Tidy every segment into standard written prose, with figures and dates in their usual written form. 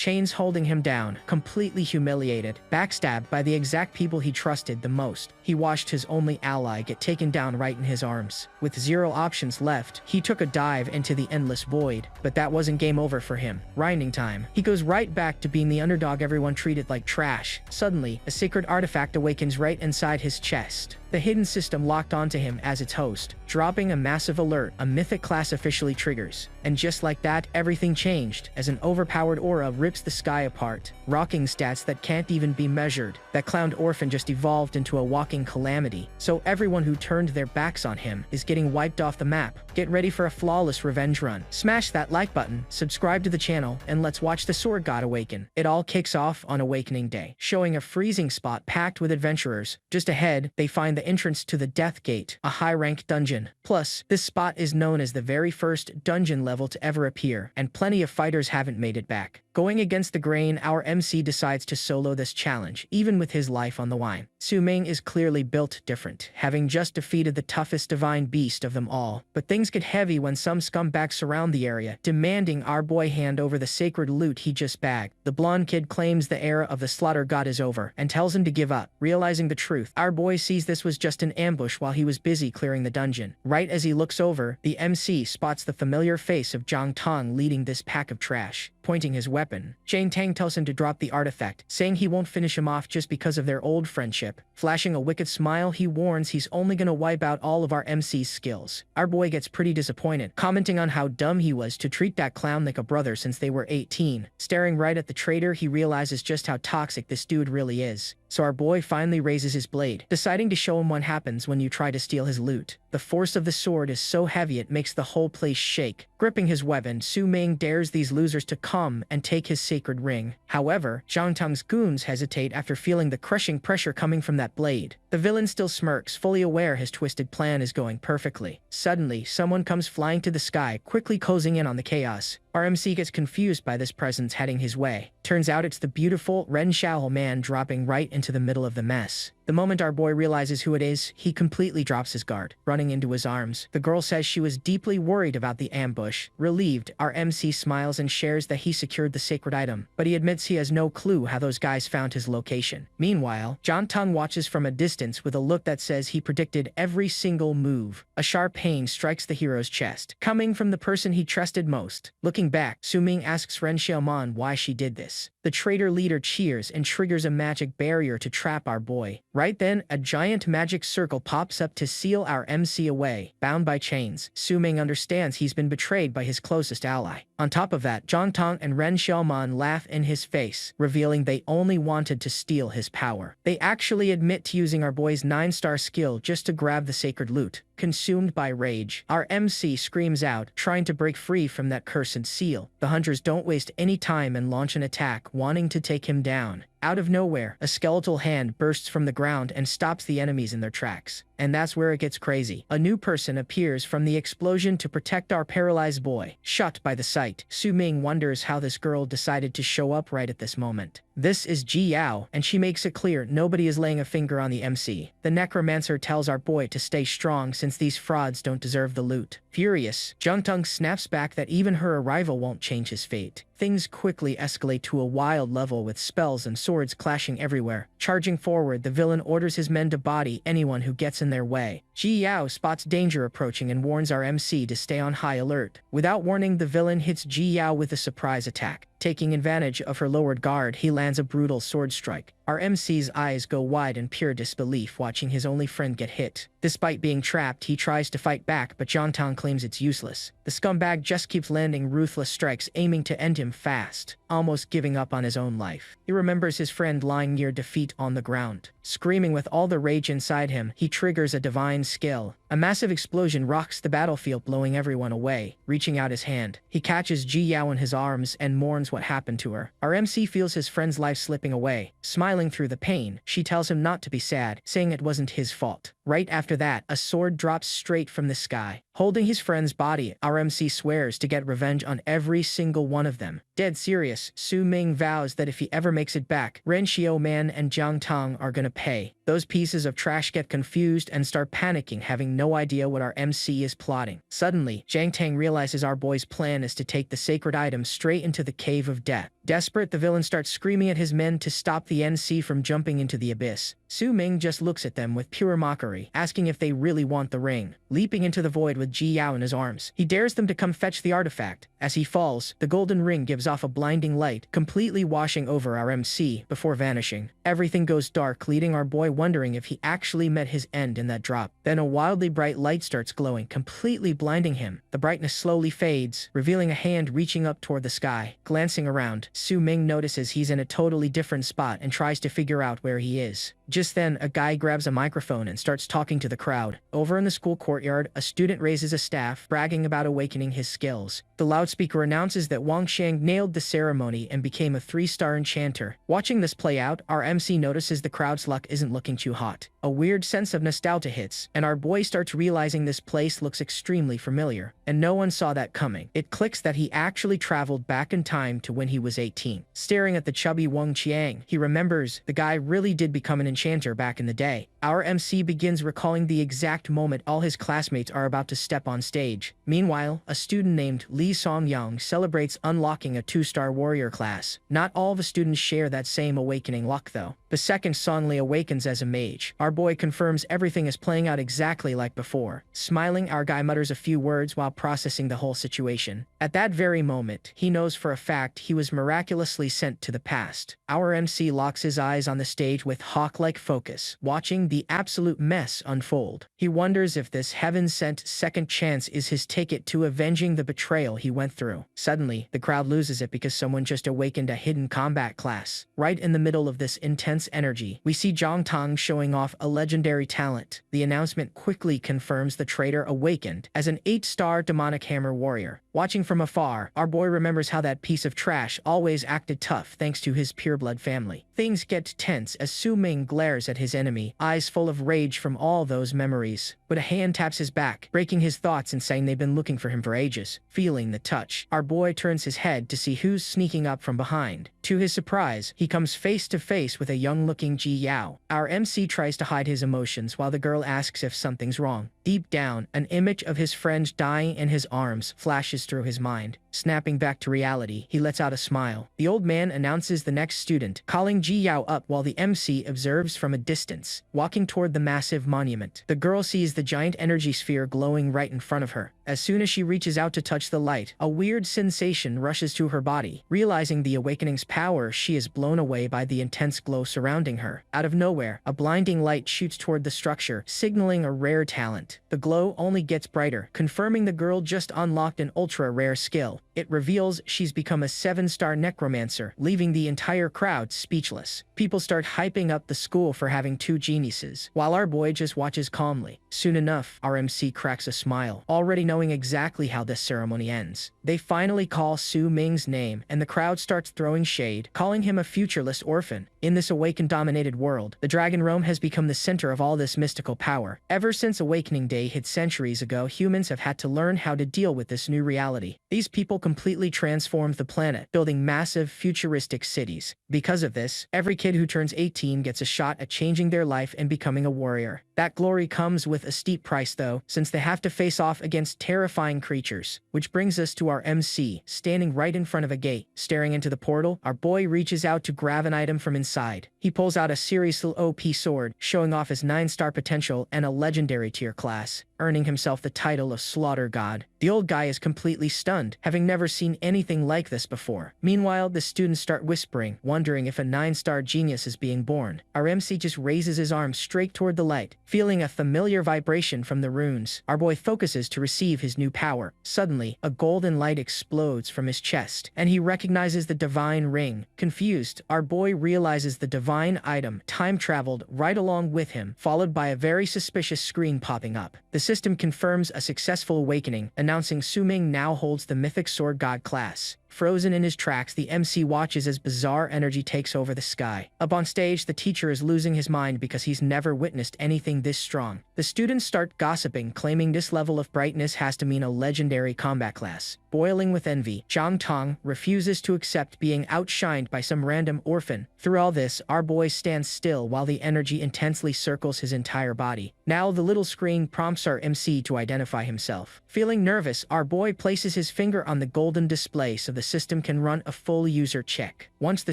chains holding him down, completely humiliated, backstabbed by the exact people he trusted the most. He watched his only ally get taken down right in his arms. With zero options left, he took a dive into the endless void, but that wasn't game over for him. Grinding time. He goes right back to being the underdog everyone treated like trash. Suddenly, a sacred artifact awakens right inside his chest. The hidden system locked onto him as its host, dropping a massive alert. A mythic class officially triggers. And just like that, everything changed, as an overpowered aura rips the sky apart, rocking stats that can't even be measured. That clowned orphan just evolved into a walking calamity, so everyone who turned their backs on him is getting wiped off the map. Get ready for a flawless revenge run. Smash that like button, subscribe to the channel, and let's watch the Sword God awaken. It all kicks off on Awakening Day, showing a freezing spot packed with adventurers. Just ahead, they find the entrance to the Death Gate, a high-ranked dungeon. Plus, this spot is known as the very first dungeon level to ever appear, and plenty of fighters haven't made it back. Going against the grain, our MC decides to solo this challenge, even with his life on the line. Su Ming is clearly built different, having just defeated the toughest divine beast of them all. But things get heavy when some scumbags surround the area, demanding our boy hand over the sacred loot he just bagged. The blonde kid claims the era of the slaughter god is over, and tells him to give up. Realizing the truth, our boy sees this was just an ambush while he was busy clearing the dungeon. Right as he looks over, the MC spots the familiar face of Zhang Tong leading this pack of trash. Pointing his weapon, Jane Tang tells him to drop the artifact, saying he won't finish him off just because of their old friendship. Flashing a wicked smile, he warns he's only gonna wipe out all of our MC's skills. Our boy gets pretty disappointed, commenting on how dumb he was to treat that clown like a brother since they were 18. Staring right at the traitor, he realizes just how toxic this dude really is. So our boy finally raises his blade, deciding to show him what happens when you try to steal his loot. The force of the sword is so heavy it makes the whole place shake. Gripping his weapon, Su Ming dares these losers to come and take his sacred ring. However, Zhang Tong's goons hesitate after feeling the crushing pressure coming from that blade. The villain still smirks, fully aware his twisted plan is going perfectly. Suddenly, someone comes flying to the sky, quickly closing in on the chaos. Our MC gets confused by this presence heading his way. Turns out it's the beautiful Ren Xiao man dropping right into the middle of the mess. The moment our boy realizes who it is, he completely drops his guard, running into his arms. The girl says she was deeply worried about the ambush. Relieved, our MC smiles and shares that he secured the sacred item, but he admits he has no clue how those guys found his location. Meanwhile, Zhang Tong watches from a distance with a look that says he predicted every single move. A sharp pain strikes the hero's chest, coming from the person he trusted most. Looking back, Su Ming asks Ren Xiaoman why she did this. The traitor leader cheers and triggers a magic barrier to trap our boy. Right then, a giant magic circle pops up to seal our MC away. Bound by chains, Su Ming understands he's been betrayed by his closest ally. On top of that, Zhang Tong and Ren Xiaoman laugh in his face, revealing they only wanted to steal his power. They actually admit to using our boy's 9-star skill just to grab the sacred loot. Consumed by rage, our MC screams out, trying to break free from that cursed seal. The hunters don't waste any time and launch an attack, wanting to take him down. Out of nowhere, a skeletal hand bursts from the ground and stops the enemies in their tracks. And that's where it gets crazy. A new person appears from the explosion to protect our paralyzed boy. Shocked by the sight, Su Ming wonders how this girl decided to show up right at this moment. This is Ji Yao, and she makes it clear nobody is laying a finger on the MC. The necromancer tells our boy to stay strong since these frauds don't deserve the loot. Furious, Zhang Tong snaps back that even her arrival won't change his fate. Things quickly escalate to a wild level with spells and swords clashing everywhere. Charging forward, the villain orders his men to body anyone who gets in their way. Ji Yao spots danger approaching and warns our MC to stay on high alert. Without warning, the villain hits Ji Yao with a surprise attack. Taking advantage of her lowered guard, he lands a brutal sword strike. Our MC's eyes go wide in pure disbelief watching his only friend get hit. Despite being trapped, he tries to fight back, but Zhang Tong claims it's useless. The scumbag just keeps landing ruthless strikes, aiming to end him fast, almost giving up on his own life. He remembers his friend lying near defeat on the ground. Screaming with all the rage inside him, he triggers a divine skill. A massive explosion rocks the battlefield, blowing everyone away. Reaching out his hand, he catches Ji Yao in his arms and mourns what happened to her. Our MC feels his friend's life slipping away. Smiling through the pain, she tells him not to be sad, saying it wasn't his fault. Right after that, a sword drops straight from the sky. Holding his friend's body, our MC swears to get revenge on every single one of them. Dead serious, Su Ming vows that if he ever makes it back, Ren Xiaoman and Zhang Tong are gonna pay. Those pieces of trash get confused and start panicking, having no idea what our MC is plotting. Suddenly, Jiang Tang realizes our boy's plan is to take the sacred item straight into the Cave of Death. Desperate, the villain starts screaming at his men to stop the NC from jumping into the abyss. Su Ming just looks at them with pure mockery, asking if they really want the ring. Leaping into the void with Ji Yao in his arms, he dares them to come fetch the artifact. As he falls, the golden ring gives off a blinding light, completely washing over our MC before vanishing. Everything goes dark, leaving our boy wondering if he actually met his end in that drop. Then a wildly bright light starts glowing, completely blinding him. The brightness slowly fades, revealing a hand reaching up toward the sky. Glancing around, Su Ming notices he's in a totally different spot and tries to figure out where he is. Just then, a guy grabs a microphone and starts talking to the crowd. Over in the school courtyard, a student raises a staff, bragging about awakening his skills. The loudspeaker announces that Wang Xiang nailed the ceremony and became a 3-star enchanter. Watching this play out, our MC notices the crowd's luck isn't looking too hot. A weird sense of nostalgia hits, and our boy starts realizing this place looks extremely familiar, and no one saw that coming. It clicks that he actually traveled back in time to when he was 18. Staring at the chubby Wang Qiang, he remembers the guy really did become an enchanter back in the day. Our MC begins recalling the exact moment all his classmates are about to step on stage. Meanwhile, a student named Li Songyang celebrates unlocking a 2-star warrior class. Not all the students share that same awakening luck though. The second Sonli awakens as a mage. Our boy confirms everything is playing out exactly like before. Smiling, our guy mutters a few words while processing the whole situation. At that very moment, he knows for a fact he was miraculously sent to the past. Our MC locks his eyes on the stage with hawk-like focus, watching the absolute mess unfold. He wonders if this heaven-sent second chance is his ticket to avenging the betrayal he went through. Suddenly, the crowd loses it because someone just awakened a hidden combat class. Right in the middle of this intense energy, we see Jiang Tang showing off a legendary talent. The announcement quickly confirms the traitor awakened as an 8-star demonic hammer warrior. Watching from afar, our boy remembers how that piece of trash always acted tough thanks to his pureblood family. Things get tense as Su Ming glares at his enemy, eyes full of rage from all those memories. But a hand taps his back, breaking his thoughts and saying they've been looking for him for ages. Feeling the touch, our boy turns his head to see who's sneaking up from behind. To his surprise, he comes face to face with a young-looking Ji Yao. Our MC tries to hide his emotions while the girl asks if something's wrong. Deep down, an image of his friend dying in his arms flashes through his mind. Snapping back to reality, he lets out a smile. The old man announces the next student, calling Ji Yao up while the MC observes from a distance, walking toward the massive monument. The girl sees the giant energy sphere glowing right in front of her. As soon as she reaches out to touch the light, a weird sensation rushes through her body. Realizing the awakening's power, she is blown away by the intense glow surrounding her. Out of nowhere, a blinding light shoots toward the structure, signaling a rare talent. The glow only gets brighter, confirming the girl just unlocked an ultra-rare skill. It reveals she's become a 7-star necromancer, leaving the entire crowd speechless. People start hyping up the school for having 2 geniuses, while our boy just watches calmly. Soon enough, our MC cracks a smile, already knowing exactly how this ceremony ends. They finally call Su Ming's name, and the crowd starts throwing shade, calling him a futureless orphan. In this awakened-dominated world, the Dragon Realm has become the center of all this mystical power. Ever since Awakening Day hit centuries ago, humans have had to learn how to deal with this new reality. These people completely transformed the planet, building massive, futuristic cities. Because of this, every kid who turns 18 gets a shot at changing their life and becoming a warrior. That glory comes with a steep price though, since they have to face off against terrifying creatures. Which brings us to our MC, standing right in front of a gate. Staring into the portal, our boy reaches out to grab an item from inside. He pulls out a seriously OP sword, showing off his 9-star potential and a legendary tier class, earning himself the title of Slaughter God. The old guy is completely stunned, having never seen anything like this before. Meanwhile, the students start whispering, wondering if a 9-star genius is being born. Our MC just raises his arm straight toward the light, feeling a familiar vibration from the runes. Our boy focuses to receive his new power. Suddenly, a golden light explodes from his chest, and he recognizes the divine ring. Confused, our boy realizes the divine item time-traveled right along with him, followed by a very suspicious screen popping up. The system confirms a successful awakening, announcing Su Ming now holds the Mythic Sword God class. Frozen in his tracks, the MC watches as bizarre energy takes over the sky. Up on stage, the teacher is losing his mind because he's never witnessed anything this strong. The students start gossiping, claiming this level of brightness has to mean a legendary combat class. Boiling with envy, Zhang Tong refuses to accept being outshined by some random orphan. Through all this, our boy stands still while the energy intensely circles his entire body. Now the little screen prompts our MC to identify himself. Feeling nervous, our boy places his finger on the golden display so the system can run a full user check. Once the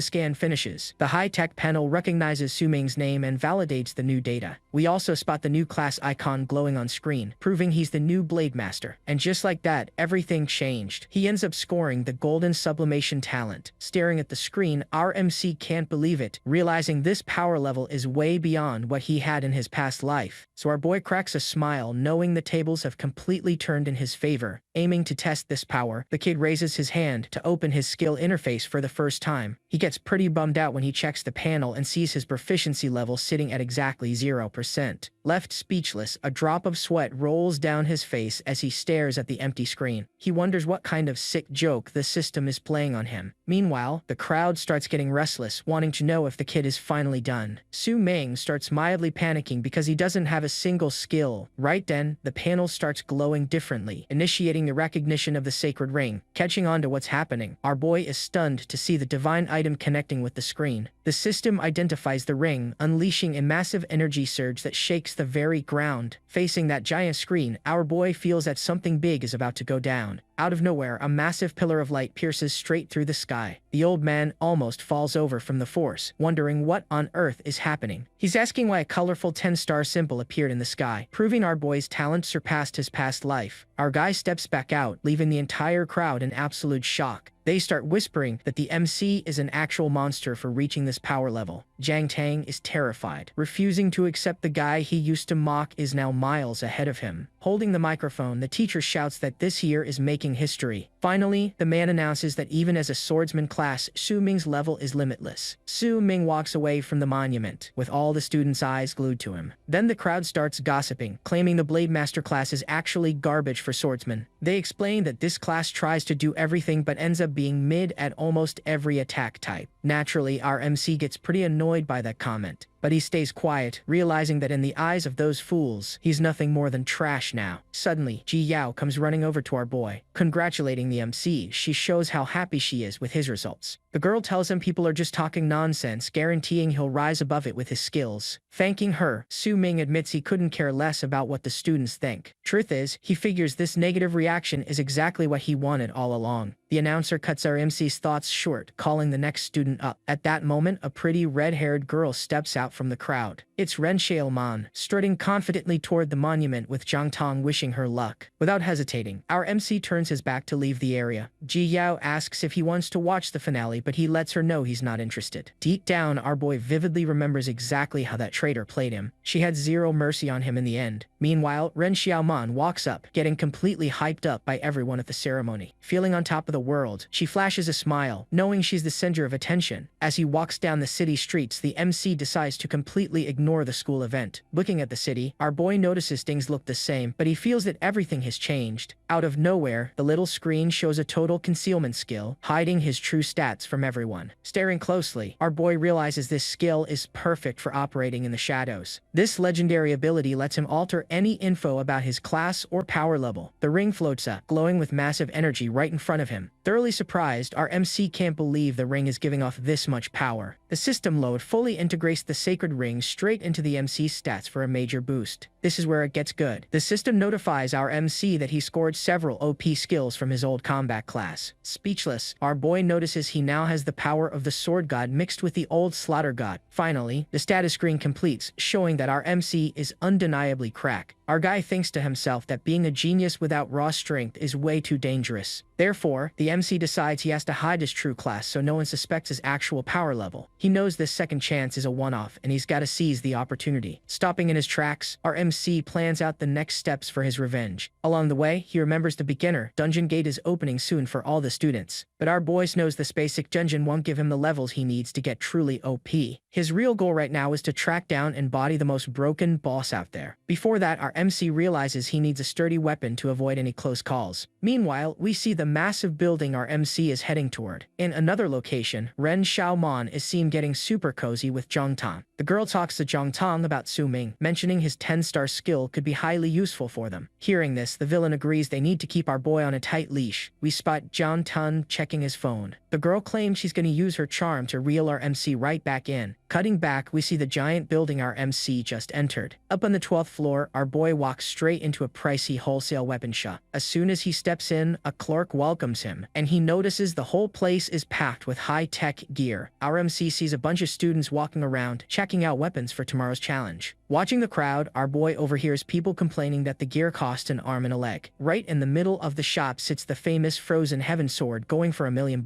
scan finishes, the high-tech panel recognizes Su Ming's name and validates the new data. We also spot the new class icon glowing on screen, proving he's the new Blade Master. And just like that, everything changed. He ends up scoring the golden sublimation talent. Staring at the screen, our MC can't believe it, realizing this power level is way beyond what he had in his past life. So our boy cracks a smile, knowing the tables have completely turned in his favor. Aiming to test this power, the kid raises his hand to open his skill interface for the first time. He gets pretty bummed out when he checks the panel and sees his proficiency level sitting at exactly 0%. Left speechless, a drop of sweat rolls down his face as he stares at the empty screen. He wonders what kind of sick joke the system is playing on him. Meanwhile, the crowd starts getting restless, wanting to know if the kid is finally done. Su Ming starts mildly panicking because he doesn't have a single skill. Right then, the panel starts glowing differently, initiating the recognition of the sacred ring. Catching on to what's happening, our boy is stunned to see the divine item connecting with the screen. The system identifies the ring, unleashing a massive energy surge that shakes the very ground. Facing that giant screen, our boy feels that something big is about to go down. Out of nowhere, a massive pillar of light pierces straight through the sky. The old man almost falls over from the force, wondering what on earth is happening. He's asking why a colorful 10-star symbol appeared in the sky, proving our boy's talent surpassed his past life. Our guy steps back out, leaving the entire crowd in absolute shock. They start whispering that the MC is an actual monster for reaching this power level. Jiang Tang is terrified, refusing to accept the guy he used to mock is now miles ahead of him. Holding the microphone, the teacher shouts that this year is making history. Finally, the man announces that even as a swordsman class, Su Ming's level is limitless. Su Ming walks away from the monument, with all the students' eyes glued to him. Then the crowd starts gossiping, claiming the Blade Master class is actually garbage for swordsmen. They explain that this class tries to do everything but ends up being mid at almost every attack type. Naturally, our MC gets pretty annoyed by that comment, but he stays quiet, realizing that in the eyes of those fools, he's nothing more than trash now. Suddenly, Ji Yao comes running over to our boy, congratulating the MC. She shows how happy she is with his results. The girl tells him people are just talking nonsense, guaranteeing he'll rise above it with his skills. Thanking her, Su Ming admits he couldn't care less about what the students think. Truth is, he figures this negative reaction is exactly what he wanted all along. The announcer cuts our MC's thoughts short, calling the next student up. At that moment, a pretty red-haired girl steps out from the crowd. It's Ren Xiaoman, strutting confidently toward the monument with Zhang Tong wishing her luck. Without hesitating, our MC turns his back to leave the area. Ji Yao asks if he wants to watch the finale, but he lets her know he's not interested. Deep down, our boy vividly remembers exactly how that traitor played him. She had zero mercy on him in the end. Meanwhile, Ren Xiaoman walks up, getting completely hyped up by everyone at the ceremony. Feeling on top of the world, she flashes a smile, knowing she's the center of attention. As he walks down the city streets, the MC decides to completely ignore the school event. Looking at the city, our boy notices things look the same, but he feels that everything has changed. Out of nowhere, the little screen shows a total concealment skill, hiding his true stats from everyone. Staring closely, our boy realizes this skill is perfect for operating in the shadows. This legendary ability lets him alter any info about his class or power level. The ring floats up, glowing with massive energy right in front of him. Thoroughly surprised, our MC can't believe the ring is giving off this much power. The system load fully integrates the sacred ring straight into the MC's stats for a major boost. This is where it gets good. The system notifies our MC that he scored several OP skills from his old combat class. Speechless, our boy notices he now has the power of the sword god mixed with the old slaughter god. Finally, the status screen completes, showing that our MC is undeniably crack. Our guy thinks to himself that being a genius without raw strength is way too dangerous. Therefore, the MC decides he has to hide his true class so no one suspects his actual power level. He knows this second chance is a one-off, and he's got to seize the opportunity. Stopping in his tracks, our MC plans out the next steps for his revenge. Along the way, he remembers the beginner dungeon gate is opening soon for all the students. But but our boy knows this basic dungeon won't give him the levels he needs to get truly OP. His real goal right now is to track down and body the most broken boss out there. Before that, our MC realizes he needs a sturdy weapon to avoid any close calls. Meanwhile, we see the massive building our MC is heading toward. In another location, Ren Xiaomon is seen getting super cozy with Zhang Tang. The girl talks to Zhang Tang about Su Ming, mentioning his 10-star skill could be highly useful for them. Hearing this, the villain agrees they need to keep our boy on a tight leash. We spot Zhang Tang checking his phone. The girl claims she's going to use her charm to reel our MC right back in. Cutting back, we see the giant building our MC just entered. Up on the 12th floor, our boy walks straight into a pricey wholesale weapon shop. As soon as he steps in, a clerk welcomes him, and he notices the whole place is packed with high-tech gear. Our MC sees a bunch of students walking around, checking out weapons for tomorrow's challenge. Watching the crowd, our boy overhears people complaining that the gear cost an arm and a leg. Right in the middle of the shop sits the famous Frozen Heaven sword going for $1 million.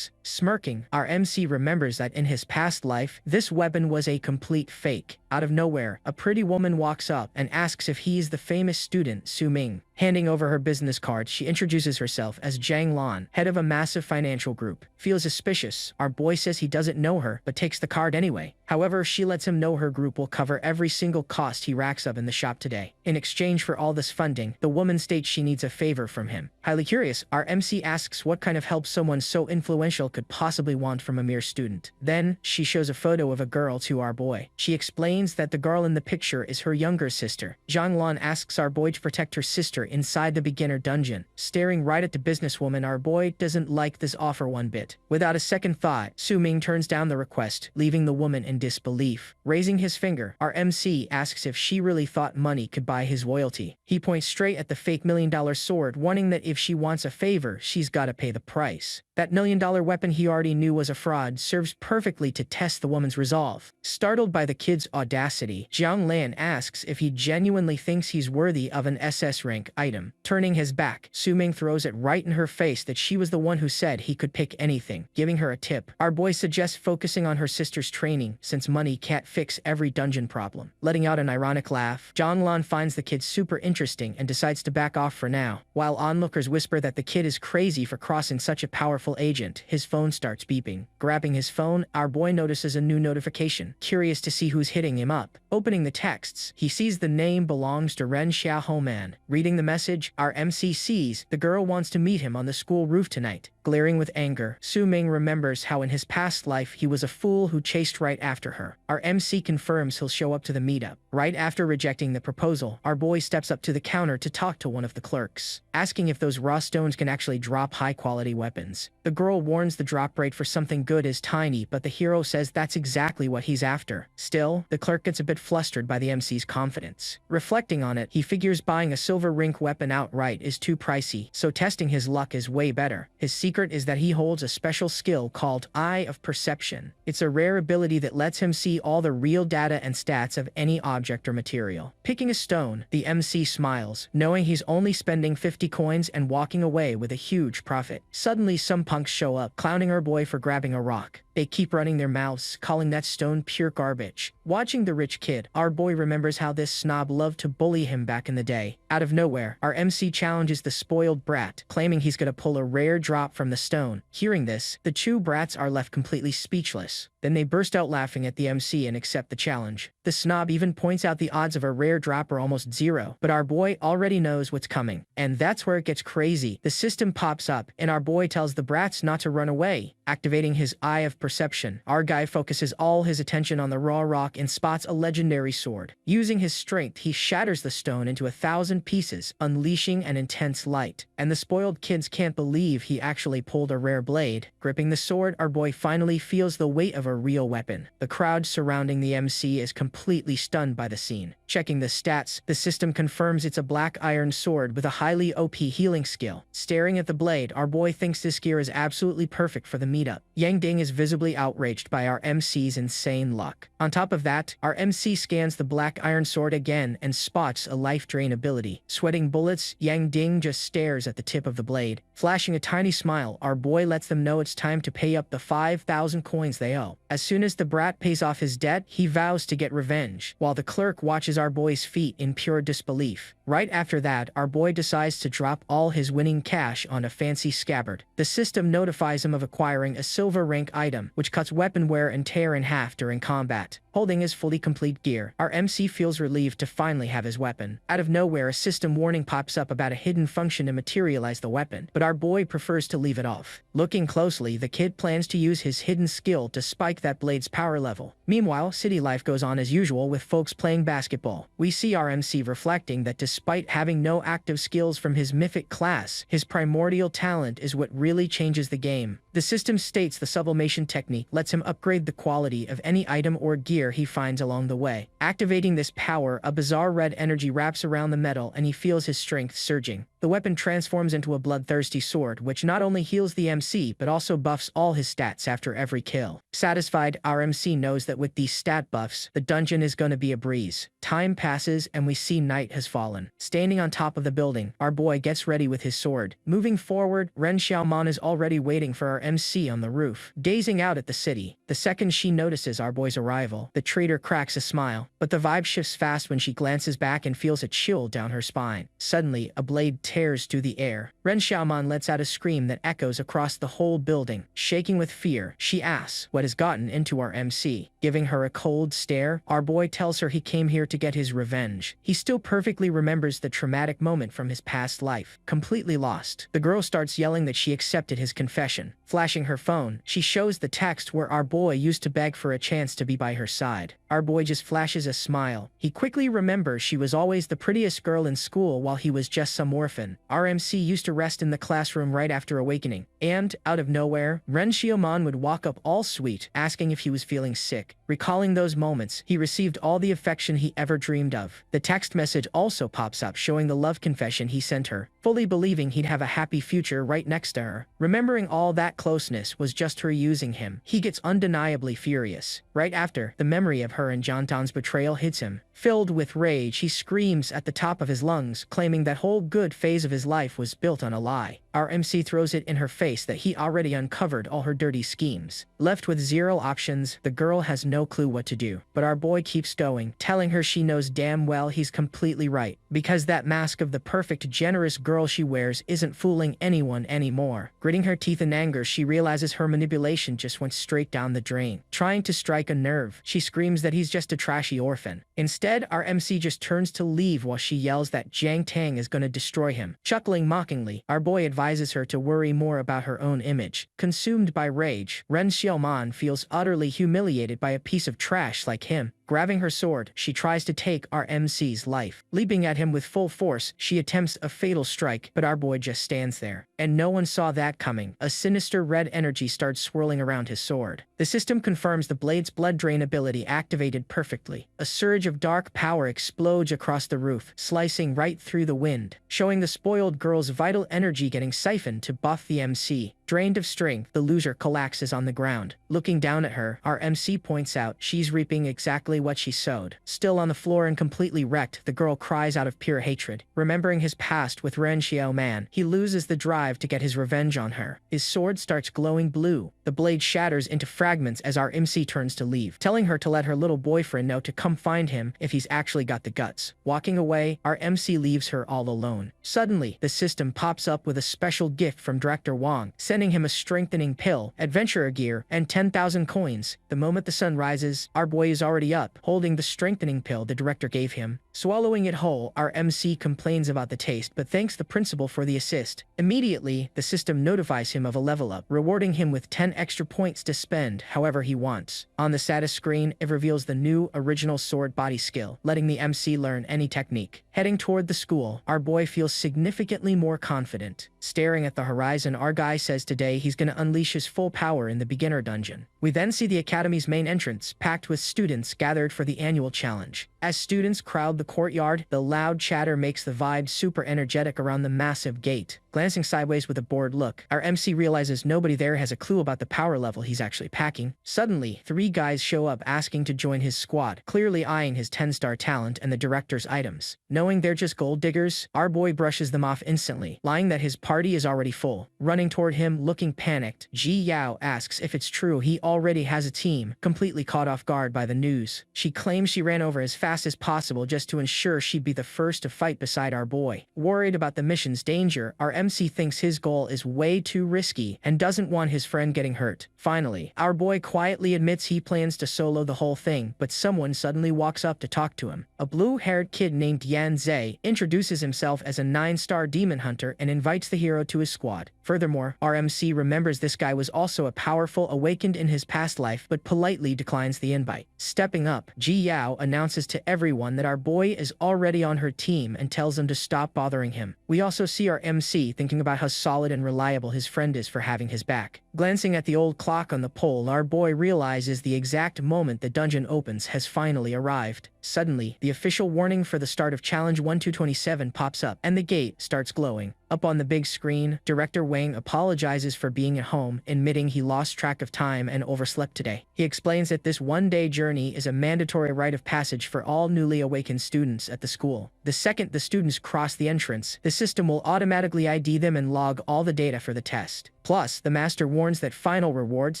Smirking, our MC remembers that in his past life, this weapon was a complete fake. Out of nowhere, a pretty woman walks up and asks if he is the famous student Su Ming. Handing over her business card, she introduces herself as Zhang Lan, head of a massive financial group. Feels suspicious, our boy says he doesn't know her, but takes the card anyway. However, she lets him know her group will cover every single cost he racks up in the shop today. In exchange for all this funding, the woman states she needs a favor from him. Highly curious, our MC asks what kind of help someone so influential could possibly want from a mere student. Then, she shows a photo of a girl to our boy. She explains that the girl in the picture is her younger sister. Zhang Lan asks our boy to protect her sister inside the beginner dungeon. Staring right at the businesswoman, our boy doesn't like this offer one bit. Without a second thought, Su Ming turns down the request, leaving the woman in disbelief. Raising his finger, our MC asks if she really thought money could buy his loyalty. He points straight at the fake $1 million sword, warning that if she wants a favor, she's gotta pay the price. That $1 million weapon he already knew was a fraud serves perfectly to test the woman's resolve. Startled by the kid's audacity, Jiang Lan asks if he genuinely thinks he's worthy of an SS rank item. Turning his back, Su Ming throws it right in her face that she was the one who said he could pick anything, giving her a tip. Our boy suggests focusing on her sister's training, since money can't fix every dungeon problem. Letting out an ironic laugh, Jiang Lan finds the kid super interesting and decides to back off for now. While onlookers whisper that the kid is crazy for crossing such a powerful agent, his phone starts beeping. Grabbing his phone, our boy notices a new notification, curious to see who's hitting him up. Opening the texts, he sees the name belongs to Ren Xiaoman. Reading the message, our MC sees the girl wants to meet him on the school roof tonight. Glaring with anger, Su Ming remembers how in his past life he was a fool who chased right after her. Our MC confirms he'll show up to the meetup. Right after rejecting the proposal, our boy steps up to the counter to talk to one of the clerks, asking if those raw stones can actually drop high-quality weapons. The girl warns the drop rate for something good is tiny, but the hero says that's exactly what he's after. Still, the clerk gets a bit flustered by the MC's confidence. Reflecting on it, he figures buying a silver rink weapon outright is too pricey, so testing his luck is way better. His secret is that he holds a special skill called Eye of Perception. It's a rare ability that lets him see all the real data and stats of any object or material. Picking a stone, the MC smiles, knowing he's only spending 50 coins and walking away with a huge profit. Suddenly, some punks show up, clowning our boy for grabbing a rock. They keep running their mouths, calling that stone pure garbage. Watching the rich kid, our boy remembers how this snob loved to bully him back in the day. Out of nowhere, our MC challenges the spoiled brat, claiming he's gonna pull a rare drop from the stone. Hearing this, the two brats are left completely speechless. Then they burst out laughing at the MC and accept the challenge. The snob even points out the odds of a rare drop are almost zero, but our boy already knows what's coming. And that's where it gets crazy. The system pops up, and our boy tells the brats not to run away. Activating his Eye of Perception, our guy focuses all his attention on the raw rock and spots a legendary sword. Using his strength, he shatters the stone into 1,000 pieces, unleashing an intense light. And the spoiled kids can't believe he actually pulled a rare blade. Gripping the sword, our boy finally feels the weight of a real weapon. The crowd surrounding the MC is completely stunned by the scene. Checking the stats, the system confirms it's a black iron sword with a highly OP healing skill. Staring at the blade, our boy thinks this gear is absolutely perfect for the meetup. Yang Ding is visibly outraged by our MC's insane luck. On top of that, our MC scans the black iron sword again and spots a life drain ability. Sweating bullets, Yang Ding just stares at the tip of the blade. Flashing a tiny smile, our boy lets them know it's time to pay up the 5,000 coins they owe. As soon as the brat pays off his debt, he vows to get revenge, while the clerk watches our boy's feet in pure disbelief. Right after that, our boy decides to drop all his winning cash on a fancy scabbard. The system notifies him of acquiring a silver rank item, which cuts weapon wear and tear in half during combat. Holding his fully complete gear, our MC feels relieved to finally have his weapon. Out of nowhere, a system warning pops up about a hidden function to materialize the weapon, but our boy prefers to leave it off. Looking closely, the kid plans to use his hidden skill to spike that blade's power level. Meanwhile, city life goes on as usual with folks playing basketball. We see our MC reflecting that despite having no active skills from his mythic class, his primordial talent is what really changes the game. The system states the sublimation technique lets him upgrade the quality of any item or gear he finds along the way. Activating this power, a bizarre red energy wraps around the metal and he feels his strength surging. The weapon transforms into a bloodthirsty sword, which not only heals the MC, but also buffs all his stats after every kill. Satisfied, our MC knows that with these stat buffs, the dungeon is gonna be a breeze. Time passes and we see night has fallen. Standing on top of the building, our boy gets ready with his sword. Moving forward, Ren Xiaoman is already waiting for our MC on the roof, gazing out at the city. The second she notices our boy's arrival, the traitor cracks a smile, but the vibe shifts fast when she glances back and feels a chill down her spine. Suddenly, a blade tears through the air. Ren Xiaoman lets out a scream that echoes across the whole building. Shaking with fear, she asks what has gotten into our MC. Giving her a cold stare, our boy tells her he came here to get his revenge. He still perfectly remembers the traumatic moment from his past life. Completely lost, the girl starts yelling that she accepted his confession. Flashing her phone, she shows the text where our boy used to beg for a chance to be by her side. Our boy just flashes a smile. He quickly remembers she was always the prettiest girl in school while he was just some orphan. Our MC used to rest in the classroom right after awakening. And, out of nowhere, Ren Xiaoman would walk up all sweet, asking if he was feeling sick. Recalling those moments, he received all the affection he ever dreamed of. The text message also pops up showing the love confession he sent her, fully believing he'd have a happy future right next to her. Remembering all that closeness was just her using him, he gets undeniably furious. Right after, the memory of her and Jantan's betrayal hits him. Filled with rage, he screams at the top of his lungs, claiming that whole good phase of his life was built on a lie. Our MC throws it in her face that he already uncovered all her dirty schemes. Left with zero options, the girl has no clue what to do. But our boy keeps going, telling her she knows damn well he's completely right, because that mask of the perfect, generous girl she wears isn't fooling anyone anymore. Gritting her teeth in anger, she realizes her manipulation just went straight down the drain. Trying to strike a nerve, she screams that he's just a trashy orphan. Instead, our MC just turns to leave while she yells that Jiang Tang is gonna destroy him. Chuckling mockingly, our boy advises her to worry more about her own image. Consumed by rage, Ren Xiaoman feels utterly humiliated by a piece of trash like him. Grabbing her sword, she tries to take our MC's life. Leaping at him with full force, she attempts a fatal strike, but our boy just stands there. And no one saw that coming. A sinister red energy starts swirling around his sword. The system confirms the blade's blood drain ability activated perfectly. A surge of dark power explodes across the roof, slicing right through the wind, showing the spoiled girl's vital energy getting siphoned to buff the MC. Drained of strength, the loser collapses on the ground. Looking down at her, our MC points out she's reaping exactly what she sowed. Still on the floor and completely wrecked, the girl cries out of pure hatred. Remembering his past with Ren Xiaoman, he loses the drive to get his revenge on her. His sword starts glowing blue. The blade shatters into fragments as our MC turns to leave, telling her to let her little boyfriend know to come find him if he's actually got the guts. Walking away, our MC leaves her all alone. Suddenly, the system pops up with a special gift from Director Wang, sending him a strengthening pill, adventurer gear, and 10,000 coins. The moment the sun rises, our boy is already up, holding the strengthening pill the director gave him. Swallowing it whole, our MC complains about the taste but thanks the principal for the assist. Immediately, the system notifies him of a level up, rewarding him with 10 extra points to spend however he wants. On the status screen, it reveals the new original sword body skill, letting the MC learn any technique. Heading toward the school, our boy feels significantly more confident. Staring at the horizon, our guy says today he's gonna unleash his full power in the beginner dungeon. We then see the academy's main entrance, packed with students gathered for the annual challenge. As students crowd the the courtyard. The loud chatter makes the vibe super energetic around the massive gate. Glancing sideways with a bored look, our MC realizes nobody there has a clue about the power level he's actually packing. Suddenly, 3 guys show up asking to join his squad, clearly eyeing his 10-star talent and the director's items. Knowing they're just gold diggers, our boy brushes them off instantly, lying that his party is already full. Running toward him, looking panicked, Ji Yao asks if it's true he already has a team, completely caught off guard by the news. She claims she ran over as fast as possible just to ensure she'd be the first to fight beside our boy. Worried about the mission's danger, our MC thinks his goal is way too risky and doesn't want his friend getting hurt. Finally, our boy quietly admits he plans to solo the whole thing, but someone suddenly walks up to talk to him. A blue-haired kid named Yan Zhe introduces himself as a 9-star demon hunter and invites the hero to his squad. Furthermore, our MC remembers this guy was also a powerful awakened in his past life but politely declines the invite. Stepping up, Ji Yao announces to everyone that our boy is already on her team and tells them to stop bothering him. We also see our MC thinking about how solid and reliable his friend is for having his back. Glancing at the old clock on the pole, our boy realizes the exact moment the dungeon opens has finally arrived. Suddenly, the official warning for the start of Challenge 1227 pops up, and the gate starts glowing. Up on the big screen, Director Wang apologizes for being at home, admitting he lost track of time and overslept today. He explains that this one-day journey is a mandatory rite of passage for all newly awakened students at the school. The second the students cross the entrance, the system will automatically ID them and log all the data for the test. Plus, the master warns that final rewards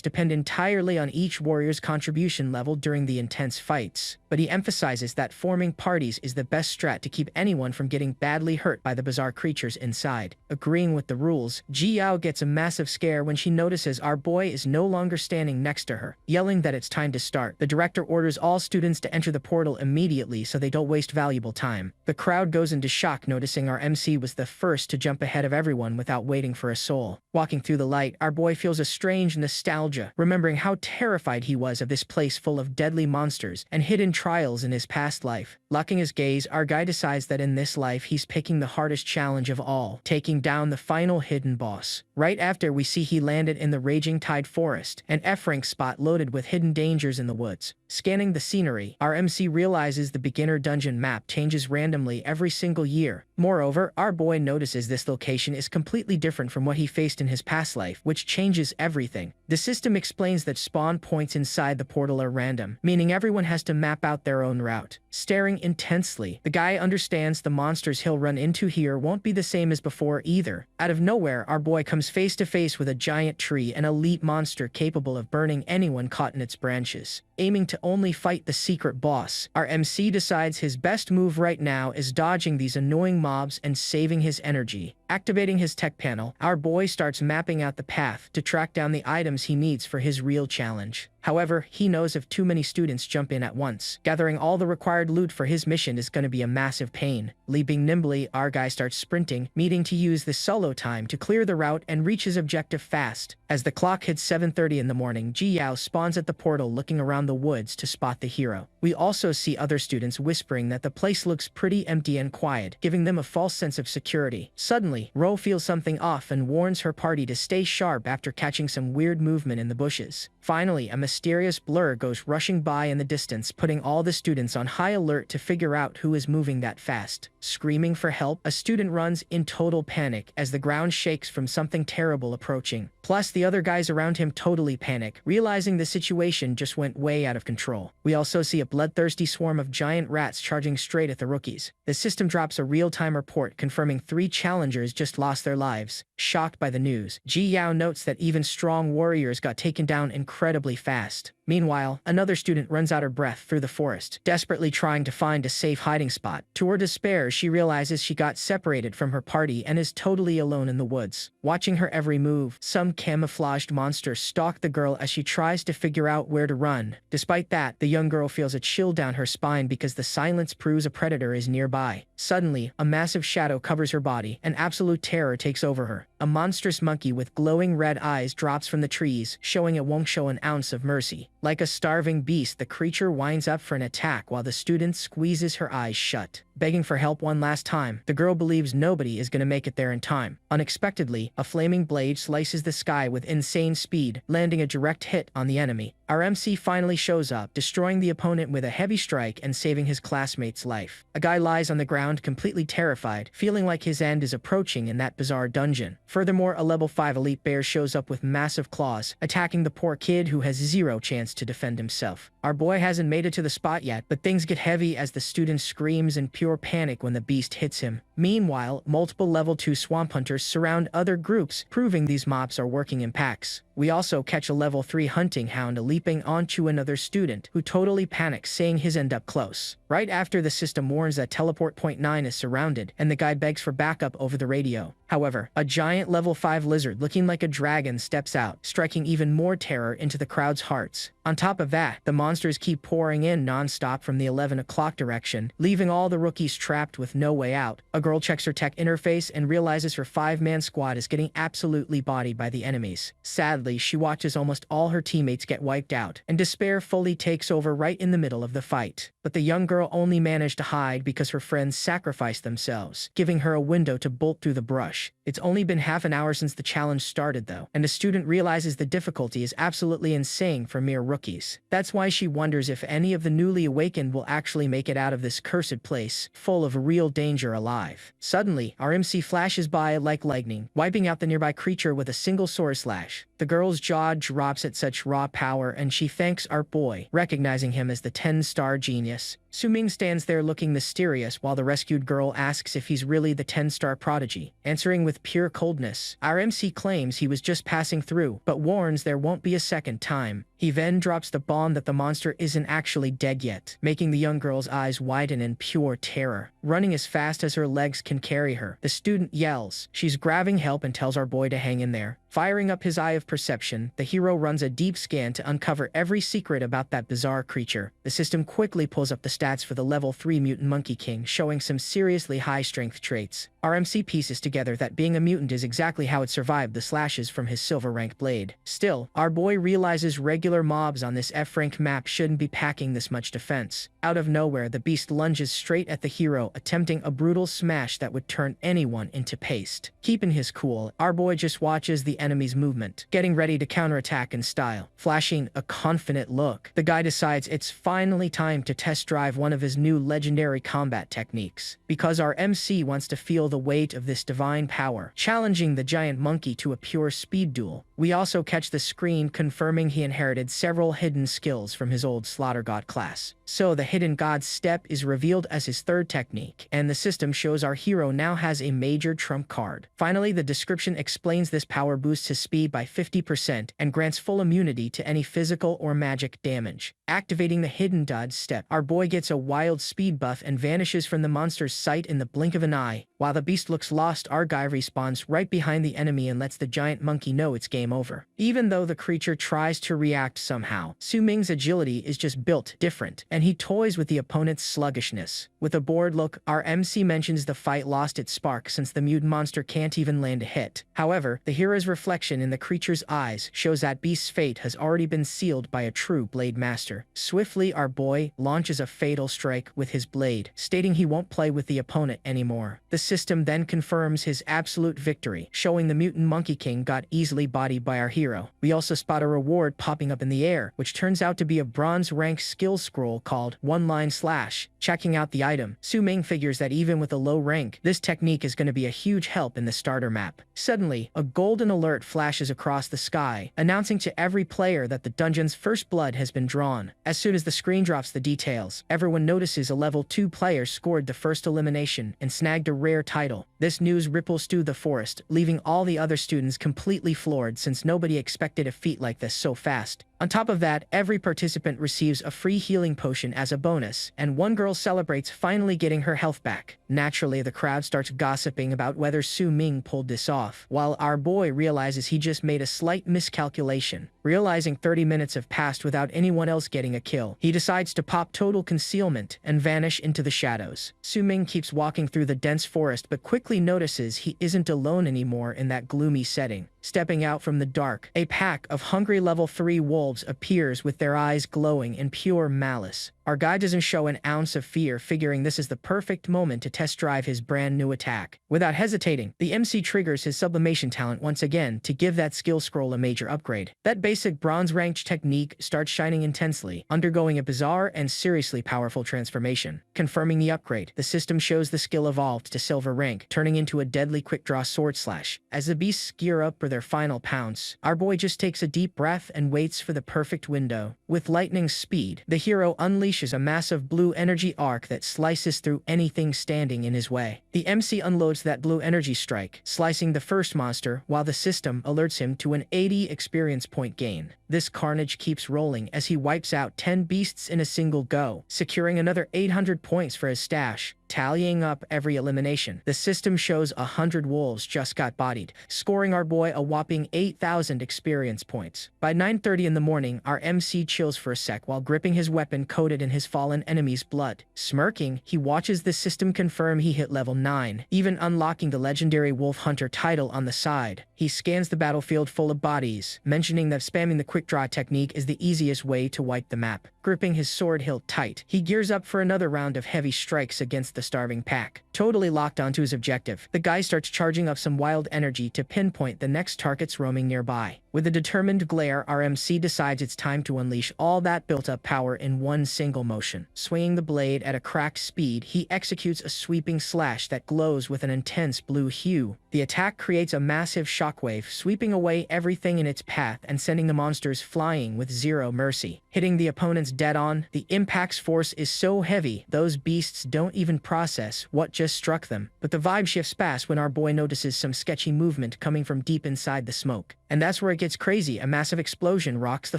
depend entirely on each warrior's contribution level during the intense fights. But he emphasizes that forming parties is the best strat to keep anyone from getting badly hurt by the bizarre creatures inside. Agreeing with the rules, Ji Yao gets a massive scare when she notices our boy is no longer standing next to her. Yelling that it's time to start, the director orders all students to enter the portal immediately so they don't waste valuable time. The crowd goes into shock noticing our MC was the first to jump ahead of everyone without waiting for a soul. Walking through the light, our boy feels a strange nostalgia, remembering how terrified he was of this place full of deadly monsters and hidden trials in his past life. Locking his gaze, our guy decides that in this life he's picking the hardest challenge of all, taking down the final hidden boss. Right after, we see he landed in the Raging Tide Forest, an F-rank spot loaded with hidden dangers in the woods. Scanning the scenery, our MC realizes the beginner dungeon map changes randomly every single year. Moreover, our boy notices this location is completely different from what he faced in his past life, which changes everything. The system explains that spawn points inside the portal are random, meaning everyone has to map out their own route. Staring intensely, the guy understands the monsters he'll run into here won't be the same as before either. Out of nowhere, our boy comes face to face with a giant tree, an elite monster capable of burning anyone caught in its branches. Aiming to only fight the secret boss, our MC decides his best move right now is dodging these annoying mobs and saving his energy. Activating his tech panel, our boy starts mapping out the path to track down the items he needs for his real challenge. However, he knows if too many students jump in at once, gathering all the required loot for his mission is going to be a massive pain. Leaping nimbly, our guy starts sprinting, needing to use the solo time to clear the route and reach his objective fast. As the clock hits 7:30 in the morning, Ji Yao spawns at the portal looking around the woods to spot the hero. We also see other students whispering that the place looks pretty empty and quiet, giving them a false sense of security. Suddenly, Ro feels something off and warns her party to stay sharp after catching some weird movement in the bushes. Finally, a mysterious blur goes rushing by in the distance, putting all the students on high alert to figure out who is moving that fast. Screaming for help, a student runs in total panic as the ground shakes from something terrible approaching. Plus, the other guys around him totally panic, realizing the situation just went way out of control. We also see a bloodthirsty swarm of giant rats charging straight at the rookies. The system drops a real-time report confirming 3 challengers just lost their lives. Shocked by the news, Ji Yao notes that even strong warriors got taken down incredibly fast. Meanwhile, another student runs out of breath through the forest, desperately trying to find a safe hiding spot. To her despair, she realizes she got separated from her party and is totally alone in the woods. Watching her every move, some camouflaged monster stalk the girl as she tries to figure out where to run. Despite that, the young girl feels a chill down her spine because the silence proves a predator is nearby. Suddenly, a massive shadow covers her body, and absolute terror takes over her. A monstrous monkey with glowing red eyes drops from the trees, showing it won't show an ounce of mercy. Like a starving beast, the creature winds up for an attack while the student squeezes her eyes shut. Begging for help one last time, the girl believes nobody is going to make it there in time. Unexpectedly, a flaming blade slices the sky with insane speed, landing a direct hit on the enemy. our MC finally shows up, destroying the opponent with a heavy strike and saving his classmate's life. A guy lies on the ground completely terrified, feeling like his end is approaching in that bizarre dungeon. Furthermore, a level 5 elite bear shows up with massive claws, attacking the poor kid who has zero chance to defend himself. Our boy hasn't made it to the spot yet, but things get heavy as the student screams in pure panic when the beast hits him. Meanwhile, multiple level 2 swamp hunters surround other groups, proving these mobs are working in packs. We also catch a level 3 hunting hound leaping onto another student, who totally panics, saying his end up close. Right after the system warns that teleport point 9 is surrounded, and the guy begs for backup over the radio. However, a giant level 5 lizard looking like a dragon steps out, striking even more terror into the crowd's hearts. On top of that, the monsters keep pouring in non-stop from the 11 o'clock direction, leaving all the rookies trapped with no way out. A girl checks her tech interface and realizes her 5-man squad is getting absolutely bodied by the enemies. Sadly, she watches almost all her teammates get wiped out, and despair fully takes over right in the middle of the fight. But the young girl only managed to hide because her friends sacrificed themselves, giving her a window to bolt through the brush. It's only been half an hour since the challenge started though, and the student realizes the difficulty is absolutely insane for mere rookies. That's why she wonders if any of the newly awakened will actually make it out of this cursed place, full of real danger alive. Suddenly, our MC flashes by like lightning, wiping out the nearby creature with a single sword slash. The girl's jaw drops at such raw power, and she thanks our boy, recognizing him as the 10-star genius. Suming stands there looking mysterious while the rescued girl asks if he's really the 10-star prodigy. Answering with pure coldness, our MC claims he was just passing through, but warns there won't be a second time. He then drops the bomb that the monster isn't actually dead yet, making the young girl's eyes widen in pure terror. Running as fast as her legs can carry her, the student yells. She's grabbing help and tells our boy to hang in there. Firing up his eye of perception, the hero runs a deep scan to uncover every secret about that bizarre creature. The system quickly pulls up the stats for the level 3 mutant Monkey King, showing some seriously high strength traits. Our MC pieces together that being a mutant is exactly how it survived the slashes from his silver rank blade. Still, our boy realizes regular mobs on this F-rank map shouldn't be packing this much defense. Out of nowhere, the beast lunges straight at the hero, attempting a brutal smash that would turn anyone into paste. Keeping his cool, our boy just watches the enemy's movement, getting ready to counterattack in style. Flashing a confident look, the guy decides it's finally time to test drive one of his new legendary combat techniques, because our MC wants to feel the weight of this divine power, challenging the giant monkey to a pure speed duel. We also catch the screen confirming he inherited several hidden skills from his old Slaughter God class. So the Hidden God's Step is revealed as his third technique, and the system shows our hero now has a major trump card. Finally, the description explains this power boosts his speed by 50% and grants full immunity to any physical or magic damage. Activating the Hidden God's Step, our boy gets a wild speed buff and vanishes from the monster's sight in the blink of an eye. While the beast looks lost, our guy respawns right behind the enemy and lets the giant monkey know it's game over. Even though the creature tries to react somehow, Su Ming's agility is just built different, and he toys with the opponent's sluggishness. With a bored look, our MC mentions the fight lost its spark since the mutant monster can't even land a hit. However, the hero's reflection in the creature's eyes shows that beast's fate has already been sealed by a true blade master. Swiftly, our boy launches a fatal strike with his blade, stating he won't play with the opponent anymore. The system then confirms his absolute victory, showing the mutant Monkey King got easily bodied by our hero. We also spot a reward popping up in the air, which turns out to be a bronze rank skill scroll called One Line Slash. Checking out the item, Su Ming figures that even with a low rank, this technique is going to be a huge help in the starter map. Suddenly, a golden alert flashes across the sky, announcing to every player that the dungeon's first blood has been drawn. As soon as the screen drops the details, everyone notices a level 2 player scored the first elimination and snagged a rare title. This news ripples through the forest, leaving all the other students completely floored since nobody expected a feat like this so fast. On top of that, every participant receives a free healing potion as a bonus, and one girl celebrates finally getting her health back. Naturally, the crowd starts gossiping about whether Su Ming pulled this off, while our boy realizes he just made a slight miscalculation. Realizing 30 minutes have passed without anyone else getting a kill, he decides to pop total concealment and vanish into the shadows. Su Ming keeps walking through the dense forest but quickly notices he isn't alone anymore in that gloomy setting. Stepping out from the dark, a pack of hungry level 3 wolves appears with their eyes glowing in pure malice. Our guy doesn't show an ounce of fear, figuring this is the perfect moment to test drive his brand new attack. Without hesitating, the MC triggers his sublimation talent once again to give that skill scroll a major upgrade. That basic bronze ranked technique starts shining intensely, undergoing a bizarre and seriously powerful transformation. Confirming the upgrade, the system shows the skill evolved to silver rank, turning into a deadly quick-draw sword slash. As the beasts gear up for their final pounce, our boy just takes a deep breath and waits for the perfect window. With lightning speed, the hero unleashes a massive blue energy arc that slices through anything standing in his way. The MC unloads that blue energy strike, slicing the first monster, while the system alerts him to an 80 experience point gain. This carnage keeps rolling as he wipes out 10 beasts in a single go, securing another 800 points for his stash. Tallying up every elimination, the system shows 100 wolves just got bodied, scoring our boy a whopping 8,000 experience points. By 9:30 in the morning, our MC chills for a sec while gripping his weapon coated in his fallen enemy's blood. Smirking, he watches the system confirm he hit level 9, even unlocking the legendary Wolf Hunter title on the side. He scans the battlefield full of bodies, mentioning that spamming the quick draw technique is the easiest way to wipe the map. Gripping his sword hilt tight, he gears up for another round of heavy strikes against the starving pack. Totally locked onto his objective, the guy starts charging up some wild energy to pinpoint the next targets roaming nearby. With a determined glare, our MC decides it's time to unleash all that built-up power in one single motion. Swinging the blade at a cracked speed, he executes a sweeping slash that glows with an intense blue hue. The attack creates a massive shockwave, sweeping away everything in its path and sending the monsters flying with zero mercy. Hitting the opponents dead on, the impact's force is so heavy, those beasts don't even process what just struck them. But the vibe shifts fast when our boy notices some sketchy movement coming from deep inside the smoke. And that's where it gets crazy. A massive explosion rocks the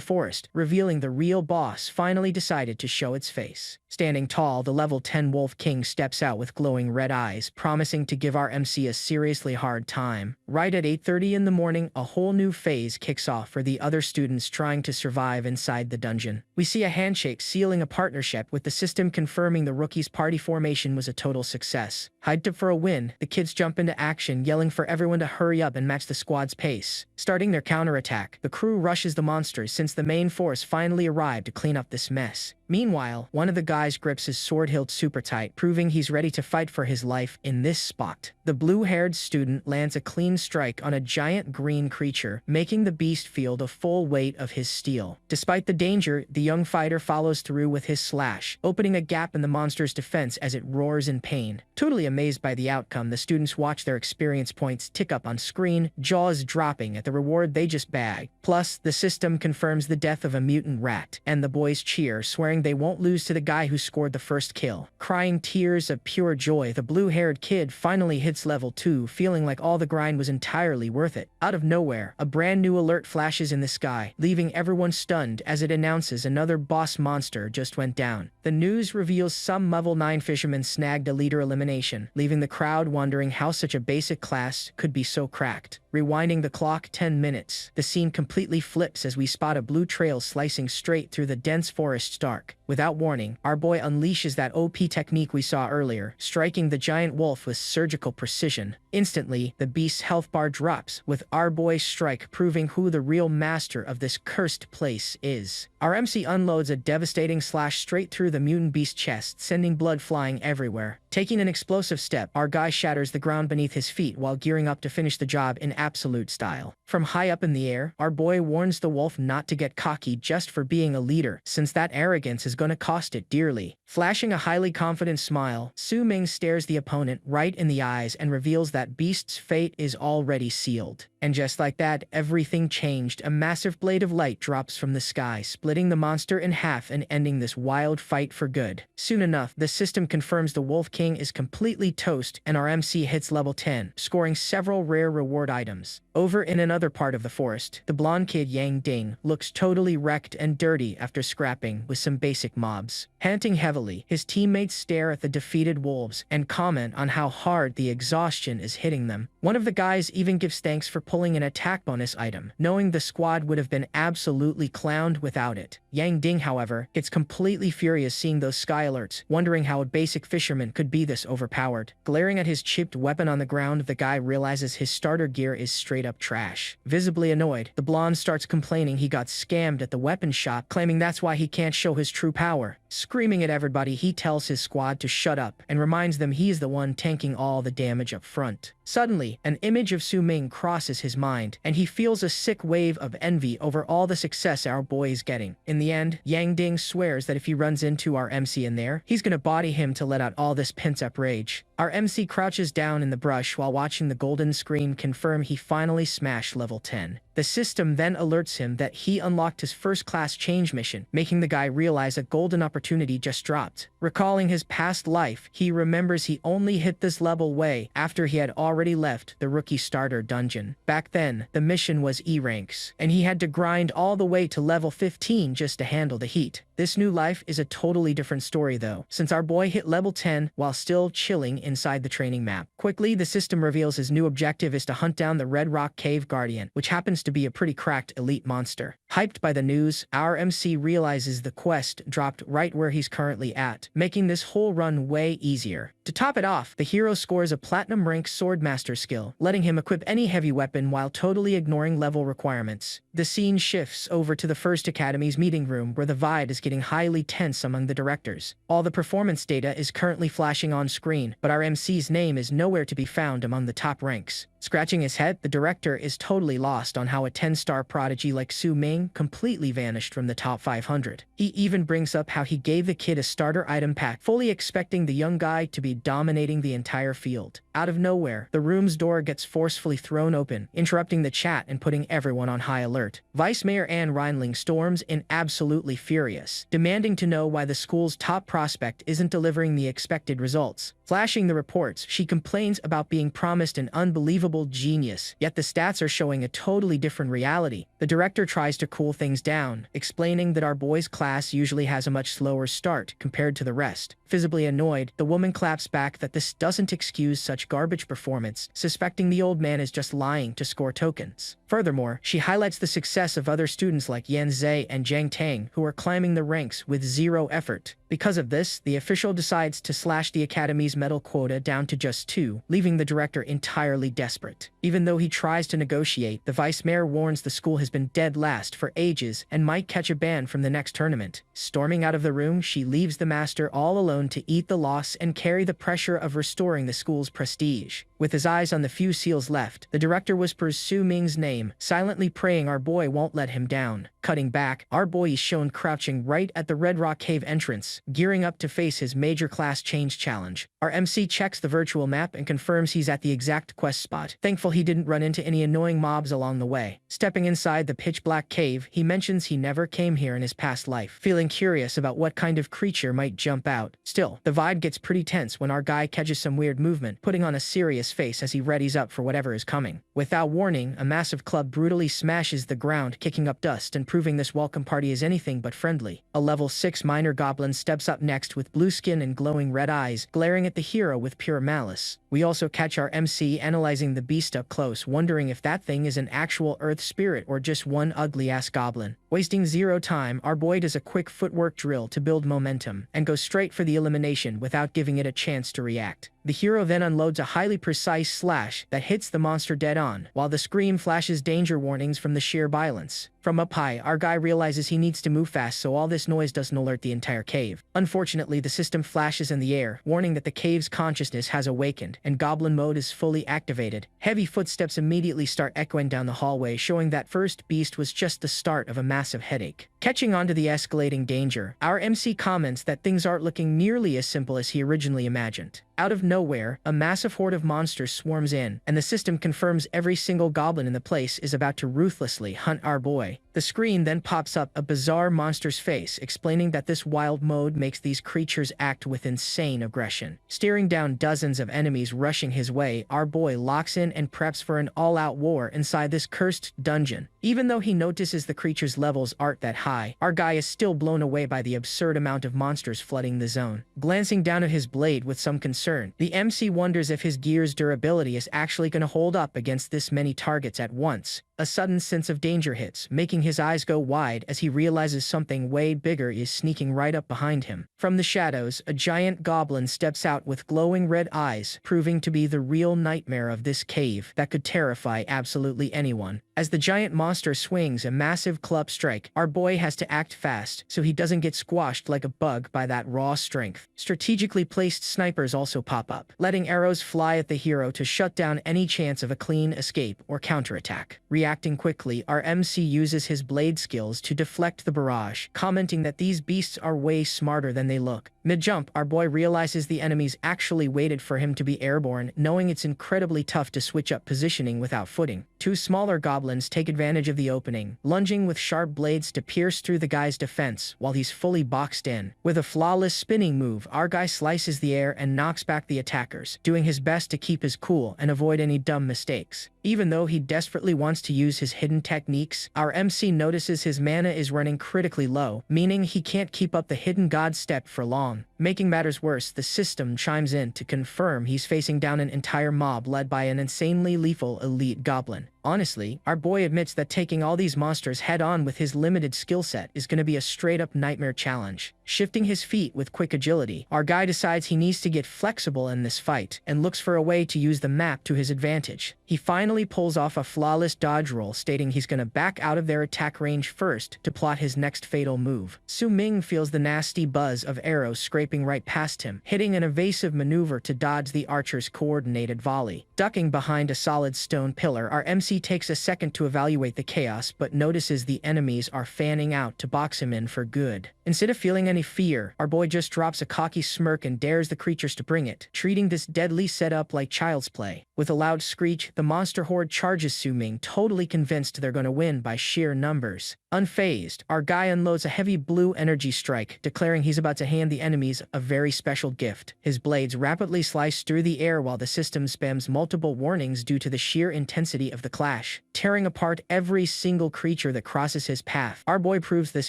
forest, revealing the real boss finally decided to show its face. Standing tall, the level 10 Wolf King steps out with glowing red eyes, promising to give our MC a seriously hard time. Right at 8:30 in the morning, a whole new phase kicks off for the other students trying to survive inside the dungeon. We see a handshake sealing a partnership, with the system confirming the rookie's party formation was a total success. Hyped up for a win, the kids jump into action, yelling for everyone to hurry up and match the squad's pace. Starting their counterattack, the crew rushes the monsters since the main force finally arrived to clean up this mess. Meanwhile, one of the guys grips his sword hilt super tight, proving he's ready to fight for his life in this spot. The blue-haired student lands a clean strike on a giant green creature, making the beast feel the full weight of his steel. Despite the danger, the young fighter follows through with his slash, opening a gap in the monster's defense as it roars in pain. Totally amazed by the outcome, the students watch their experience points tick up on screen, jaws dropping at the reward they just bagged. Plus, the system confirms the death of a mutant rat, and the boys cheer, swearing they won't lose to the guy who scored the first kill. Crying tears of pure joy, the blue-haired kid finally hits level 2, feeling like all the grind was entirely worth it. Out of nowhere, a brand new alert flashes in the sky, leaving everyone stunned as it announces another boss monster just went down. The news reveals some level 9 fisherman snagged a leader elimination, leaving the crowd wondering how such a basic class could be so cracked. Rewinding the clock 10 minutes, the scene completely flips as we spot a blue trail slicing straight through the dense forest's dark. Without warning, our boy unleashes that OP technique we saw earlier, striking the giant wolf with surgical precision. Instantly, the beast's health bar drops, with our boy's strike proving who the real master of this cursed place is. Our MC unloads a devastating slash straight through the mutant beast's chest, sending blood flying everywhere. Taking an explosive step, our guy shatters the ground beneath his feet while gearing up to finish the job in absolute style. From high up in the air, our boy warns the wolf not to get cocky just for being a leader, since that arrogance is gonna cost it dearly. Flashing a highly confident smile, Su Ming stares the opponent right in the eyes and reveals that Beast's fate is already sealed. And just like that, everything changed. A massive blade of light drops from the sky, splitting the monster in half and ending this wild fight for good. Soon enough, the system confirms the Wolf King is completely toast, and our MC hits level 10, scoring several rare reward items. Over in another part of the forest, the blonde kid Yang Ding looks totally wrecked and dirty after scrapping with some basic mobs. Panting heavily, his teammates stare at the defeated wolves and comment on how hard the exhaustion is hitting them. One of the guys even gives thanks for pulling an attack bonus item, knowing the squad would have been absolutely clowned without it. Yang Ding, however, gets completely furious seeing those sky alerts, wondering how a basic fisherman could be this overpowered. Glaring at his chipped weapon on the ground, the guy realizes his starter gear is straight up trash. Visibly annoyed, the blonde starts complaining he got scammed at the weapon shop, claiming that's why he can't show his true power. Screaming at everybody, he tells his squad to shut up and reminds them he's the one tanking all the damage up front. Suddenly, an image of Su Ming crosses his mind, and he feels a sick wave of envy over all the success our boy is getting. In the end, Yang Ding swears that if he runs into our MC in there, he's gonna body him to let out all this pent-up rage. Our MC crouches down in the brush while watching the golden screen confirm he finally smashed level 10. The system then alerts him that he unlocked his first-class change mission, making the guy realize a golden opportunity just dropped. Recalling his past life, he remembers he only hit this level way after he had already left the rookie starter dungeon. Back then, the mission was E ranks, and he had to grind all the way to level 15 just to handle the heat. This new life is a totally different story though, since our boy hit level 10 while still chilling inside the training map. Quickly, the system reveals his new objective is to hunt down the Red Rock Cave Guardian, which happens to be a pretty cracked elite monster. Hyped by the news, our MC realizes the quest dropped right where he's currently at, making this whole run way easier. To top it off, the hero scores a platinum rank swordmaster skill, letting him equip any heavy weapon while totally ignoring level requirements. The scene shifts over to the First Academy's meeting room where the vibe is getting highly tense among the directors. All the performance data is currently flashing on screen, but our MC's name is nowhere to be found among the top ranks. Scratching his head, the director is totally lost on how a 10-star prodigy like Su Ming completely vanished from the top 500. He even brings up how he gave the kid a starter item pack, fully expecting the young guy to be dominating the entire field. Out of nowhere, the room's door gets forcefully thrown open, interrupting the chat and putting everyone on high alert. Vice Mayor Anne Reinling storms in absolutely furious, demanding to know why the school's top prospect isn't delivering the expected results. Flashing the reports, she complains about being promised an unbelievable genius, yet the stats are showing a totally different reality. The director tries to cool things down, explaining that our boy's class usually has a much slower start compared to the rest. Visibly annoyed, the woman claps back that this doesn't excuse such garbage performance, suspecting the old man is just lying to score tokens. Furthermore, she highlights the success of other students like Yan Zhe and Zhang Tang, who are climbing the ranks with zero effort. Because of this, the official decides to slash the Academy's medal quota down to just 2, leaving the director entirely desperate. Even though he tries to negotiate, the vice mayor warns the school has been dead last for ages and might catch a ban from the next tournament. Storming out of the room, she leaves the master all alone to eat the loss and carry the pressure of restoring the school's prestige. With his eyes on the few seals left, the director whispers Su Ming's name, silently praying our boy won't let him down. Cutting back, our boy is shown crouching right at the Red Rock Cave entrance, gearing up to face his major class change challenge. Our MC checks the virtual map and confirms he's at the exact quest spot, thankful he didn't run into any annoying mobs along the way. Stepping inside the pitch-black cave, he mentions he never came here in his past life, feeling curious about what kind of creature might jump out. Still, the vibe gets pretty tense when our guy catches some weird movement, putting on a serious face as he readies up for whatever is coming. Without warning, a massive club brutally smashes the ground, kicking up dust and proving this welcome party is anything but friendly. A level 6 minor goblin steps up next with blue skin and glowing red eyes, glaring at the hero with pure malice. We also catch our MC analyzing the beast up close, wondering if that thing is an actual earth spirit or just one ugly-ass goblin. Wasting zero time, our boy does a quick footwork drill to build momentum, and goes straight for the elimination without giving it a chance to react. The hero then unloads a highly precise slash that hits the monster dead on, while the screen flashes danger warnings from the sheer violence. From up high, our guy realizes he needs to move fast so all this noise doesn't alert the entire cave. Unfortunately, the system flashes in the air, warning that the cave's consciousness has awakened, and goblin mode is fully activated. Heavy footsteps immediately start echoing down the hallway, showing that first beast was just the start of a massive headache. Catching on to the escalating danger, our MC comments that things aren't looking nearly as simple as he originally imagined. Out of nowhere, a massive horde of monsters swarms in, and the system confirms every single goblin in the place is about to ruthlessly hunt our boy. The screen then pops up a bizarre monster's face, explaining that this wild mode makes these creatures act with insane aggression. Staring down dozens of enemies rushing his way, our boy locks in and preps for an all-out war inside this cursed dungeon. Even though he notices the creatures' levels aren't that high, our guy is still blown away by the absurd amount of monsters flooding the zone. Glancing down at his blade with some concern, the MC wonders if his gear's durability is actually going to hold up against this many targets at once. A sudden sense of danger hits, making his eyes go wide as he realizes something way bigger is sneaking right up behind him. From the shadows, a giant goblin steps out with glowing red eyes, proving to be the real nightmare of this cave that could terrify absolutely anyone. As the giant monster swings a massive club strike, our boy has to act fast so he doesn't get squashed like a bug by that raw strength. Strategically placed snipers also pop up, letting arrows fly at the hero to shut down any chance of a clean escape or counterattack. Reacting quickly, our MC uses his blade skills to deflect the barrage, commenting that these beasts are way smarter than they look. Mid-jump, our boy realizes the enemies actually waited for him to be airborne, knowing it's incredibly tough to switch up positioning without footing. Two smaller goblins take advantage of the opening, lunging with sharp blades to pierce through the guy's defense while he's fully boxed in. With a flawless spinning move, our guy slices the air and knocks back the attackers, doing his best to keep his cool and avoid any dumb mistakes. Even though he desperately wants to use his hidden techniques, our MC notices his mana is running critically low, meaning he can't keep up the hidden god step for long. Making matters worse, the system chimes in to confirm he's facing down an entire mob led by an insanely lethal elite goblin. Honestly, our boy admits that taking all these monsters head-on with his limited skill set is going to be a straight-up nightmare challenge. Shifting his feet with quick agility, our guy decides he needs to get flexible in this fight and looks for a way to use the map to his advantage. He finally pulls off a flawless dodge roll, stating he's going to back out of their attack range first to plot his next fatal move. Su Ming feels the nasty buzz of arrows scraping right past him, hitting an evasive maneuver to dodge the archer's coordinated volley. Ducking behind a solid stone pillar, our MC takes a second to evaluate the chaos but notices the enemies are fanning out to box him in for good. Instead of feeling any fear, our boy just drops a cocky smirk and dares the creatures to bring it, treating this deadly setup like child's play. With a loud screech, the monster horde charges Su Ming, totally convinced they're going to win by sheer numbers. Unfazed, our guy unloads a heavy blue energy strike, declaring he's about to hand the enemies a very special gift. His blades rapidly slice through the air while the system spams multiple warnings due to the sheer intensity of the clash, tearing apart every single creature that crosses his path. Our boy proves this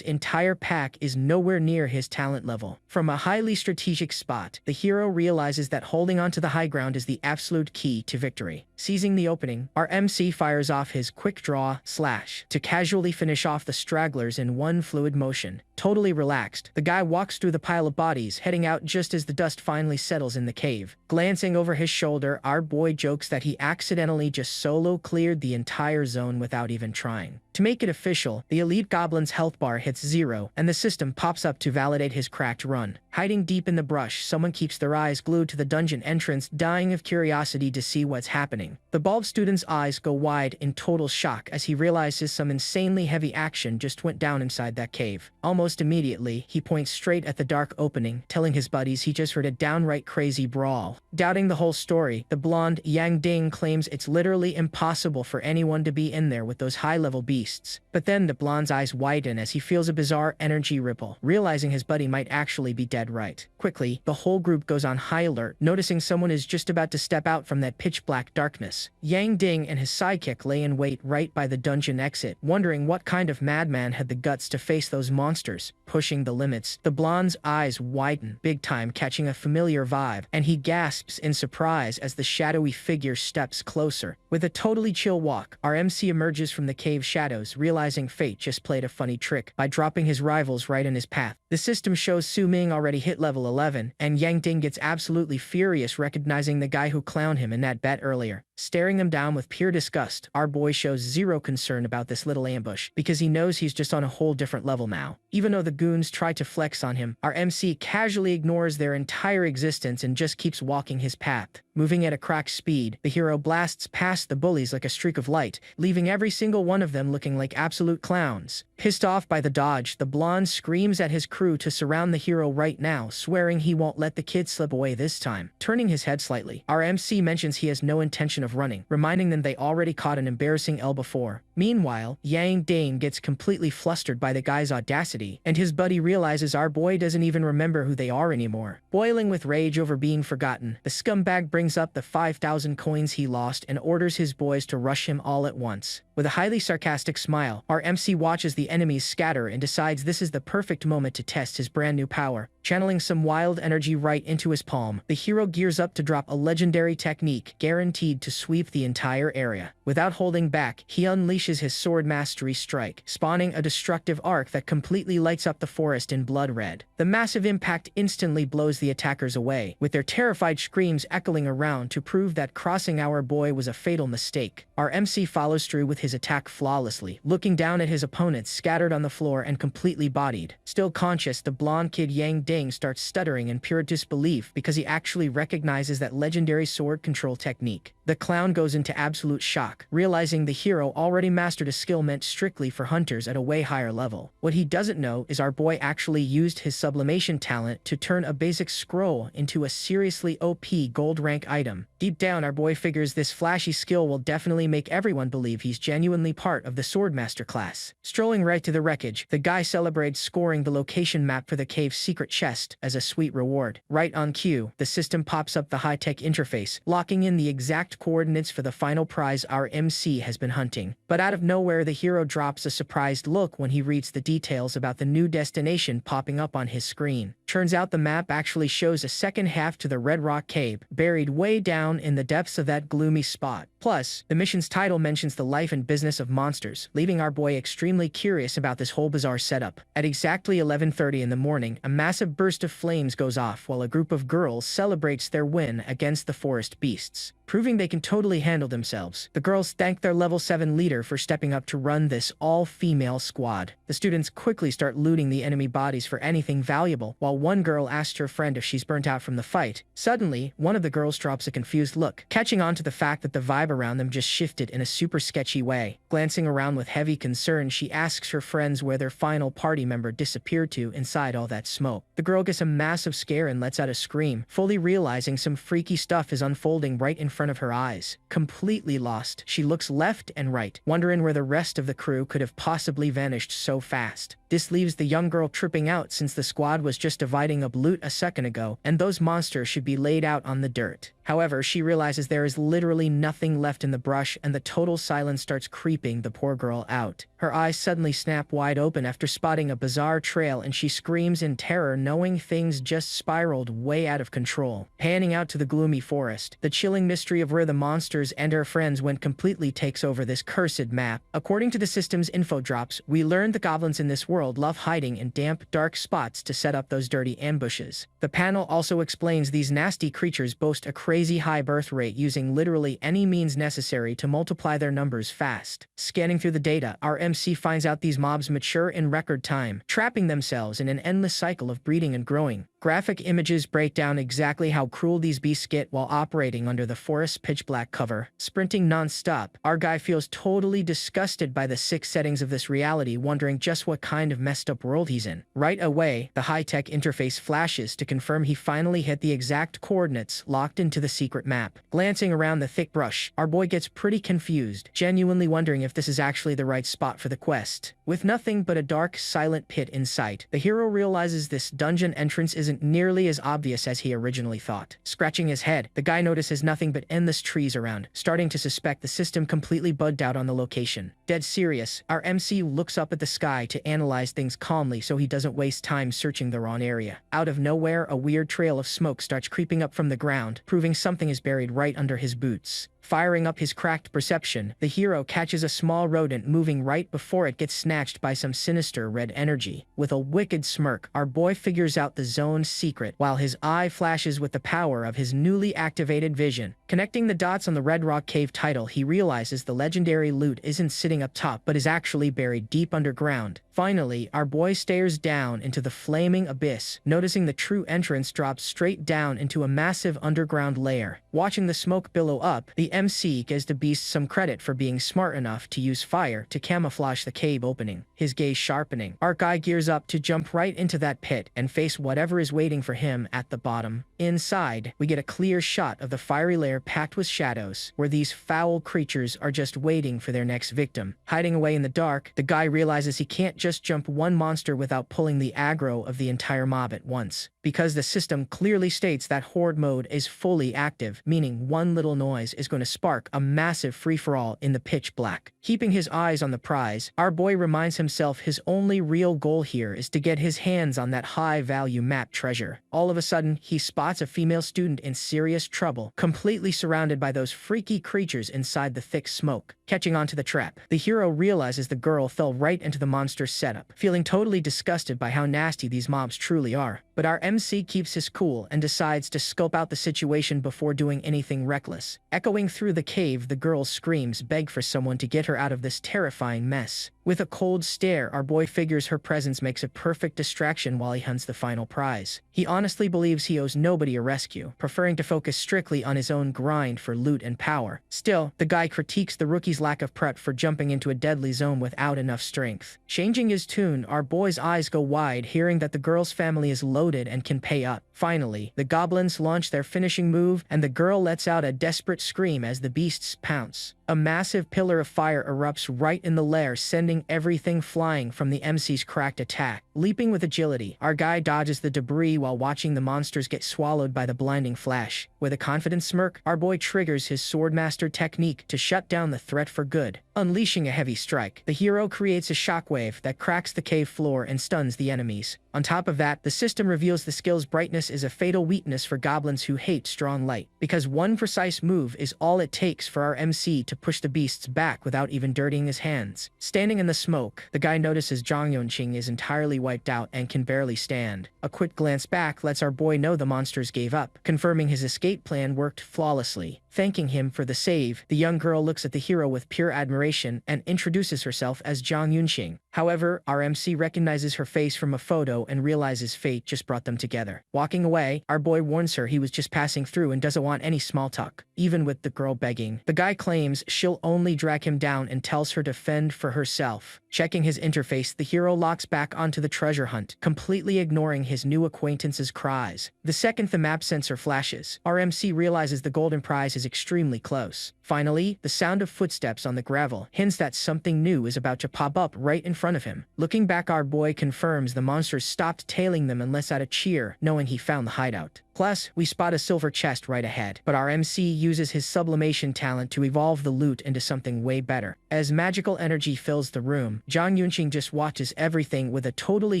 entire pack is nowhere near his talent level. From a highly strategic spot, the hero realizes that holding onto the high ground is the absolute key to victory. Seizing the opening, our MC fires off his quick draw slash to casually finish off the stragglers in one fluid motion. Totally relaxed, the guy walks through the pile of bodies, heading out just as the dust finally settles in the cave. Glancing over his shoulder, our boy jokes that he accidentally just solo cleared the entire zone without even trying. To make it official, the elite goblin's health bar hits 0, and the system pops up to validate his cracked run. Hiding deep in the brush, someone keeps their eyes glued to the dungeon entrance, dying of curiosity to see what's happening. The bald student's eyes go wide in total shock as he realizes some insanely heavy action just went down inside that cave. Almost immediately, he points straight at the dark opening, telling his buddies he just heard a downright crazy brawl. Doubting the whole story, the blonde Yang Ding claims it's literally impossible for anyone to be in there with those high-level beasts. But then the blonde's eyes widen as he feels a bizarre energy ripple, realizing his buddy might actually be dead right. Quickly, the whole group goes on high alert, noticing someone is just about to step out from that pitch-black darkness. Yang Ding and his sidekick lay in wait right by the dungeon exit, wondering what kind of madman had the guts to face those monsters, pushing the limits. The blonde's eyes widen, big time, catching a familiar vibe, and he gasps in surprise as the shadowy figure steps closer. With a totally chill walk, our MC emerges from the cave shadows, realizing fate just played a funny trick by dropping his rivals right in his path. The system shows Su Ming already hit level 11, and Yang Ding gets absolutely furious recognizing the guy who clowned him in that bet earlier. Staring them down with pure disgust, our boy shows zero concern about this little ambush, because he knows he's just on a whole different level now. Even though the goons try to flex on him, our MC casually ignores their entire existence and just keeps walking his path. Moving at a crack speed, the hero blasts past the bullies like a streak of light, leaving every single one of them looking like absolute clowns. Pissed off by the dodge, the blonde screams at his crew to surround the hero right now, swearing he won't let the kid slip away this time. Turning his head slightly, our MC mentions he has no intention of running, reminding them they already caught an embarrassing L before. Meanwhile, Yang Ding gets completely flustered by the guy's audacity, and his buddy realizes our boy doesn't even remember who they are anymore. Boiling with rage over being forgotten, the scumbag brings up the 5,000 coins he lost and orders his boys to rush him all at once. With a highly sarcastic smile, our MC watches the enemies scatter and decides this is the perfect moment to test his brand new power. Channeling some wild energy right into his palm, the hero gears up to drop a legendary technique guaranteed to sweep the entire area. Without holding back, he unleashes unleashes his sword mastery strike, spawning a destructive arc that completely lights up the forest in blood red. The massive impact instantly blows the attackers away, with their terrified screams echoing around to prove that crossing our boy was a fatal mistake. Our MC follows through with his attack flawlessly, looking down at his opponents scattered on the floor and completely bodied. Still conscious, the blonde kid Yang Ding starts stuttering in pure disbelief because he actually recognizes that legendary sword control technique. The clown goes into absolute shock, realizing the hero already mastered a skill meant strictly for hunters at a way higher level. What he doesn't know is our boy actually used his sublimation talent to turn a basic scroll into a seriously OP gold rank item. Deep down, our boy figures this flashy skill will definitely make everyone believe he's genuinely part of the Swordmaster class. Strolling right to the wreckage, the guy celebrates scoring the location map for the cave's secret chest as a sweet reward. Right on cue, the system pops up the high-tech interface, locking in the exact coordinates for the final prize our MC has been hunting. But out of nowhere, the hero drops a surprised look when he reads the details about the new destination popping up on his screen. Turns out the map actually shows a second half to the Red Rock Cave, buried way down in the depths of that gloomy spot. Plus, the mission's title mentions the life and business of monsters, leaving our boy extremely curious about this whole bizarre setup. At exactly 11:30 in the morning, a massive burst of flames goes off while a group of girls celebrates their win against the forest beasts. Proving they can totally handle themselves, the girls thank their level 7 leader for stepping up to run this all-female squad. The students quickly start looting the enemy bodies for anything valuable, while one girl asks her friend if she's burnt out from the fight. Suddenly, one of the girls drops a confused look, catching on to the fact that the vibe around them just shifted in a super sketchy way. Glancing around with heavy concern, she asks her friends where their final party member disappeared to inside all that smoke. The girl gets a massive scare and lets out a scream, fully realizing some freaky stuff is unfolding right in front of her eyes. Completely lost, she looks left and right, wondering where the rest of the crew could have possibly vanished so fast. This leaves the young girl tripping out since the squad was just dividing up loot a second ago, and those monsters should be laid out on the dirt. However, she realizes there is literally nothing left in the brush, and the total silence starts creeping the poor girl out. Her eyes suddenly snap wide open after spotting a bizarre trail, and she screams in terror knowing things just spiraled way out of control. Panning out to the gloomy forest, the chilling mystery of where the monsters and her friends went completely takes over this cursed map. According to the system's info drops, we learned the goblins in this world love hiding in damp, dark spots to set up those dirty ambushes. The panel also explains these nasty creatures boast a crazy high birth rate, using literally any means necessary to multiply their numbers fast. Scanning through the data, our MC finds out these mobs mature in record time, trapping themselves in an endless cycle of breeding and growing. Graphic images break down exactly how cruel these beasts get while operating under the forest's pitch-black cover. Sprinting non-stop, our guy feels totally disgusted by the sick settings of this reality, wondering just what kind of messed-up world he's in. Right away, the high-tech interface flashes to confirm he finally hit the exact coordinates locked into the secret map. Glancing around the thick brush, our boy gets pretty confused, genuinely wondering if this is actually the right spot for the quest. With nothing but a dark, silent pit in sight, the hero realizes this dungeon entrance isn't nearly as obvious as he originally thought. Scratching his head, the guy notices nothing but endless trees around, starting to suspect the system completely bugged out on the location. Dead serious, our MC looks up at the sky to analyze things calmly so he doesn't waste time searching the wrong area. Out of nowhere, a weird trail of smoke starts creeping up from the ground, proving something is buried right under his boots. Firing up his cracked perception, the hero catches a small rodent moving right before it gets snatched by some sinister red energy. With a wicked smirk, our boy figures out the zone's secret, while his eye flashes with the power of his newly activated vision. Connecting the dots on the Red Rock Cave title, he realizes the legendary loot isn't sitting up top but is actually buried deep underground. Finally, our boy stares down into the flaming abyss, noticing the true entrance drops straight down into a massive underground lair. Watching the smoke billow up, the MC gives the beast some credit for being smart enough to use fire to camouflage the cave opening. His gaze sharpening, our guy gears up to jump right into that pit and face whatever is waiting for him at the bottom. Inside, we get a clear shot of the fiery lair packed with shadows, where these foul creatures are just waiting for their next victim. Hiding away in the dark, the guy realizes he can't just jump one monster without pulling the aggro of the entire mob at once, because the system clearly states that horde mode is fully active, meaning one little noise is going to spark a massive free-for-all in the pitch black. Keeping his eyes on the prize, our boy reminds himself his only real goal here is to get his hands on that high-value map treasure. All of a sudden, he spots a female student in serious trouble, completely surrounded by those freaky creatures inside the thick smoke. catching onto the trap. The hero realizes the girl fell right into the monster's setup, feeling totally disgusted by how nasty these mobs truly are. But our MC keeps his cool and decides to scope out the situation before doing anything reckless. Echoing through the cave, the girl's screams beg for someone to get her out of this terrifying mess. With a cold stare, our boy figures her presence makes a perfect distraction while he hunts the final prize. He honestly believes he owes nobody a rescue, preferring to focus strictly on his own grind for loot and power. Still, the guy critiques the rookie's lack of prep for jumping into a deadly zone without enough strength. Changing his tune, our boy's eyes go wide, hearing that the girl's family is loaded and can pay up. Finally, the goblins launch their finishing move, and the girl lets out a desperate scream as the beasts pounce. A massive pillar of fire erupts right in the lair, sending everything flying from the MC's cracked attack. Leaping with agility, our guy dodges the debris while watching the monsters get swallowed by the blinding flash. With a confident smirk, our boy triggers his swordmaster technique to shut down the threat for good. Unleashing a heavy strike, the hero creates a shockwave that cracks the cave floor and stuns the enemies. On top of that, the system reveals the skill's brightness is a fatal weakness for goblins who hate strong light, because one precise move is all it takes for our MC to push the beasts back without even dirtying his hands. Standing in the smoke, the guy notices Zhang Yunqing is entirely wiped out and can barely stand. A quick glance back lets our boy know the monsters gave up, confirming his escape plan worked flawlessly. Thanking him for the save, the young girl looks at the hero with pure admiration and introduces herself as Zhang Yunqing. However, our MC recognizes her face from a photo and realizes fate just brought them together. Walking away, our boy warns her he was just passing through and doesn't want any small talk, even with the girl begging. The guy claims she'll only drag him down and tells her to fend for herself. Checking his interface, the hero locks back onto the treasure hunt, completely ignoring his new acquaintance's cries. The second the map sensor flashes, our MC realizes the golden prize is extremely close. Finally, the sound of footsteps on the gravel hints that something new is about to pop up right in front of him. Looking back, our boy confirms the monsters stopped tailing them and lets out a cheer, knowing he found the hideout. Plus, we spot a silver chest right ahead, but our MC uses his sublimation talent to evolve the loot into something way better. As magical energy fills the room, Zhang Yunqing just watches everything with a totally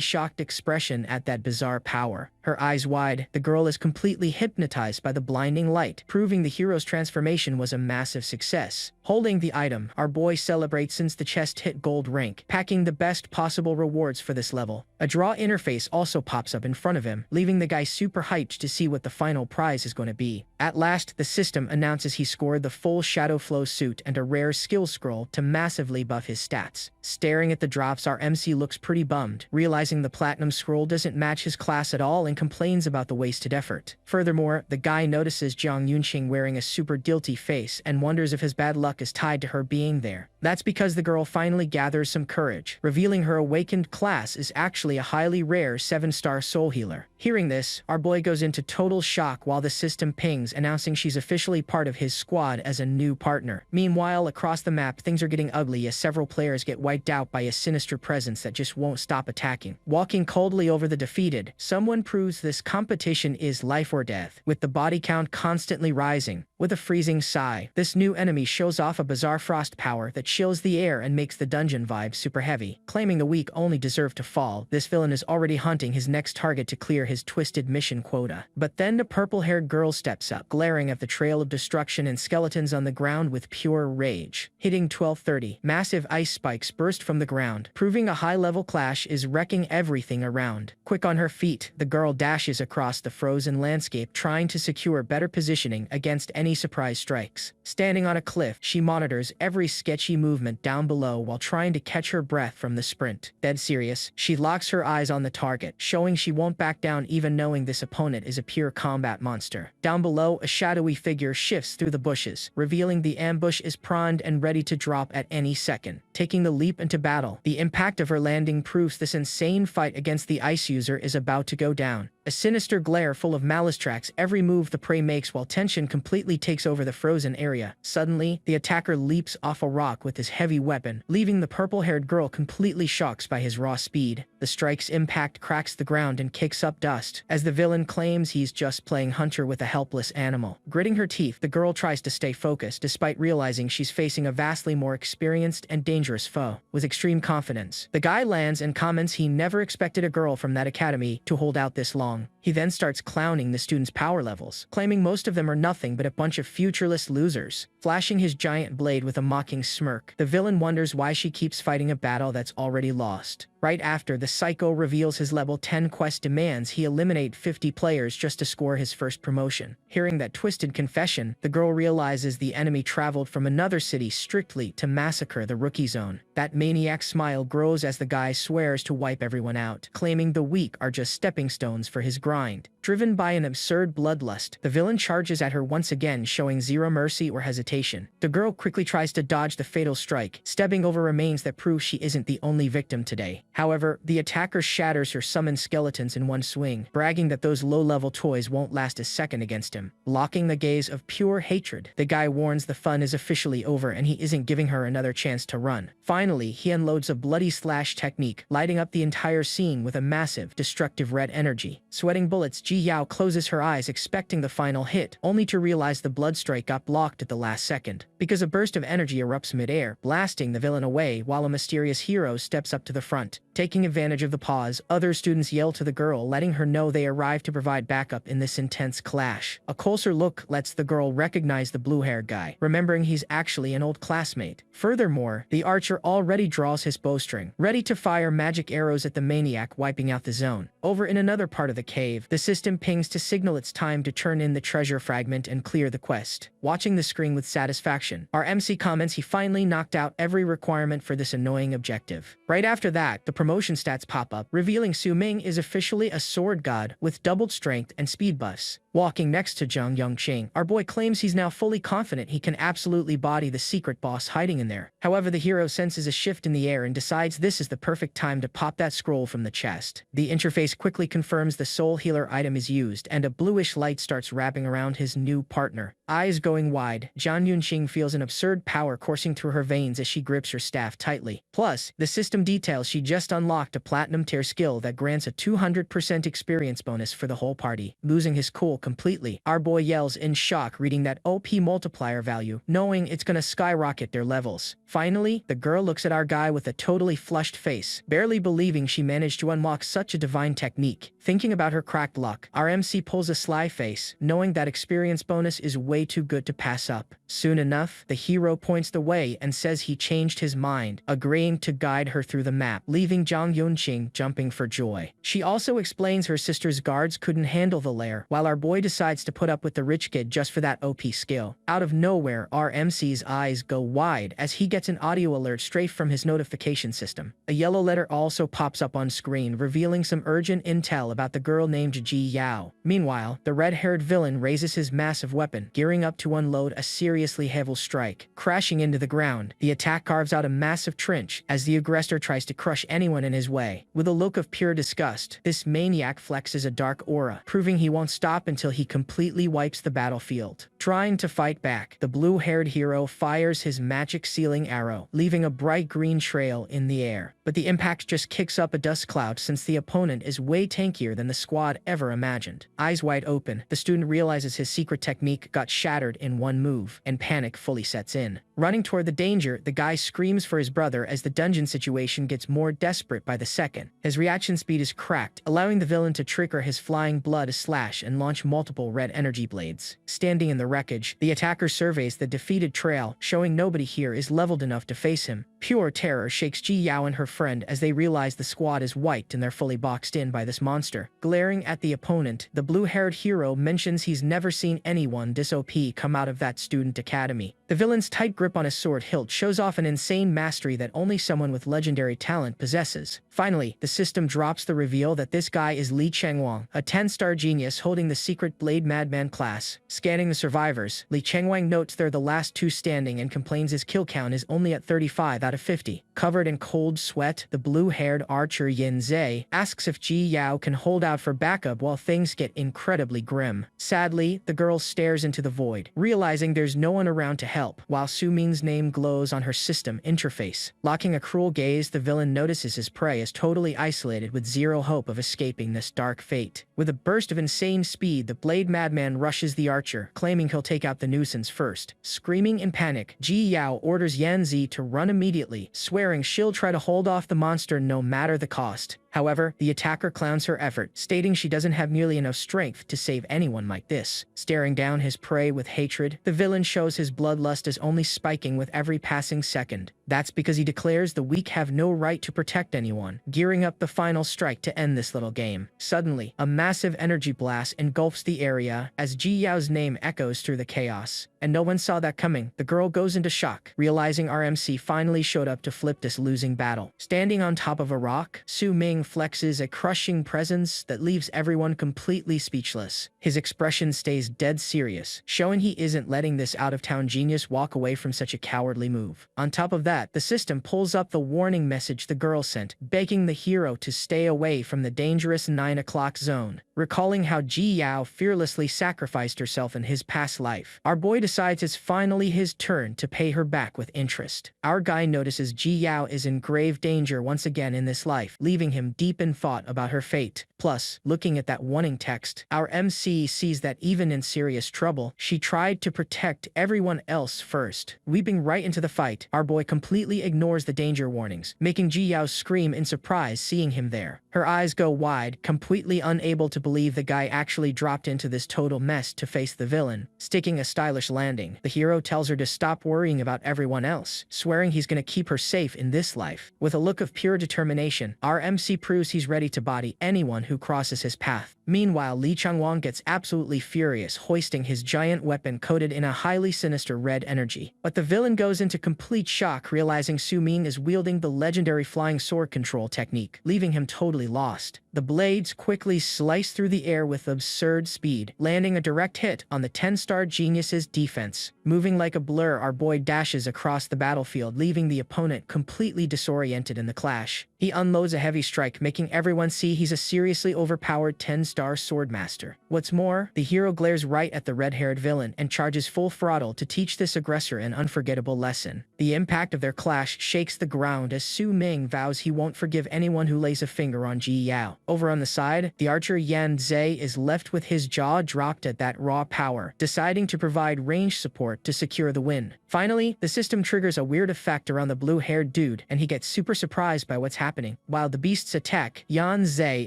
shocked expression at that bizarre power. Her eyes wide, the girl is completely hypnotized by the blinding light, proving the hero's transformation was a massive success. Holding the item, our boy celebrates since the chest hit gold rank, packing the best possible rewards for this level. A draw interface also pops up in front of him, leaving the guy super hyped to see what the final prize is going to be. At last, the system announces he scored the full Shadow Flow suit and a rare skill scroll to massively buff his stats. Staring at the drops, our MC looks pretty bummed, realizing the platinum scroll doesn't match his class at all and complains about the wasted effort. Furthermore, the guy notices Zhang Yunqing wearing a super guilty face and wonders if his bad luck is tied to her being there. That's because the girl finally gathers some courage, revealing her awakened class is actually a highly rare 7-star soul healer. Hearing this, our boy goes into total shock while the system pings, announcing she's officially part of his squad as a new partner. Meanwhile, across the map, things are getting ugly as several players get wiped out by a sinister presence that just won't stop attacking. Walking coldly over the defeated, someone proves this competition is life or death, with the body count constantly rising. With a freezing sigh, this new enemy shows off a bizarre frost power that chills the air and makes the dungeon vibe super heavy. Claiming the weak only deserve to fall, this villain is already hunting his next target to clear his twisted mission quota. But then the purple-haired girl steps up, glaring at the trail of destruction and skeletons on the ground with pure rage. Hitting 12:30, massive ice spikes burst from the ground, proving a high-level clash is wrecking everything around. Quick on her feet, the girl dashes across the frozen landscape, trying to secure better positioning against any surprise strikes. Standing on a cliff, she monitors every sketchy movement down below while trying to catch her breath from the sprint. Dead serious, she locks her eyes on the target, showing she won't back down even knowing this opponent is a pure combat monster. Down below, a shadowy figure shifts through the bushes, revealing the ambush is primed and ready to drop at any second. Taking the leap into battle, the impact of her landing proves this insane fight against the ice user is about to go down. A sinister glare full of malice tracks every move the prey makes while tension completely takes over the frozen area. Suddenly, the attacker leaps off a rock with his heavy weapon, leaving the purple-haired girl completely shocked by his raw speed. The strike's impact cracks the ground and kicks up dust, as the villain claims he's just playing hunter with a helpless animal. Gritting her teeth, the girl tries to stay focused despite realizing she's facing a vastly more experienced and dangerous foe. With extreme confidence, the guy lands and comments he never expected a girl from that academy to hold out this long. long. He then starts clowning the students' power levels, claiming most of them are nothing but a bunch of futureless losers. Flashing his giant blade with a mocking smirk, the villain wonders why she keeps fighting a battle that's already lost. Right after the psycho reveals his level 10 quest demands he eliminate 50 players just to score his first promotion. Hearing that twisted confession, the girl realizes the enemy traveled from another city strictly to massacre the rookie zone. That maniac smile grows as the guy swears to wipe everyone out, claiming the weak are just stepping stones for his grind. Driven by an absurd bloodlust, the villain charges at her once again, showing zero mercy or hesitation. The girl quickly tries to dodge the fatal strike, stepping over remains that prove she isn't the only victim today. However, the attacker shatters her summoned skeletons in one swing, bragging that those low-level toys won't last a second against him. Blocking the gaze of pure hatred, the guy warns the fun is officially over and he isn't giving her another chance to run. Finally, he unloads a bloody slash technique, lighting up the entire scene with a massive, destructive red energy. Sweating bullets, Ji Yao closes her eyes expecting the final hit, only to realize the blood strike got blocked at the last second, because a burst of energy erupts mid-air, blasting the villain away while a mysterious hero steps up to the front. Taking advantage of the pause, other students yell to the girl, letting her know they arrived to provide backup in this intense clash. A closer look lets the girl recognize the blue-haired guy, remembering he's actually an old classmate. Furthermore, the archer already draws his bowstring, ready to fire magic arrows at the maniac wiping out the zone. Over in another part of the cave, the system pings to signal it's time to turn in the treasure fragment and clear the quest. Watching the screen with satisfaction, our MC comments he finally knocked out every requirement for this annoying objective. Right after that, the promotion stats pop up, revealing Su Ming is officially a sword god with doubled strength and speed buffs. Walking next to Zhang Yongqing, our boy claims he's now fully confident he can absolutely body the secret boss hiding in there. However, the hero senses a shift in the air and decides this is the perfect time to pop that scroll from the chest. The interface quickly confirms the soul healer item is used, and a bluish light starts wrapping around his new partner. Eyes going wide, Zhang Yunqing feels an absurd power coursing through her veins as she grips her staff tightly. Plus, the system details she just unlocked a platinum tier skill that grants a 200% experience bonus for the whole party. Losing his cool completely, our boy yells in shock reading that OP multiplier value, knowing it's gonna skyrocket their levels. Finally, the girl looks at our guy with a totally flushed face, barely believing she managed to unlock such a divine technique. Thinking about her cracked luck, our MC pulls a sly face, knowing that experience bonus is way too good to pass up. Soon enough, the hero points the way and says he changed his mind, agreeing to guide her through the map, leaving Zhang Yunqing jumping for joy. She also explains her sister's guards couldn't handle the lair, while our boy decides to put up with the rich kid just for that OP skill. Out of nowhere, our MC's eyes go wide as he gets an audio alert straight from his notification system. A yellow letter also pops up on screen, revealing some urgent intel about the girl named Ji Yao. Meanwhile, the red-haired villain raises his massive weapon, gearing up to unload a seriously heavy strike. Crashing into the ground, the attack carves out a massive trench as the aggressor tries to crush anyone in his way. With a look of pure disgust, this maniac flexes a dark aura, proving he won't stop until he completely wipes the battlefield. Trying to fight back, the blue-haired hero fires his magic sealing arrow, leaving a bright green trail in the air. But the impact just kicks up a dust cloud since the opponent is way tankier than the squad ever imagined. Eyes wide open, the student realizes his secret technique got shattered in one move, and panic fully sets in. Running toward the danger, the guy screams for his brother as the dungeon situation gets more desperate by the second. His reaction speed is cracked, allowing the villain to trigger his flying blood slash and launch multiple red energy blades. Standing in the wreckage, the attacker surveys the defeated trail, showing nobody here is leveled enough to face him. Pure terror shakes Ji Yao and her friend as they realize the squad is wiped and they're fully boxed in by this monster. Glaring at the opponent, the blue-haired hero mentions he's never seen anyone this OP come out of that student academy. The villain's tight grip on his sword hilt shows off an insane mastery that only someone with legendary talent possesses. Finally, the system drops the reveal that this guy is Li Chengwang, a 10-star genius holding the secret Blade Madman class. Scanning the survivors, Li Chengwang notes they're the last two standing and complains his kill count is only at 35 out of 50. Covered in cold sweat, the blue-haired archer Yin Zhe asks if Ji Yao can hold out for backup while things get incredibly grim. Sadly, the girl stares into the void, realizing there's no one around to help, while Su Ming's name glows on her system interface. Locking a cruel gaze, the villain notices his prey is totally isolated with zero hope of escaping this dark fate. With a burst of insane speed, the blade madman rushes the archer, claiming he'll take out the nuisance first. Screaming in panic, Ji Yao orders Yan Zi to run immediately, swearing she'll try to hold off the monster no matter the cost. However, the attacker clowns her effort, stating she doesn't have nearly enough strength to save anyone like this. Staring down his prey with hatred, the villain shows his bloodlust is only spiking with every passing second. That's because he declares the weak have no right to protect anyone, gearing up the final strike to end this little game. Suddenly, a massive energy blast engulfs the area as Ji Yao's name echoes through the chaos. And no one saw that coming. The girl goes into shock, realizing RMC finally showed up to flip this losing battle. Standing on top of a rock, Su Ming flexes a crushing presence that leaves everyone completely speechless. His expression stays dead serious, showing he isn't letting this out-of-town genius walk away from such a cowardly move. On top of that, the system pulls up the warning message the girl sent, begging the hero to stay away from the dangerous 9 o'clock zone. Recalling how Ji Yao fearlessly sacrificed herself in his past life, our boy decides it's finally his turn to pay her back with interest. Our guy notices Ji Yao is in grave danger once again in this life, leaving him deep in thought about her fate. Plus, looking at that warning text, our MC sees that even in serious trouble, she tried to protect everyone else first. Leaping right into the fight, our boy completely ignores the danger warnings, making Ji Yao scream in surprise seeing him there. Her eyes go wide, completely unable to believe the guy actually dropped into this total mess to face the villain. Sticking a stylish landing, the hero tells her to stop worrying about everyone else, swearing he's gonna keep her safe in this life. With a look of pure determination, our MC proves he's ready to body anyone who crosses his path. Meanwhile, Li Changwang gets absolutely furious, hoisting his giant weapon coated in a highly sinister red energy. But the villain goes into complete shock, realizing Su Ming is wielding the legendary flying sword control technique, leaving him totally lost. The blades quickly slice through the air with absurd speed, landing a direct hit on the 10-star genius's defense. Moving like a blur, our boy dashes across the battlefield, leaving the opponent completely disoriented in the clash. He unloads a heavy strike, making everyone see he's a seriously overpowered 10-star swordmaster. What's more, the hero glares right at the red-haired villain and charges full throttle to teach this aggressor an unforgettable lesson. The impact of their clash shakes the ground as Su Ming vows he won't forgive anyone who lays a finger on Ji Yao. Over on the side, the archer Yan Zi is left with his jaw dropped at that raw power, deciding to provide range support to secure the win. Finally, the system triggers a weird effect around the blue-haired dude, and he gets super surprised by what's happening. While the beasts attack, Yan Zi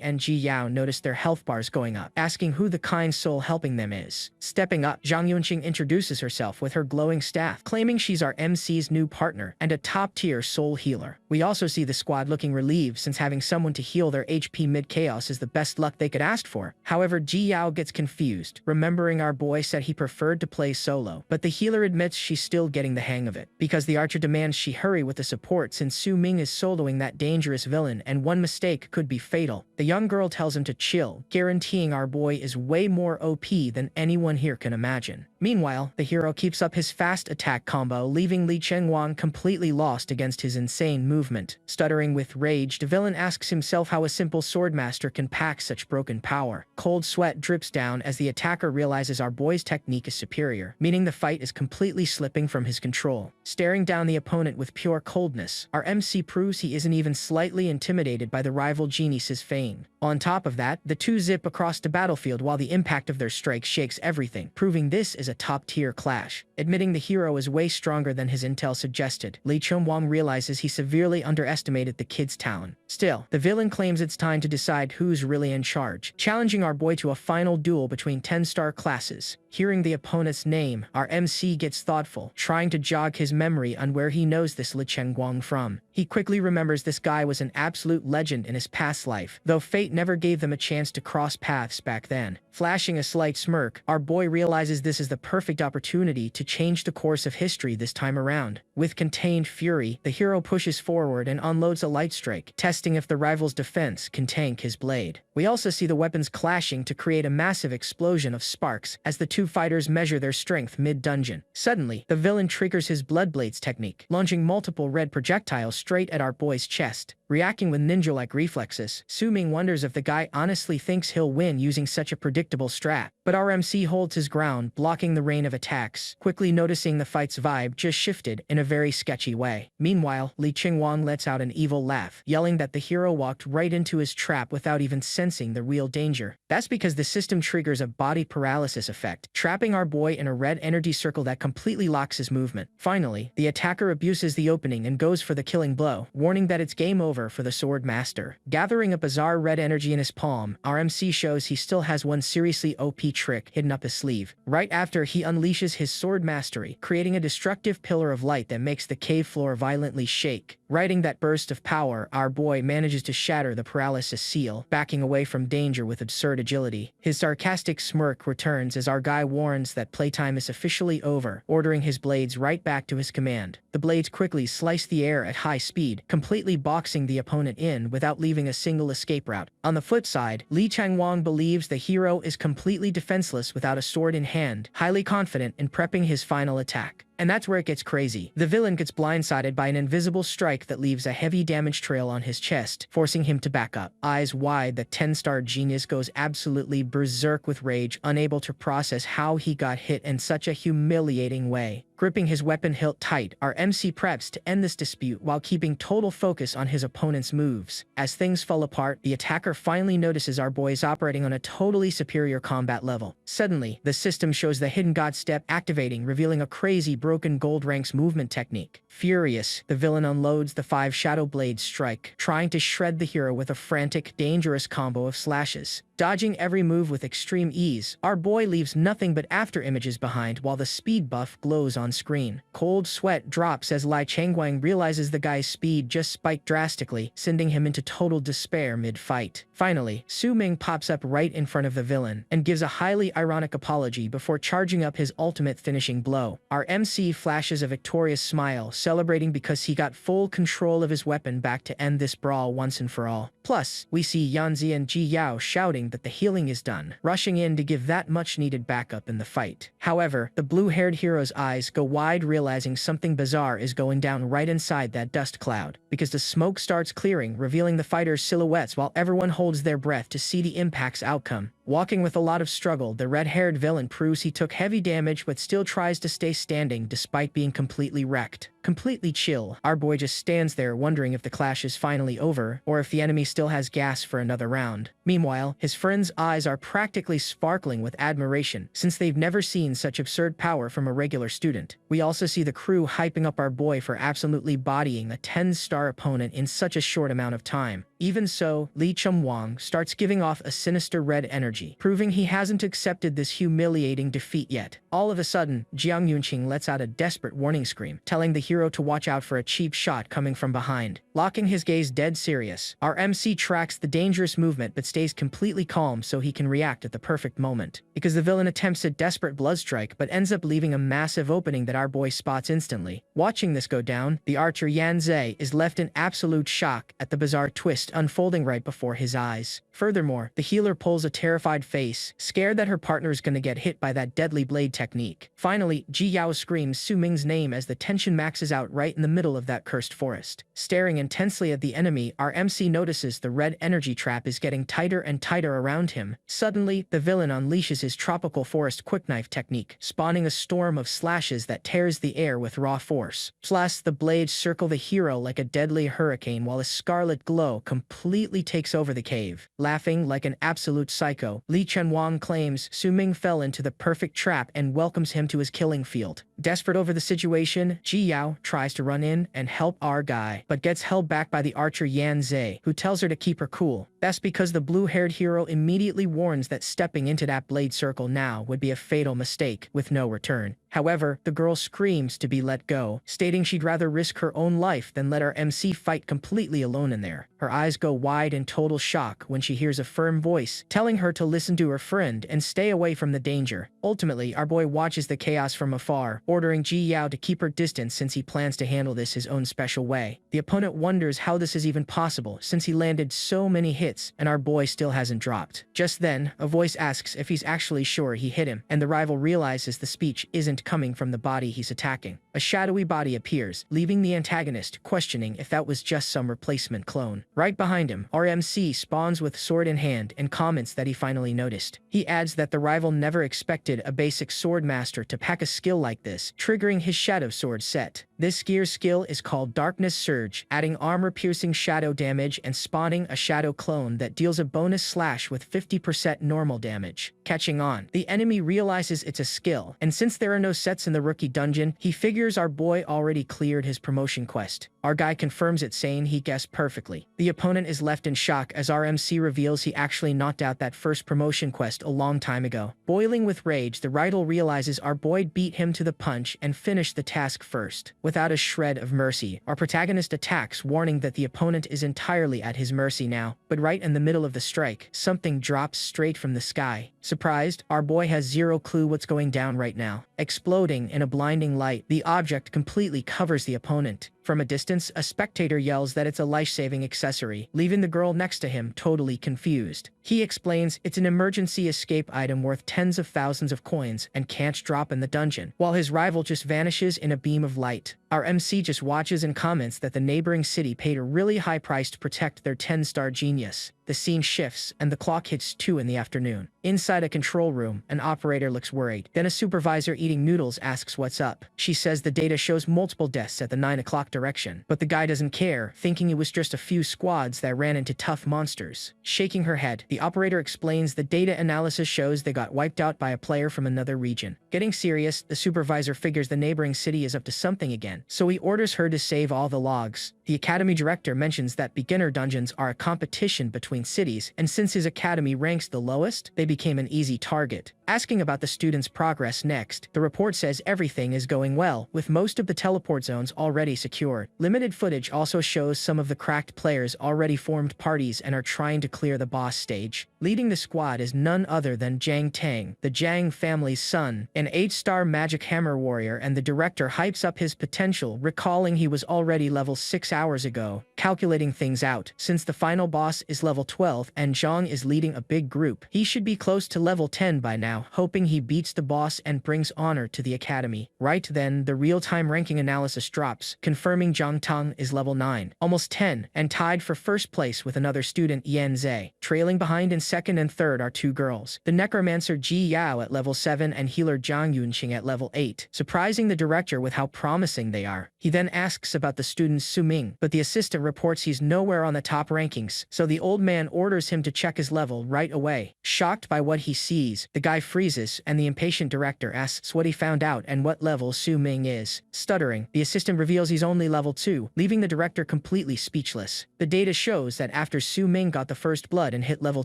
and Ji Yao notice their health bars going up, asking who the kind soul helping them is. Stepping up, Zhang Yunqing introduces herself with her glowing staff, claiming she's our MC's new partner and a top-tier soul healer. We also see the squad looking relieved, since having someone to heal their HP mid-chaos is the best luck they could ask for. However, Ji Yao gets confused, remembering our boy said he preferred to play solo, but the healer admits she's still getting the hang of it, because the archer demands she hurry with the support since Su Ming is soloing that dangerous villain and one mistake could be fatal. The young girl tells him to chill, guaranteeing our boy is way more OP than anyone here can imagine. Meanwhile, the hero keeps up his fast attack combo, leaving Li Chengwang completely lost against his insane movement. Stuttering with rage, the villain asks himself how a simple swordmaster can pack such broken power. Cold sweat drips down as the attacker realizes our boy's technique is superior, meaning the fight is completely slipping from his control. Staring down the opponent with pure coldness, our MC proves he isn't even slightly intimidated by the rival genius's fame. On top of that, the two zip across the battlefield while the impact of their strike shakes everything, proving this is a top-tier clash. Admitting the hero is way stronger than his intel suggested, Li Chengwang realizes he severely underestimated the kid's talent. Still, the villain claims it's time to decide who's really in charge, challenging our boy to a final duel between 10-star classes. Hearing the opponent's name, our MC gets thoughtful, trying to jog his memory on where he knows this Li Chengguang from. He quickly remembers this guy was an absolute legend in his past life, though fate never gave them a chance to cross paths back then. Flashing a slight smirk, our boy realizes this is the perfect opportunity to change the course of history this time around. With contained fury, the hero pushes forward and unloads a light strike, testing if the rival's defense can tank his blade. We also see the weapons clashing to create a massive explosion of sparks as the two fighters measure their strength mid-dungeon. Suddenly, the villain triggers his Bloodblades technique, launching multiple red projectiles straight at our boy's chest. Reacting with ninja-like reflexes, Su-ming wonders if the guy honestly thinks he'll win using such a predictable strat. But our MC holds his ground, blocking the rain of attacks, quickly noticing the fight's vibe just shifted in a very sketchy way. Meanwhile, Lee Ching-wong lets out an evil laugh, yelling that the hero walked right into his trap without even sensing the real danger. That's because the system triggers a body paralysis effect, trapping our boy in a red energy circle that completely locks his movement. Finally, the attacker abuses the opening and goes for the killing blow, warning that it's game over for the sword master. Gathering a bizarre red energy in his palm, our MC shows he still has one seriously OP trick hidden up his sleeve. Right after he unleashes his sword mastery, creating a destructive pillar of light that makes the cave floor violently shake. Riding that burst of power, our boy manages to shatter the paralysis seal, backing away from danger with absurd agility. His sarcastic smirk returns as our guy warns that playtime is officially over, ordering his blades right back to his command. The blades quickly slice the air at high speed, completely boxing the opponent in without leaving a single escape route. On the flip side, Lee Chang-wong believes the hero is completely defenseless without a sword in hand, highly confident in prepping his final attack. And that's where it gets crazy. The villain gets blindsided by an invisible strike that leaves a heavy damage trail on his chest, forcing him to back up. Eyes wide, the 10-star genius goes absolutely berserk with rage, unable to process how he got hit in such a humiliating way. Gripping his weapon hilt tight, our MC preps to end this dispute while keeping total focus on his opponent's moves. As things fall apart, the attacker finally notices our boy is operating on a totally superior combat level. Suddenly, the system shows the hidden god step activating, revealing a crazy broken gold ranks movement technique. Furious, the villain unloads the 5 Shadow Blade strike, trying to shred the hero with a frantic, dangerous combo of slashes. Dodging every move with extreme ease, our boy leaves nothing but after images behind while the speed buff glows on screen. Cold sweat drops as Lee Chang-wong realizes the guy's speed just spiked drastically, sending him into total despair mid-fight. Finally, Su-ming pops up right in front of the villain and gives a highly ironic apology before charging up his ultimate finishing blow. Our MC flashes a victorious smile, celebrating because he got full control of his weapon back to end this brawl once and for all. Plus, we see Yanzi and Ji Yao shouting that the healing is done, rushing in to give that much-needed backup in the fight. However, the blue-haired hero's eyes go wide, realizing something bizarre is going down right inside that dust cloud, because the smoke starts clearing, revealing the fighters' silhouettes while everyone holds their breath to see the impact's outcome. Walking with a lot of struggle, the red-haired villain proves he took heavy damage but still tries to stay standing despite being completely wrecked. Completely chill, our boy just stands there wondering if the clash is finally over or if the enemy still has gas for another round. Meanwhile, his friend's eyes are practically sparkling with admiration since they've never seen such absurd power from a regular student. We also see the crew hyping up our boy for absolutely bodying a 10-star opponent in such a short amount of time. Even so, Lee Chang-wong starts giving off a sinister red energy, proving he hasn't accepted this humiliating defeat yet. All of a sudden, Jiang Yunqing lets out a desperate warning scream, telling the hero to watch out for a cheap shot coming from behind. Locking his gaze dead serious, our MC tracks the dangerous movement but stays completely calm so he can react at the perfect moment. Because the villain attempts a desperate blood strike but ends up leaving a massive opening that our boy spots instantly. Watching this go down, the archer Yan Zhe is left in absolute shock at the bizarre twist unfolding right before his eyes. Furthermore, the healer pulls a terrified face, scared that her partner is gonna get hit by that deadly blade technique. Finally, Ji Yao screams Su-ming's name as the tension maxes out right in the middle of that cursed forest. Staring intensely at the enemy, our MC notices the red energy trap is getting tighter and tighter around him. Suddenly, the villain unleashes his tropical forest quick-knife technique, spawning a storm of slashes that tears the air with raw force. Plus, the blades circle the hero like a deadly hurricane while a scarlet glow completely takes over the cave. Laughing like an absolute psycho, Lee Chang-wong claims Su-ming fell into the perfect trap and welcomes him to his killing field. Desperate over the situation, Ji Yao tries to run in and help our guy, but gets held back by the archer Yan Zhe, who tells her to keep her cool. That's because the blue-haired hero immediately warns that stepping into that blade circle now would be a fatal mistake with no return. However, the girl screams to be let go, stating she'd rather risk her own life than let our MC fight completely alone in there. Her eyes go wide in total shock when she hears a firm voice telling her to listen to her friend and stay away from the danger. Ultimately, our boy watches the chaos from afar, ordering Ji Yao to keep her distance since he plans to handle this his own special way. The opponent wonders how this is even possible since he landed so many hits and our boy still hasn't dropped. Just then, a voice asks if he's actually sure he hit him, and the rival realizes the speech isn't movement coming from the body he's attacking. A shadowy body appears, leaving the antagonist questioning if that was just some replacement clone. Right behind him, our MC spawns with sword in hand and comments that he finally noticed. He adds that the rival never expected a basic sword master to pack a skill like this, triggering his shadow sword set. This gear's skill is called Darkness Surge, adding armor-piercing shadow damage and spawning a shadow clone that deals a bonus slash with 50% normal damage. Catching on, the enemy realizes it's a skill, and since there are no sets in the rookie dungeon, he figures our boy already cleared his promotion quest. Our guy confirms it, saying he guessed perfectly. The opponent is left in shock as our MC reveals he actually knocked out that first promotion quest a long time ago. Boiling with rage, the rival realizes our boy beat him to the punch and finished the task first. Without a shred of mercy, our protagonist attacks, warning that the opponent is entirely at his mercy now. But right in the middle of the strike, something drops straight from the sky. Surprised, our boy has zero clue what's going down right now. Exploding in a blinding light, the object completely covers the opponent. From a distance, a spectator yells that it's a life-saving accessory, leaving the girl next to him totally confused. He explains it's an emergency escape item worth tens of thousands of coins and can't drop in the dungeon, while his rival just vanishes in a beam of light. Our MC just watches and comments that the neighboring city paid a really high price to protect their 10-star genius. The scene shifts, and the clock hits 2 in the afternoon. Inside a control room, an operator looks worried. Then a supervisor eating noodles asks what's up. She says the data shows multiple deaths at the 9 o'clock direction, but the guy doesn't care, thinking it was just a few squads that ran into tough monsters. Shaking her head, the operator explains the data analysis shows they got wiped out by a player from another region. Getting serious, the supervisor figures the neighboring city is up to something again, so he orders her to save all the logs. The academy director mentions that beginner dungeons are a competition between cities, and since his academy ranks the lowest, they became an easy target. Asking about the students' progress next, the report says everything is going well, with most of the teleport zones already secured. Limited footage also shows some of the cracked players already formed parties and are trying to clear the boss stage. Leading the squad is none other than Jang Tang, the Jang family's son, an 8-star magic hammer warrior, and the director hypes up his potential, recalling he was already level 6 hours ago. Calculating things out, since the final boss is level 12 and Zhang is leading a big group, he should be close to level 10 by now, hoping he beats the boss and brings honor to the academy. Right then, the real-time ranking analysis drops, confirming Zhang Tang is level 9, almost 10, and tied for first place with another student, Yan Zhe. Trailing behind in second and third are 2 girls, the necromancer Ji Yao at level 7 and healer Zhang Yunqing at level 8, surprising the director with how promising they are. He then asks about the student Su Ming, but the assistant reports he's nowhere on the top rankings, so the old man orders him to check his level right away. Shocked by what he sees, the guy freezes, and the impatient director asks what he found out and what level Su Ming is. Stuttering, the assistant reveals he's only level 2, leaving the director completely speechless. The data shows that after Su Ming got the first blood and hit level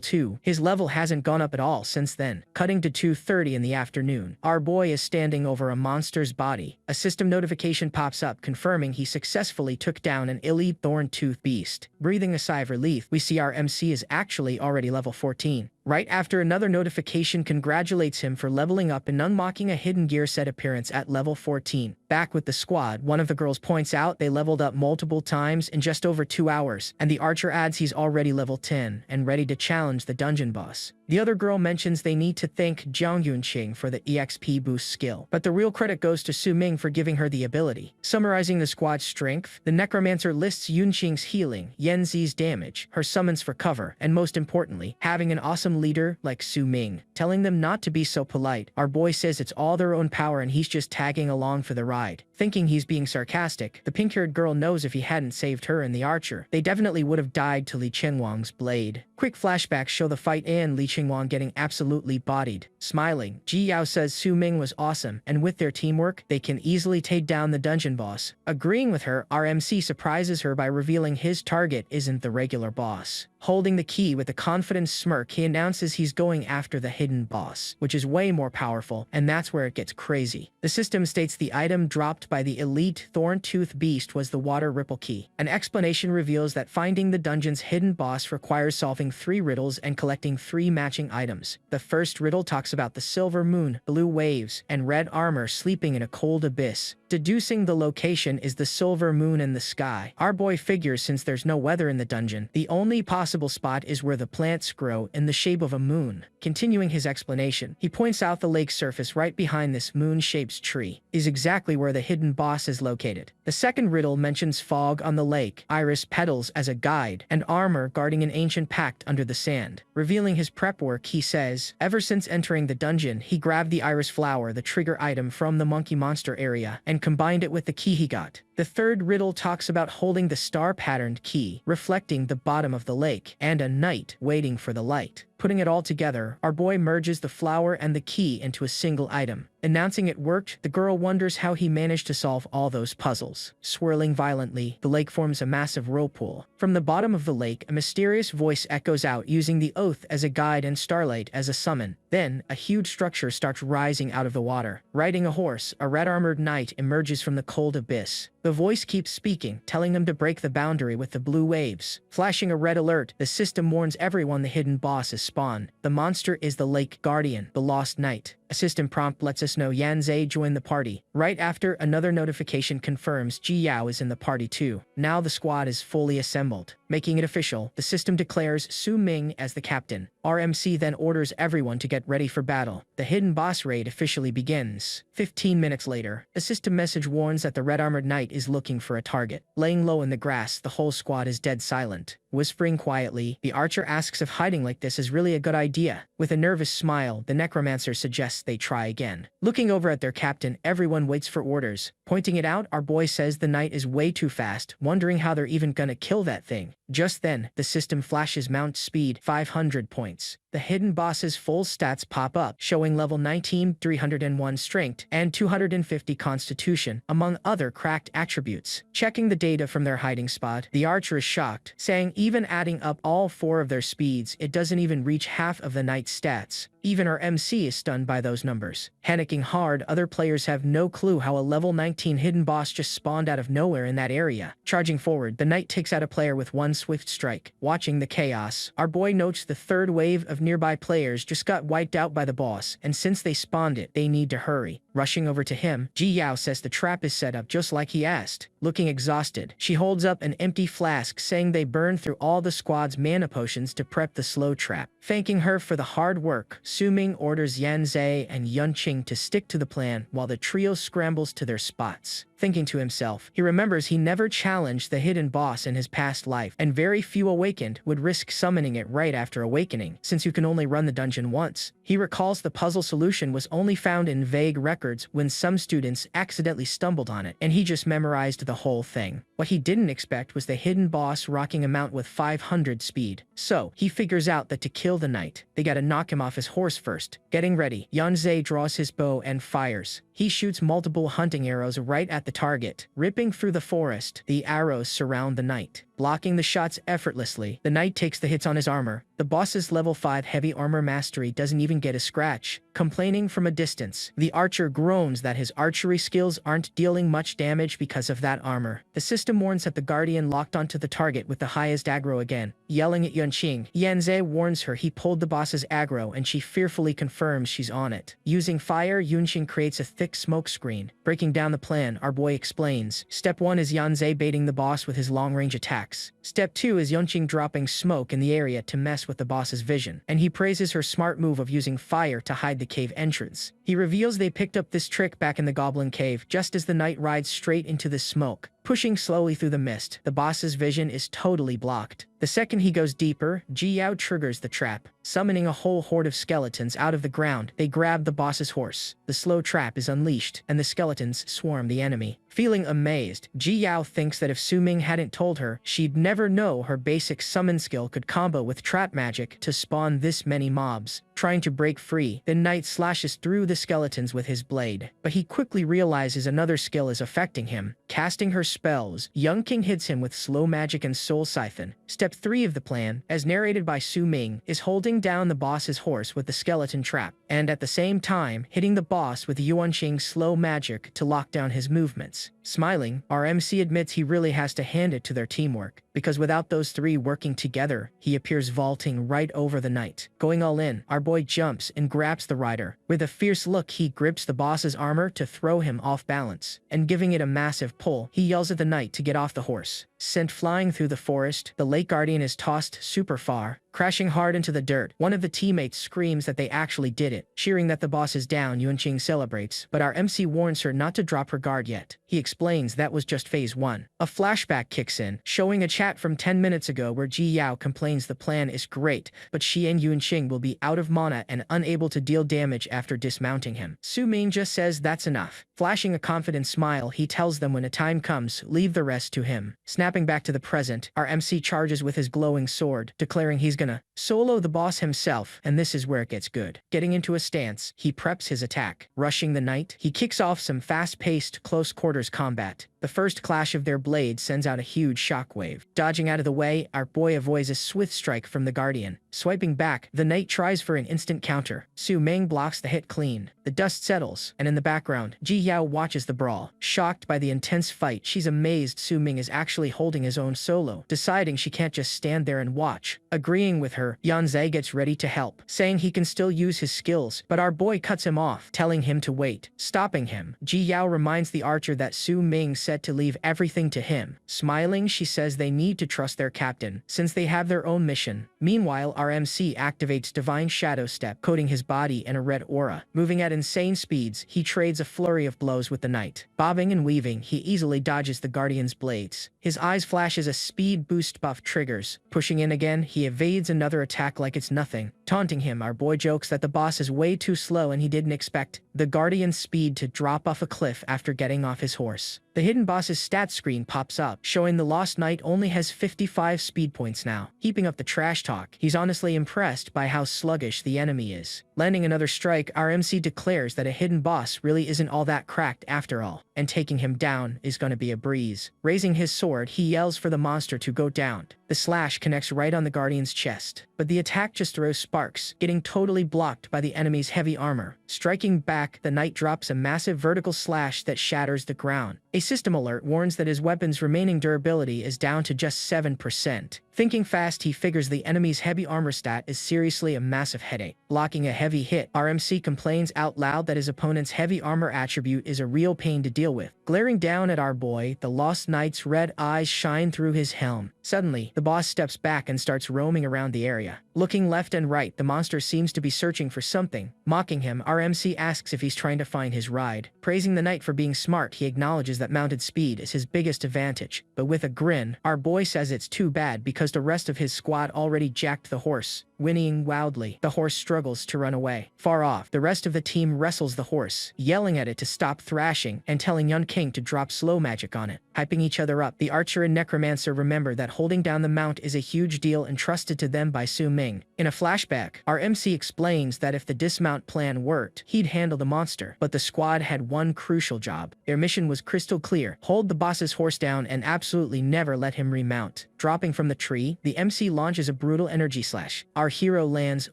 2, his level hasn't gone up at all since then. Cutting to 2:30 in the afternoon, our boy is standing over a monster's body. A system notification pops up confirming he successfully took down an elite thorn-tooth beast. Breathing a sigh of relief, we see our MC is actually already level 14. Right after, another notification congratulates him for leveling up and unlocking a hidden gear set appearance at level 14. Back with the squad, one of the girls points out they leveled up multiple times in just over 2 hours, and the archer adds he's already level 10 and ready to challenge the dungeon boss. The other girl mentions they need to thank Zhang Yunqing for the EXP boost skill, but the real credit goes to Su Ming for giving her the ability. Summarizing the squad's strength, the necromancer lists Yunqing's healing, Yan Zi's damage, her summons for cover, and most importantly, having an awesome leader like Su Ming, telling them not to be so polite. Our boy says it's all their own power and he's just tagging along for the ride. Thinking he's being sarcastic, the pink-haired girl knows if he hadn't saved her and the archer, they definitely would have died to Li Qingwang's blade. Quick flashbacks show the fight and Li Qingwang getting absolutely bodied. Smiling, Ji Yao says Su Ming was awesome, and with their teamwork, they can easily take down the dungeon boss. Agreeing with her, our MC surprises her by revealing his target isn't the regular boss. Holding the key with a confident smirk, he announces he's going after the hidden boss, which is way more powerful, and that's where it gets crazy. The system states the item dropped by the elite thorn-tooth beast was the water ripple key. An explanation reveals that finding the dungeon's hidden boss requires solving 3 riddles and collecting 3 matching items. The first riddle talks about the silver moon, blue waves, and red armor sleeping in a cold abyss. Deducing the location is the silver moon in the sky. Our boy figures since there's no weather in the dungeon, the only possible spot is where the plants grow in the shape shape of a moon. Continuing his explanation, he points out the lake surface right behind this moon-shaped tree is exactly where the hidden boss is located. The second riddle mentions fog on the lake, iris petals as a guide, and armor guarding an ancient pact under the sand. Revealing his prep work, he says, ever since entering the dungeon, he grabbed the iris flower, the trigger item from the monkey monster area, and combined it with the key he got. The third riddle talks about holding the star-patterned key, reflecting the bottom of the lake, and a knight waiting for the light. Putting it all together, our boy merges the flower and the key into a single item. Announcing it worked, the girl wonders how he managed to solve all those puzzles. Swirling violently, the lake forms a massive whirlpool. From the bottom of the lake, a mysterious voice echoes out using the oath as a guide and starlight as a summon. Then, a huge structure starts rising out of the water. Riding a horse, a red-armored knight emerges from the cold abyss. The voice keeps speaking, telling them to break the boundary with the blue waves. Flashing a red alert, the system warns everyone the hidden boss is spawned. The monster is the Lake Guardian, the Lost Knight. A system prompt lets us know Yanzei joined the party. Right after, another notification confirms Ji Yao is in the party too. Now the squad is fully assembled. Making it official, the system declares Su Ming as the captain. RMC then orders everyone to get ready for battle. The hidden boss raid officially begins. 15 minutes later, a system message warns that the red-armored knight is looking for a target. Laying low in the grass, the whole squad is dead silent. Whispering quietly, the archer asks if hiding like this is really a good idea. With a nervous smile, the necromancer suggests they try again. Looking over at their captain, everyone waits for orders. Pointing it out, our boy says the knight is way too fast, wondering how they're even gonna kill that thing. Just then, the system flashes mount speed 500 points. The hidden boss's full stats pop up, showing level 19, 301 strength, and 250 constitution, among other cracked attributes. Checking the data from their hiding spot, the archer is shocked, saying even adding up all 4 of their speeds, it doesn't even reach half of the knight's stats. Even our MC is stunned by those numbers. Panicking hard, other players have no clue how a level 19 hidden boss just spawned out of nowhere in that area. Charging forward, the knight takes out a player with one swift strike. Watching the chaos, our boy notes the third wave of nearby players just got wiped out by the boss, and since they spawned it, they need to hurry. Rushing over to him, Ji Yao says the trap is set up just like he asked. Looking exhausted, she holds up an empty flask, saying they burned through all the squad's mana potions to prep the slow trap. Thanking her for the hard work, Su Ming orders Yanzei and Yunqing to stick to the plan while the trio scrambles to their spots. Thinking to himself, he remembers he never challenged the hidden boss in his past life, and very few awakened would risk summoning it right after awakening, since you can only run the dungeon once. He recalls the puzzle solution was only found in vague records when some students accidentally stumbled on it, and he just memorized the whole thing. What he didn't expect was the hidden boss rocking a mount with 500 speed. So, he figures out that to kill the knight, they gotta knock him off his horse first. Getting ready, Yanzei draws his bow and fires. He shoots multiple hunting arrows right at the target. Ripping through the forest, the arrows surround the knight. Blocking the shots effortlessly, the knight takes the hits on his armor. The boss's level 5 heavy armor mastery doesn't even get a scratch. Complaining from a distance, the archer groans that his archery skills aren't dealing much damage because of that armor. The system warns that the guardian locked onto the target with the highest aggro again. Yelling at Yunqing, Yanzei warns her he pulled the boss's aggro, and she fearfully confirms she's on it. Using fire, Yunqing creates a thick smoke screen. Breaking down the plan, our boy explains. Step 1 is Yanzei baiting the boss with his long-range attacks. Step 2 is Yunqing dropping smoke in the area to mess with the boss's vision, and he praises her smart move of using fire to hide the cave entrance. He reveals they picked up this trick back in the Goblin Cave just as the knight rides straight into the smoke. Pushing slowly through the mist, the boss's vision is totally blocked. The second he goes deeper, Ji Yao triggers the trap. Summoning a whole horde of skeletons out of the ground, they grab the boss's horse. The slow trap is unleashed, and the skeletons swarm the enemy. Feeling amazed, Ji Yao thinks that if Su Ming hadn't told her, she'd never know her basic summon skill could combo with trap magic to spawn this many mobs. Trying to break free, the knight slashes through the skeletons with his blade, but he quickly realizes another skill is affecting him. Casting her spells, Yunqing hits him with slow magic and soul siphon. Step 3 of the plan, as narrated by Su Ming, is holding down the boss's horse with the skeleton trap, and at the same time hitting the boss with Yunqing's slow magic to lock down his movements. Smiling, our MC admits he really has to hand it to their teamwork, because without those 3 working together, he appears vaulting right over the knight. Going all in, our boy jumps and grabs the rider. With a fierce look, he grips the boss's armor to throw him off balance, and giving it a massive pull, he yells at the knight to get off the horse. Sent flying through the forest, the Lake Guardian is tossed super far, crashing hard into the dirt. One of the teammates screams that they actually did it. Cheering that the boss is down, Yuanqing celebrates, but our MC warns her not to drop her guard yet. He explains that was just phase 1. A flashback kicks in, showing a chat from 10 minutes ago where Ji Yao complains the plan is great, but she and Yuanqing will be out of mana and unable to deal damage after dismounting him. Su Ming just says that's enough. Flashing a confident smile, he tells them when a time comes, leave the rest to him. Snapping back to the present, our MC charges with his glowing sword, declaring he's gonna solo the boss himself, and this is where it gets good. Getting into a stance, he preps his attack. Rushing the knight, he kicks off some fast-paced close-quarters combat. The first clash of their blades sends out a huge shockwave. Dodging out of the way, our boy avoids a swift strike from the Guardian. Swiping back, the knight tries for an instant counter. Su Ming blocks the hit clean. The dust settles, and in the background, Ji Yao watches the brawl. Shocked by the intense fight, she's amazed Su Ming is actually holding his own solo, deciding she can't just stand there and watch. Agreeing with her, Yanzai gets ready to help, saying he can still use his skills, but our boy cuts him off, telling him to wait. Stopping him, Ji Yao reminds the archer that Su Ming said to leave everything to him. Smiling, she says they need to trust their captain, since they have their own mission. Meanwhile, our MC activates Divine Shadow Step, coating his body in a red aura. Moving at insane speeds, he trades a flurry of blows with the knight. Bobbing and weaving, he easily dodges the Guardian's blades. His eyes flash as a speed boost buff triggers. Pushing in again, he evades another attack like it's nothing. Taunting him, our boy jokes that the boss is way too slow and he didn't expect the Guardian's speed to drop off a cliff after getting off his horse. The hidden boss's stats screen pops up, showing the Lost Knight only has 55 speed points now. Keeping up the trash talk, he's honestly impressed by how sluggish the enemy is. Landing another strike, our MC declares that a hidden boss really isn't all that cracked after all, and taking him down is gonna be a breeze. Raising his sword, he yells for the monster to go down. The slash connects right on the Guardian's chest, but the attack just throws sparks, getting totally blocked by the enemy's heavy armor. Striking back, the knight drops a massive vertical slash that shatters the ground. A system alert warns that his weapon's remaining durability is down to just 7%. Thinking fast, he figures the enemy's heavy armor stat is seriously a massive headache. Blocking a heavy hit, our MC complains out loud that his opponent's heavy armor attribute is a real pain to deal with. Glaring down at our boy, the Lost Knight's red eyes shine through his helm. Suddenly, the boss steps back and starts roaming around the area. Looking left and right, the monster seems to be searching for something. Mocking him, our MC asks if he's trying to find his ride. Praising the knight for being smart, he acknowledges that mounted speed is his biggest advantage. But with a grin, our boy says it's too bad because the rest of his squad already jacked the horse. Whinnying wildly, the horse struggles to run away. Far off, the rest of the team wrestles the horse, yelling at it to stop thrashing and telling Yun King to drop slow magic on it. Hyping each other up, the archer and necromancer remember that holding down the mount is a huge deal entrusted to them by Su Ming. In a flashback, our MC explains that if the dismount plan worked, he'd handle the monster, but the squad had one crucial job. Their mission was crystal clear: hold the boss's horse down and absolutely never let him remount. Dropping from the tree, the MC launches a brutal energy slash. Our hero lands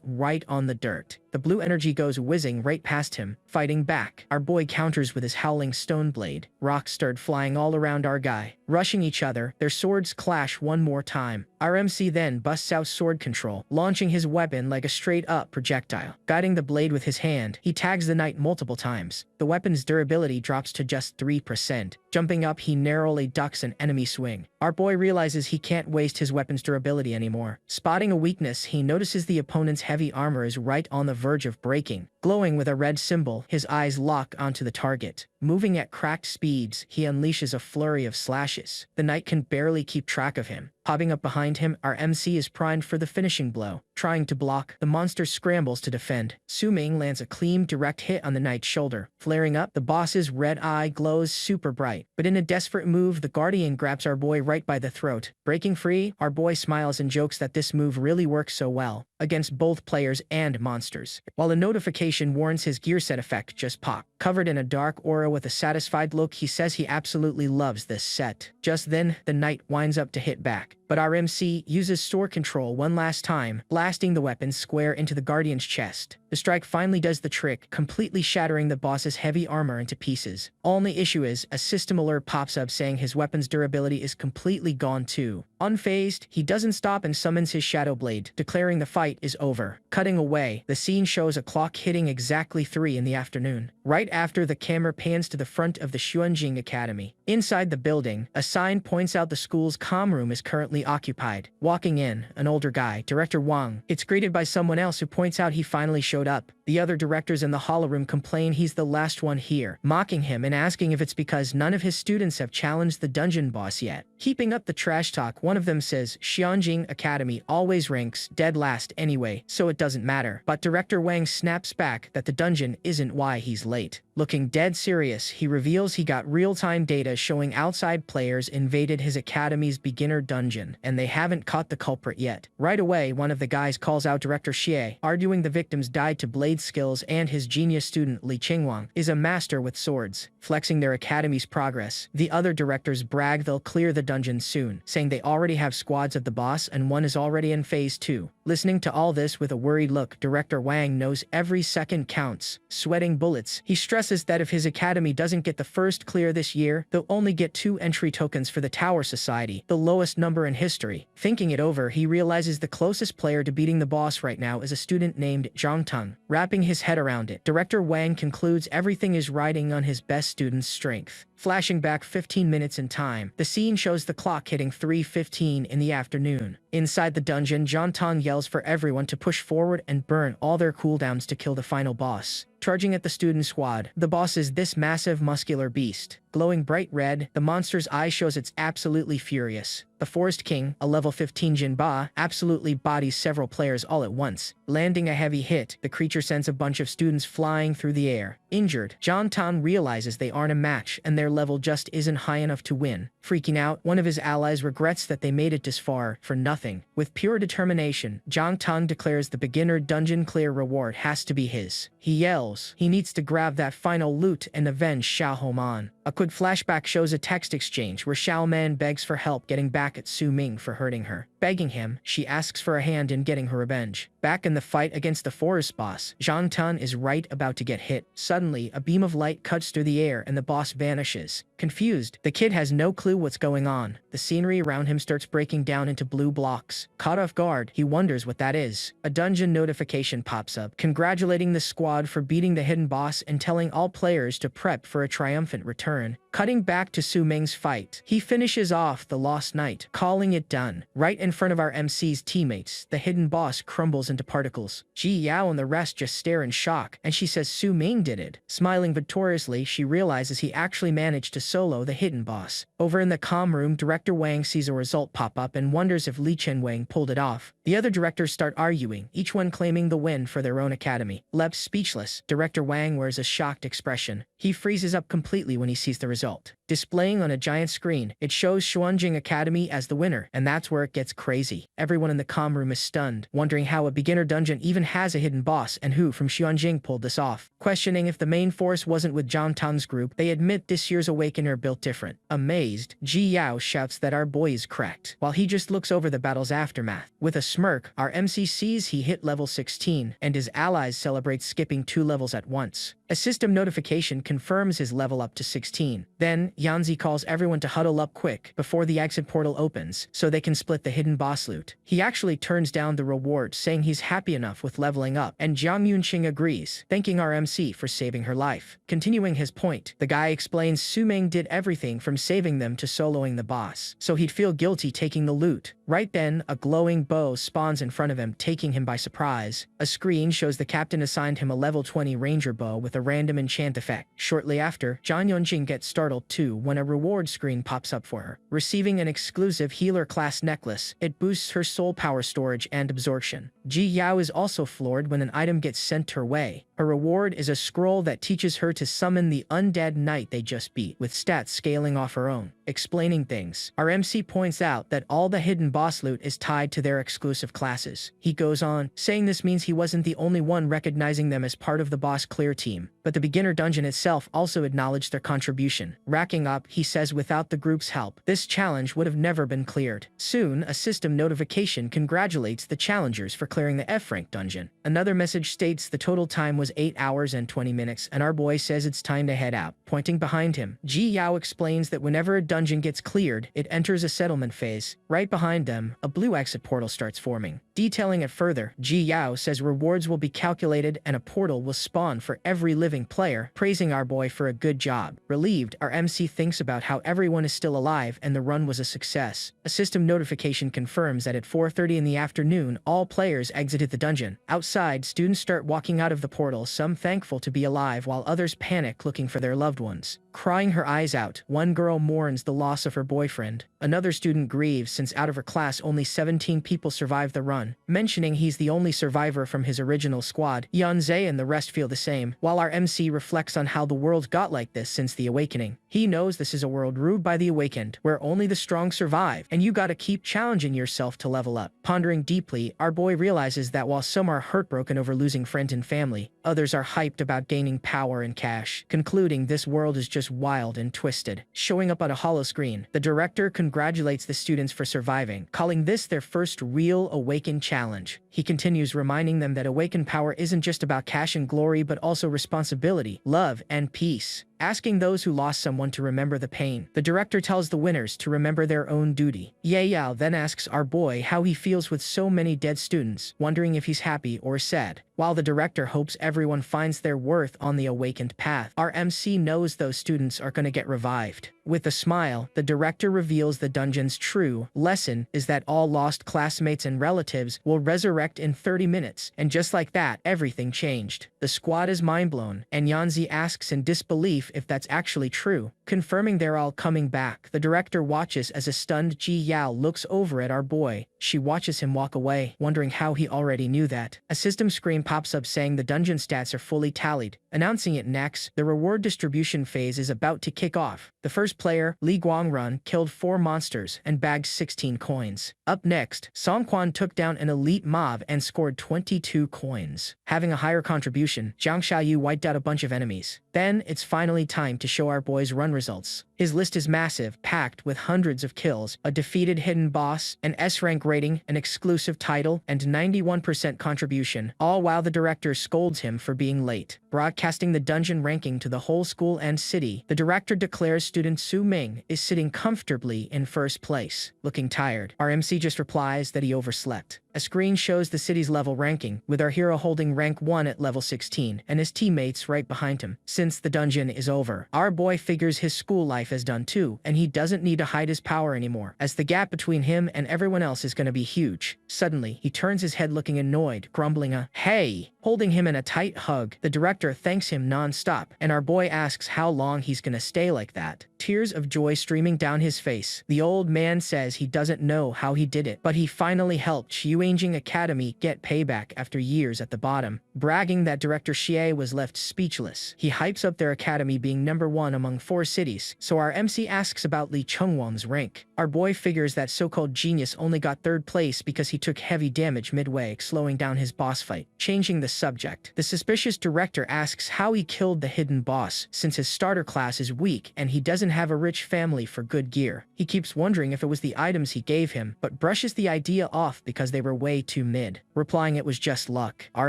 right on the dirt. The blue energy goes whizzing right past him. Fighting back, our boy counters with his howling stone blade. Rocks start flying all around our guy. Rushing each other, their swords clash one more time. Our MC then busts out sword control, launching his weapon like a straight-up projectile. Guiding the blade with his hand, he tags the knight multiple times. The weapon's durability drops to just 3%. Jumping up, he narrowly ducks an enemy swing. Our boy realizes he can't waste his weapon's durability anymore. Spotting a weakness, he notices the opponent's heavy armor is right on the verge of breaking. Glowing with a red symbol, his eyes lock onto the target. Moving at cracked speeds, he unleashes a flurry of slashes. The knight can barely keep track of him. Popping up behind him, our MC is primed for the finishing blow. Trying to block, the monster scrambles to defend. Su Ming lands a clean, direct hit on the knight's shoulder. Flaring up, the boss's red eye glows super bright. But in a desperate move, the Guardian grabs our boy right by the throat. Breaking free, our boy smiles and jokes that this move really works so well against both players and monsters. While a notification warns his gear set effect just popped. Covered in a dark aura with a satisfied look, he says he absolutely loves this set. Just then, the knight winds up to hit back. But our MC uses sword control one last time, blasting the weapon square into the Guardian's chest. The strike finally does the trick, completely shattering the boss's heavy armor into pieces. Only issue is, a system alert pops up saying his weapon's durability is completely gone too. Unfazed, he doesn't stop and summons his Shadow Blade, declaring the fight is over. Cutting away, the scene shows a clock hitting exactly 3 in the afternoon. Right after, the camera pans to the front of the Xuanjing Academy. Inside the building, a sign points out the school's comm room is currently occupied. Walking in, an older guy, Director Wang, it's greeted by someone else who points out he finally showed up. The other directors in the holo room complain he's the last one here, mocking him and asking if it's because none of his students have challenged the dungeon boss yet. Keeping up the trash talk, one of them says Xianjing Academy always ranks dead last anyway, so it doesn't matter. But Director Wang snaps back that the dungeon isn't why he's late. Looking dead serious, he reveals he got real-time data showing outside players invaded his academy's beginner dungeon, and they haven't caught the culprit yet. Right away, one of the guys calls out Director Xie, arguing the victims died to blade skills and his genius student Li Qingwang is a master with swords. Flexing their academy's progress, the other directors brag they'll clear the dungeon soon, saying they already have squads of the boss and one is already in phase 2. Listening to all this with a worried look, Director Wang knows every second counts. Sweating bullets, he stresses that if his academy doesn't get the first clear this year, they'll only get 2 entry tokens for the Tower Society, the lowest number in history. Thinking it over, he realizes the closest player to beating the boss right now is a student named Zhang Teng. Wrapping his head around it, Director Wang concludes everything is riding on his best student's strength. Flashing back 15 minutes in time, the scene shows the clock hitting 3:15 in the afternoon. Inside the dungeon, Zhang Teng yells for everyone to push forward and burn all their cooldowns to kill the final boss. Charging at the student squad, the boss is this massive muscular beast. Glowing bright red, the monster's eye shows it's absolutely furious. The Forest King, a level 15 Jinba, absolutely bodies several players all at once. Landing a heavy hit, the creature sends a bunch of students flying through the air. Injured, Zhang Teng realizes they aren't a match and their level just isn't high enough to win. Freaking out, one of his allies regrets that they made it this far for nothing. With pure determination, Zhang Teng declares the beginner dungeon clear reward has to be his. He yells he needs to grab that final loot and avenge Xiao Homan. A quick flashback shows a text exchange where Xiao Man begs for help getting back at Su Ming for hurting her. Begging him, she asks for a hand in getting her revenge. Back in the fight against the forest boss, Zhang Teng is right about to get hit. Suddenly, a beam of light cuts through the air and the boss vanishes. Confused, the kid has no clue what's going on. The scenery around him starts breaking down into blue blocks. Caught off guard, he wonders what that is. A dungeon notification pops up, congratulating the squad for beating the hidden boss and telling all players to prep for a triumphant return. Cutting back to Su Ming's fight, he finishes off the Lost Knight, calling it done. Right in front of our MC's teammates, the hidden boss crumbles into particles. Ji Yao and the rest just stare in shock, and she says Su Ming did it. Smiling victoriously, she realizes he actually managed to solo the hidden boss. Over in the comm room, Director Wang sees a result pop up and wonders if Li Chenwang pulled it off. The other directors start arguing, each one claiming the win for their own academy. Left speechless, Director Wang wears a shocked expression. He freezes up completely when he sees the result. Displaying on a giant screen, it shows Xuanjing Academy as the winner, and that's where it gets crazy. Everyone in the comm room is stunned, wondering how a beginner dungeon even has a hidden boss and who from Xuanjing pulled this off. Questioning if the main force wasn't with Zhang Teng's group, they admit this year's Awakener built different. Amazed, Ji Yao shouts that our boy is cracked, while he just looks over the battle's aftermath. With a smirk, our MC sees he hit level 16, and his allies celebrate skipping 2 levels at once. A system notification confirms his level up to 16. Then, Yanzi calls everyone to huddle up quick before the exit portal opens, so they can split the hidden boss loot. He actually turns down the reward, saying he's happy enough with leveling up, and Jiang Yunqing agrees, thanking our MC for saving her life. Continuing his point, the guy explains Su Ming did everything from saving them to soloing the boss, so he'd feel guilty taking the loot. Right then, a glowing bow spawns in front of him, taking him by surprise. A screen shows the captain assigned him a level 20 ranger bow with a random enchant effect. Shortly after, Zhang Yunqing gets startled too when a reward screen pops up for her. Receiving an exclusive healer class necklace, it boosts her soul power storage and absorption. Ji Yao is also floored when an item gets sent her way. Her reward is a scroll that teaches her to summon the undead knight they just beat, with stats scaling off her own. Explaining things, our MC points out that all the hidden boss loot is tied to their exclusive classes. He goes on, saying this means he wasn't the only one recognizing them as part of the boss clear team, but the beginner dungeon itself also acknowledged their contribution. Racking up, he says without the group's help, this challenge would have never been cleared. Soon, a system notification congratulates the challengers for clearing the F-rank dungeon. Another message states the total time was 8 hours and 20 minutes, and our boy says it's time to head out. Pointing behind him, Ji Yao explains that whenever a dungeon gets cleared, it enters a settlement phase. Right behind them, a blue exit portal starts forming. Detailing it further, Ji Yao says rewards will be calculated and a portal will spawn for every living player, praising our boy for a good job. Relieved, our MC thinks about how everyone is still alive and the run was a success. A system notification confirms that at 4:30 in the afternoon, all players exited the dungeon. Outside, students start walking out of the portal, some thankful to be alive while others panic looking for their loved ones. Crying her eyes out, one girl mourns the loss of her boyfriend. Another student grieves since out of her class only 17 people survived the run. Mentioning he's the only survivor from his original squad, Yanzei and the rest feel the same, while our MC reflects on how the world got like this since the awakening. He knows this is a world ruled by the awakened, where only the strong survive, and you gotta keep challenging yourself to level up. Pondering deeply, our boy realizes that while some are heartbroken over losing friends and family, others are hyped about gaining power and cash. Concluding, this world is just wild and twisted. Showing up on a hollow screen, the director congratulates the students for surviving, calling this their first real awakened challenge. He continues reminding them that awakened power isn't just about cash and glory but also responsibility, love, and peace. Asking those who lost someone to remember the pain, the director tells the winners to remember their own duty. Ye Yao then asks our boy how he feels with so many dead students, wondering if he's happy or sad. While the director hopes everyone finds their worth on the awakened path, our MC knows those students are going to get revived. With a smile, the director reveals the dungeon's true lesson is that all lost classmates and relatives will resurrect in 30 minutes, and just like that, everything changed. The squad is mind-blown, and Yanzi asks in disbelief if that's actually true. Confirming they're all coming back, the director watches as a stunned Ji Yao looks over at our boy. She watches him walk away, wondering how he already knew that. A system screen pops up saying the dungeon stats are fully tallied. Announcing it next, the reward distribution phase is about to kick off. The first player, Li Guangrun, killed 4 monsters and bagged 16 coins. Up next, Song Quan took down an elite mob and scored 22 coins. Having a higher contribution, Jiang Xiaoyu wiped out a bunch of enemies. Then, it's finally time to show our boy's run results. His list is massive, packed with hundreds of kills, a defeated hidden boss, an S-rank rating, an exclusive title, and 91% contribution, all while the director scolds him for being late. Broadcasting the dungeon ranking to the whole school and city, the director declares student Su Ming is sitting comfortably in first place. Looking tired, our MC just replies that he overslept. A screen shows the city's level ranking, with our hero holding rank 1 at level 16, and his teammates right behind him. Since the dungeon is over, our boy figures his school life is done too, and he doesn't need to hide his power anymore, as the gap between him and everyone else is gonna be huge. Suddenly, he turns his head looking annoyed, grumbling a, "Hey!" Holding him in a tight hug, the director thanks him non-stop, and our boy asks how long he's gonna stay like that. Tears of joy streaming down his face. The old man says he doesn't know how he did it, but he finally helped Xuanjing Academy get payback after years at the bottom. Bragging that director Xie was left speechless. He hypes up their academy being #1 among 4 cities, so our MC asks about Li Chengwang's rank. Our boy figures that so-called genius only got 3rd place because he took heavy damage midway, slowing down his boss fight. Changing the subject, the suspicious director asks how he killed the hidden boss, since his starter class is weak and he doesn't have a rich family for good gear. He keeps wondering if it was the items he gave him, but brushes the idea off because they were way too mid. Replying it was just luck. Our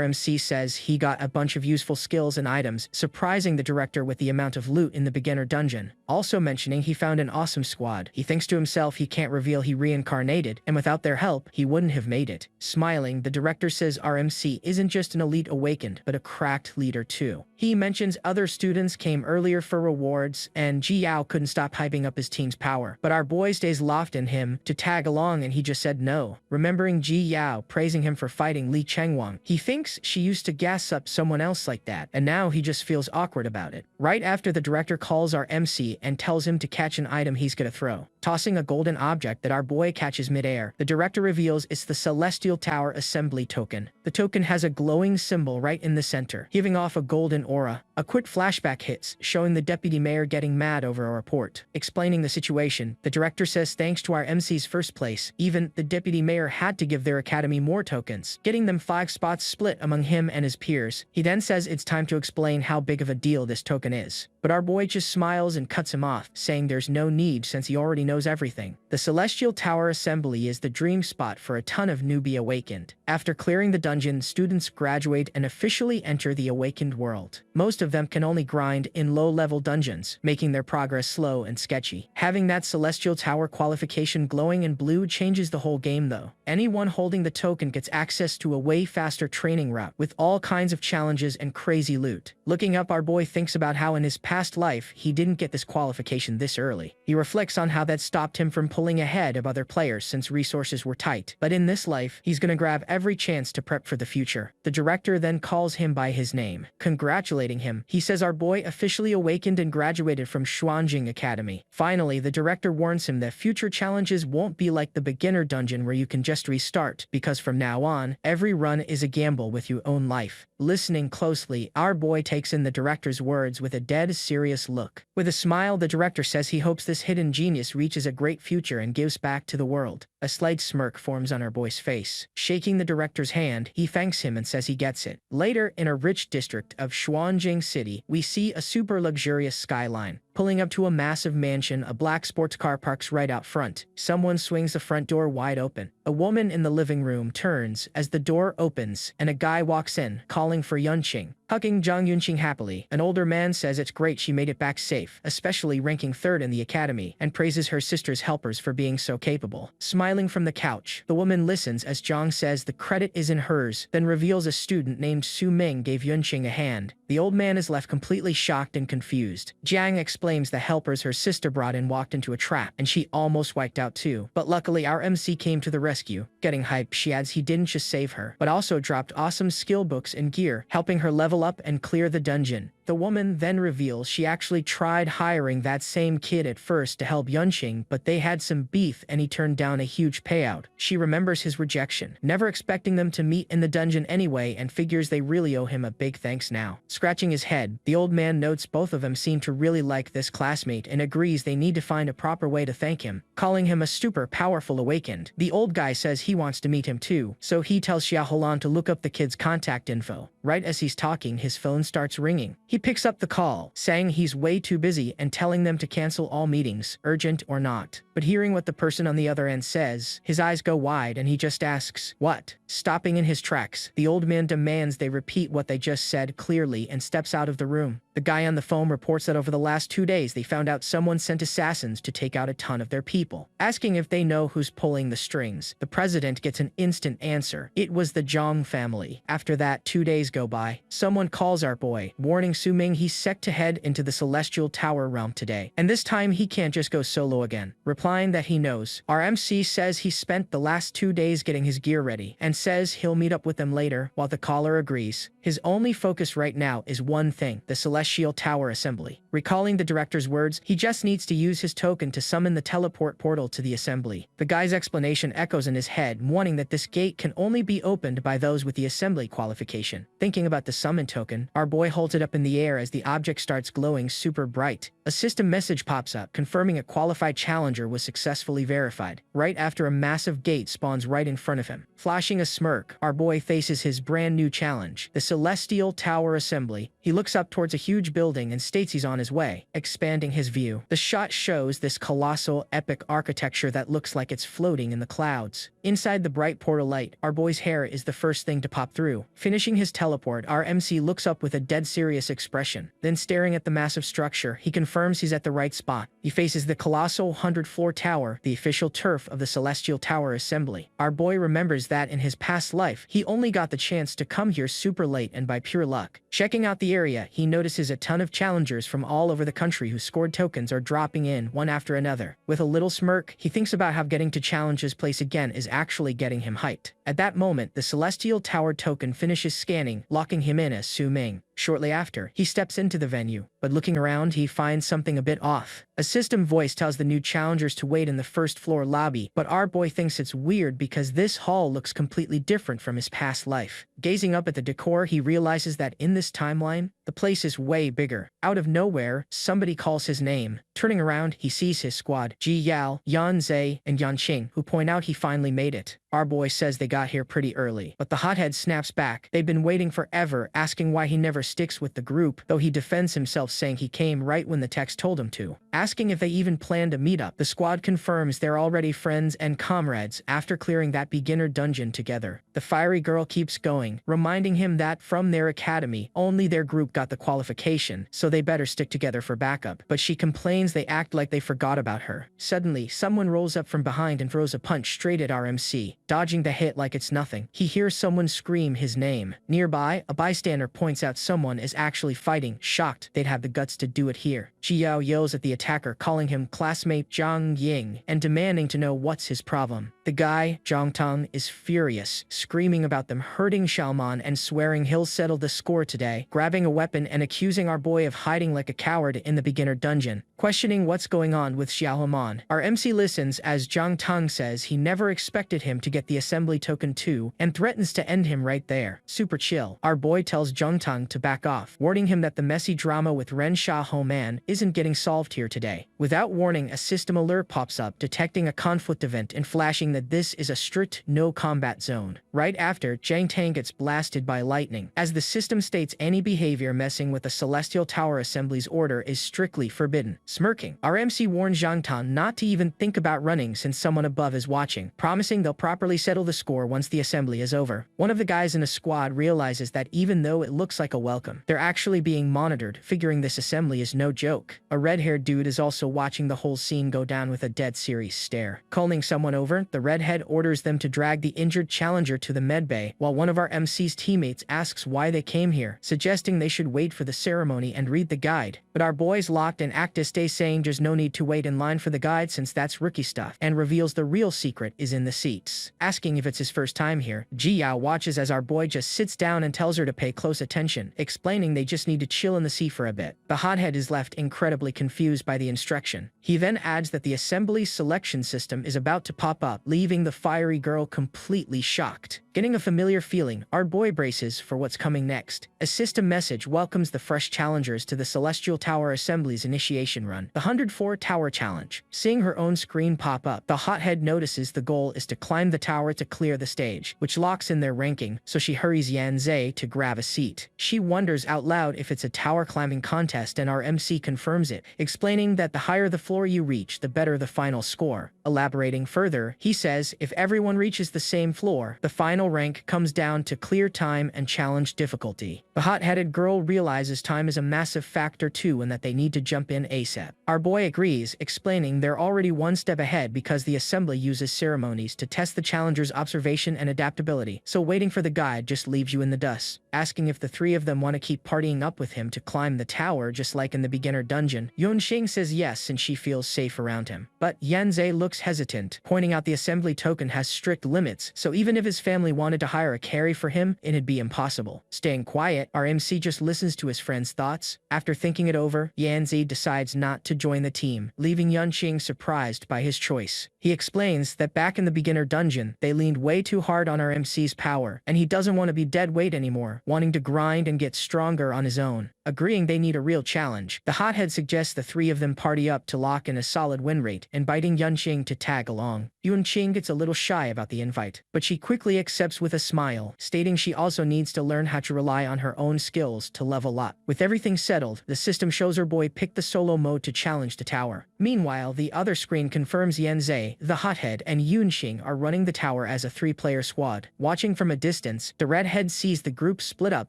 MC says he got a bunch of useful skills and items, surprising the director with the amount of loot in the beginner dungeon. Also mentioning he found an awesome squad. He thinks to himself he can't reveal he reincarnated, and without their help, he wouldn't have made it. Smiling, the director says our MC isn't just an elite awakened, but a cracked leader too. He mentions other students came earlier for rewards, and Ji Yao couldn't stop hyping up his team's power. But our boy stays loft in him to tag along, and he just said no. Remembering Ji Yao praising him for fighting Li Chengwang, he thinks she used to gas up someone else like that, and now he just feels awkward about it. Right after the director calls our MC and tells him to catch an item he's gonna throw. Tossing a golden object that our boy catches midair, the director reveals it's the Celestial Tower Assembly token. The token has a glowing symbol right in the center, giving off a golden aura. A quick flashback hits, showing the deputy mayor getting mad over a report. Explaining the situation, the director says thanks to our MC's first place, even the deputy mayor had to give their academy more tokens, getting them 5 spots split among him and his peers. He then says it's time to explain how big of a deal this token is. But our boy just smiles and cuts him off, saying there's no need since he already knows everything. The Celestial Tower Assembly is the dream spot for a ton of newbie awakened. After clearing the dungeon, students graduate and officially enter the awakened world. Most of them can only grind in low-level dungeons, making their progress slow and sketchy. Having that Celestial Tower qualification glowing in blue changes the whole game though. Anyone holding the token gets access to a way faster training route with all kinds of challenges and crazy loot. Looking up, our boy thinks about how in his past life he didn't get this qualification this early. He reflects on how that stopped him from pulling ahead of other players since resources were tight. But in this life, he's gonna grab every chance to prep for the future. The director then calls him by his name, congratulating him. He says our boy officially awakened and graduated from Xuanjing Academy. Finally, the director warns him that future challenges won't be like the beginner dungeon where you can just restart, because from now on, every run is a gamble with your own life. Listening closely, our boy takes in the director's words with a dead serious look. With a smile, the director says he hopes this hidden genius reaches a great future and gives back to the world. A slight smirk forms on our boy's face. Shaking the director's hand, he thanks him and says he gets it. Later, in a rich district of Xuanjing City, we see a super luxurious skyline. Pulling up to a massive mansion, a black sports car parks right out front. Someone swings the front door wide open. A woman in the living room turns as the door opens and a guy walks in, calling for Yunqing. Hugging Zhang Yunqing happily, an older man says it's great she made it back safe, especially ranking 3rd in the academy, and praises her sister's helpers for being so capable. Smiling from the couch, the woman listens as Zhang says the credit isn't hers, then reveals a student named Su Ming gave Yunqing a hand. The old man is left completely shocked and confused. Jiang explains the helpers her sister brought in walked into a trap, and she almost wiped out too. But luckily our MC came to the rescue. Getting hyped, she adds he didn't just save her, but also dropped awesome skill books and gear, helping her level up and clear the dungeon. The woman then reveals she actually tried hiring that same kid at first to help Yunqing, but they had some beef and he turned down a huge payout. She remembers his rejection, never expecting them to meet in the dungeon anyway, and figures they really owe him a big thanks now. Scratching his head, the old man notes both of them seem to really like this classmate and agrees they need to find a proper way to thank him, calling him a super powerful awakened. The old guy says he wants to meet him too, so he tells Xia Holan to look up the kid's contact info. Right as he's talking, his phone starts ringing. He picks up the call, saying he's way too busy and telling them to cancel all meetings, urgent or not. But hearing what the person on the other end says, his eyes go wide and he just asks, "What?" Stopping in his tracks, the old man demands they repeat what they just said clearly and steps out of the room. The guy on the phone reports that over the last 2 days they found out someone sent assassins to take out a ton of their people. Asking if they know who's pulling the strings, the president gets an instant answer. It was the Zhang family. After that, 2 days go by. Someone calls our boy, warning Su Ming he's set to head into the Celestial Tower realm today, and this time he can't just go solo again. Replying that he knows, our MC says he spent the last 2 days getting his gear ready, and says he'll meet up with them later, while the caller agrees. His only focus right now is one thing, the Celestial Tower Assembly. Recalling the director's words, he just needs to use his token to summon the teleport portal to the assembly. The guy's explanation echoes in his head, warning that this gate can only be opened by those with the assembly qualification. Thinking about the summon token, our boy holds it up in the air as the object starts glowing super bright. A system message pops up, confirming a qualified challenger was successfully verified, right after a massive gate spawns right in front of him. Flashing a smirk, our boy faces his brand new challenge, the Celestial Tower Assembly. He looks up towards a huge building and states he's on his way, expanding his view. The shot shows this colossal, epic architecture that looks like it's floating in the clouds. Inside the bright portal light, our boy's hair is the first thing to pop through. Finishing his teleport, our MC looks up with a dead serious expression. Then staring at the massive structure, he confirms he's at the right spot. He faces the colossal 100-floor tower, the official turf of the Celestial Tower Assembly. Our boy remembers that in his past life, he only got the chance to come here super late and by pure luck. Checking out the area, he notices a ton of challengers from all over the country who scored tokens are dropping in one after another. With a little smirk, he thinks about how getting to challenge his place again is actually getting him hyped. At that moment, the Celestial Tower token finishes scanning, locking him in as Su Ming. Shortly after, he steps into the venue, but looking around he finds something a bit off. A system voice tells the new challengers to wait in the first floor lobby, but our boy thinks it's weird because this hall looks completely different from his past life. Gazing up at the decor, he realizes that in this timeline, the place is way bigger. Out of nowhere, somebody calls his name. Turning around, he sees his squad, Ji Yao, Yan Zhe, and Yan Qing, who point out he finally made it. Our boy says they got here pretty early, but the hothead snaps back. They've been waiting forever, asking why he never sticks with the group, though he defends himself saying he came right when the text told him to. Asking if they even planned a meetup, the squad confirms they're already friends and comrades after clearing that beginner dungeon together. The fiery girl keeps going, reminding him that from their academy, only their group got the qualification, so they better stick together for backup. But she complains they act like they forgot about her. Suddenly, someone rolls up from behind and throws a punch straight at our MC. Dodging the hit like it's nothing, he hears someone scream his name. Nearby, a bystander points out someone is actually fighting, shocked they'd have the guts to do it here. Ji Yao yells at the attacker, calling him classmate Zhang Ying and demanding to know what's his problem. The guy, Zhang Tong, is furious, screaming about them hurting Xiaoman and swearing he'll settle the score today, grabbing a weapon and accusing our boy of hiding like a coward in the beginner dungeon. Questioning what's going on with Xiaoman, our MC listens as Zhang Tong says he never expected him to get the assembly token too and threatens to end him right there. Super chill. Our boy tells Zhang Tong to back off, warning him that the messy drama with Ren Xiaoman isn't getting solved here today. Without warning, a system alert pops up, detecting a conflict event and flashing that this is a strict no-combat zone. Right after, Zhang Tang gets blasted by lightning, as the system states any behavior messing with the Celestial Tower Assembly's order is strictly forbidden. Smirking, our MC warns Zhang Tang not to even think about running since someone above is watching, promising they'll properly settle the score once the assembly is over. One of the guys in the squad realizes that even though it looks like a welcome, they're actually being monitored, figuring this assembly is no joke. A red-haired dude is also watching the whole scene go down with a dead serious stare. Calling someone over, the redhead orders them to drag the injured challenger to the medbay, while one of our MC's teammates asks why they came here, suggesting they should wait for the ceremony and read the guide. But our boys locked and Actus stay saying there's no need to wait in line for the guide since that's rookie stuff, and reveals the real secret is in the seats. Asking if it's his first time here, Ji Yao watches as our boy just sits down and tells her to pay close attention, explaining they just need to chill in the seat for a bit. The hothead is left incredibly confused by the instruction. He then adds that the assembly selection system is about to pop up, leaving the fiery girl completely shocked. Getting a familiar feeling, our boy braces for what's coming next. A system message welcomes the fresh challengers to the Celestial Tower Assembly's initiation run, the 104 Tower Challenge. Seeing her own screen pop up, the hothead notices the goal is to climb the tower to clear the stage, which locks in their ranking, so she hurries Yan Zhe to grab a seat. She wonders out loud if it's a tower climbing contest, and our MC confirms it, explaining that the higher the floor you reach, the better the final score. Elaborating further, he says if everyone reaches the same floor, the final rank comes down to clear time and challenge difficulty. The hot-headed girl realizes time is a massive factor too and that they need to jump in ASAP. Our boy agrees, explaining they're already one step ahead because the assembly uses ceremonies to test the challenger's observation and adaptability, so waiting for the guide just leaves you in the dust. Asking if the three of them want to keep partying up with him to climb the tower just like in the beginner dungeon, Yunxing says yes since she feels safe around him. But Yan Zhe looks hesitant, pointing out the assembly token has strict limits, so even if his family wanted to hire a carry for him, it'd be impossible. Staying quiet, our MC just listens to his friend's thoughts. After thinking it over, Yan Zhe decides not to join the team, leaving Yunxing surprised by his choice. He explains that back in the beginner dungeon, they leaned way too hard on our MC's power, and he doesn't want to be dead weight anymore, wanting to grind and get stronger on his own. Agreeing they need a real challenge, the hothead suggests the three of them party up to lock in a solid win rate, inviting Yunxing to tag along. Yunxing gets a little shy about the invite, but she quickly accepts with a smile, stating she also needs to learn how to rely on her own skills to level up. With everything settled, the system shows her boy pick the solo mode to challenge the tower. Meanwhile, the other screen confirms Yan Zhe, the hothead, and Yunxing are running the tower as a three-player squad. Watching from a distance, the redhead sees the group split up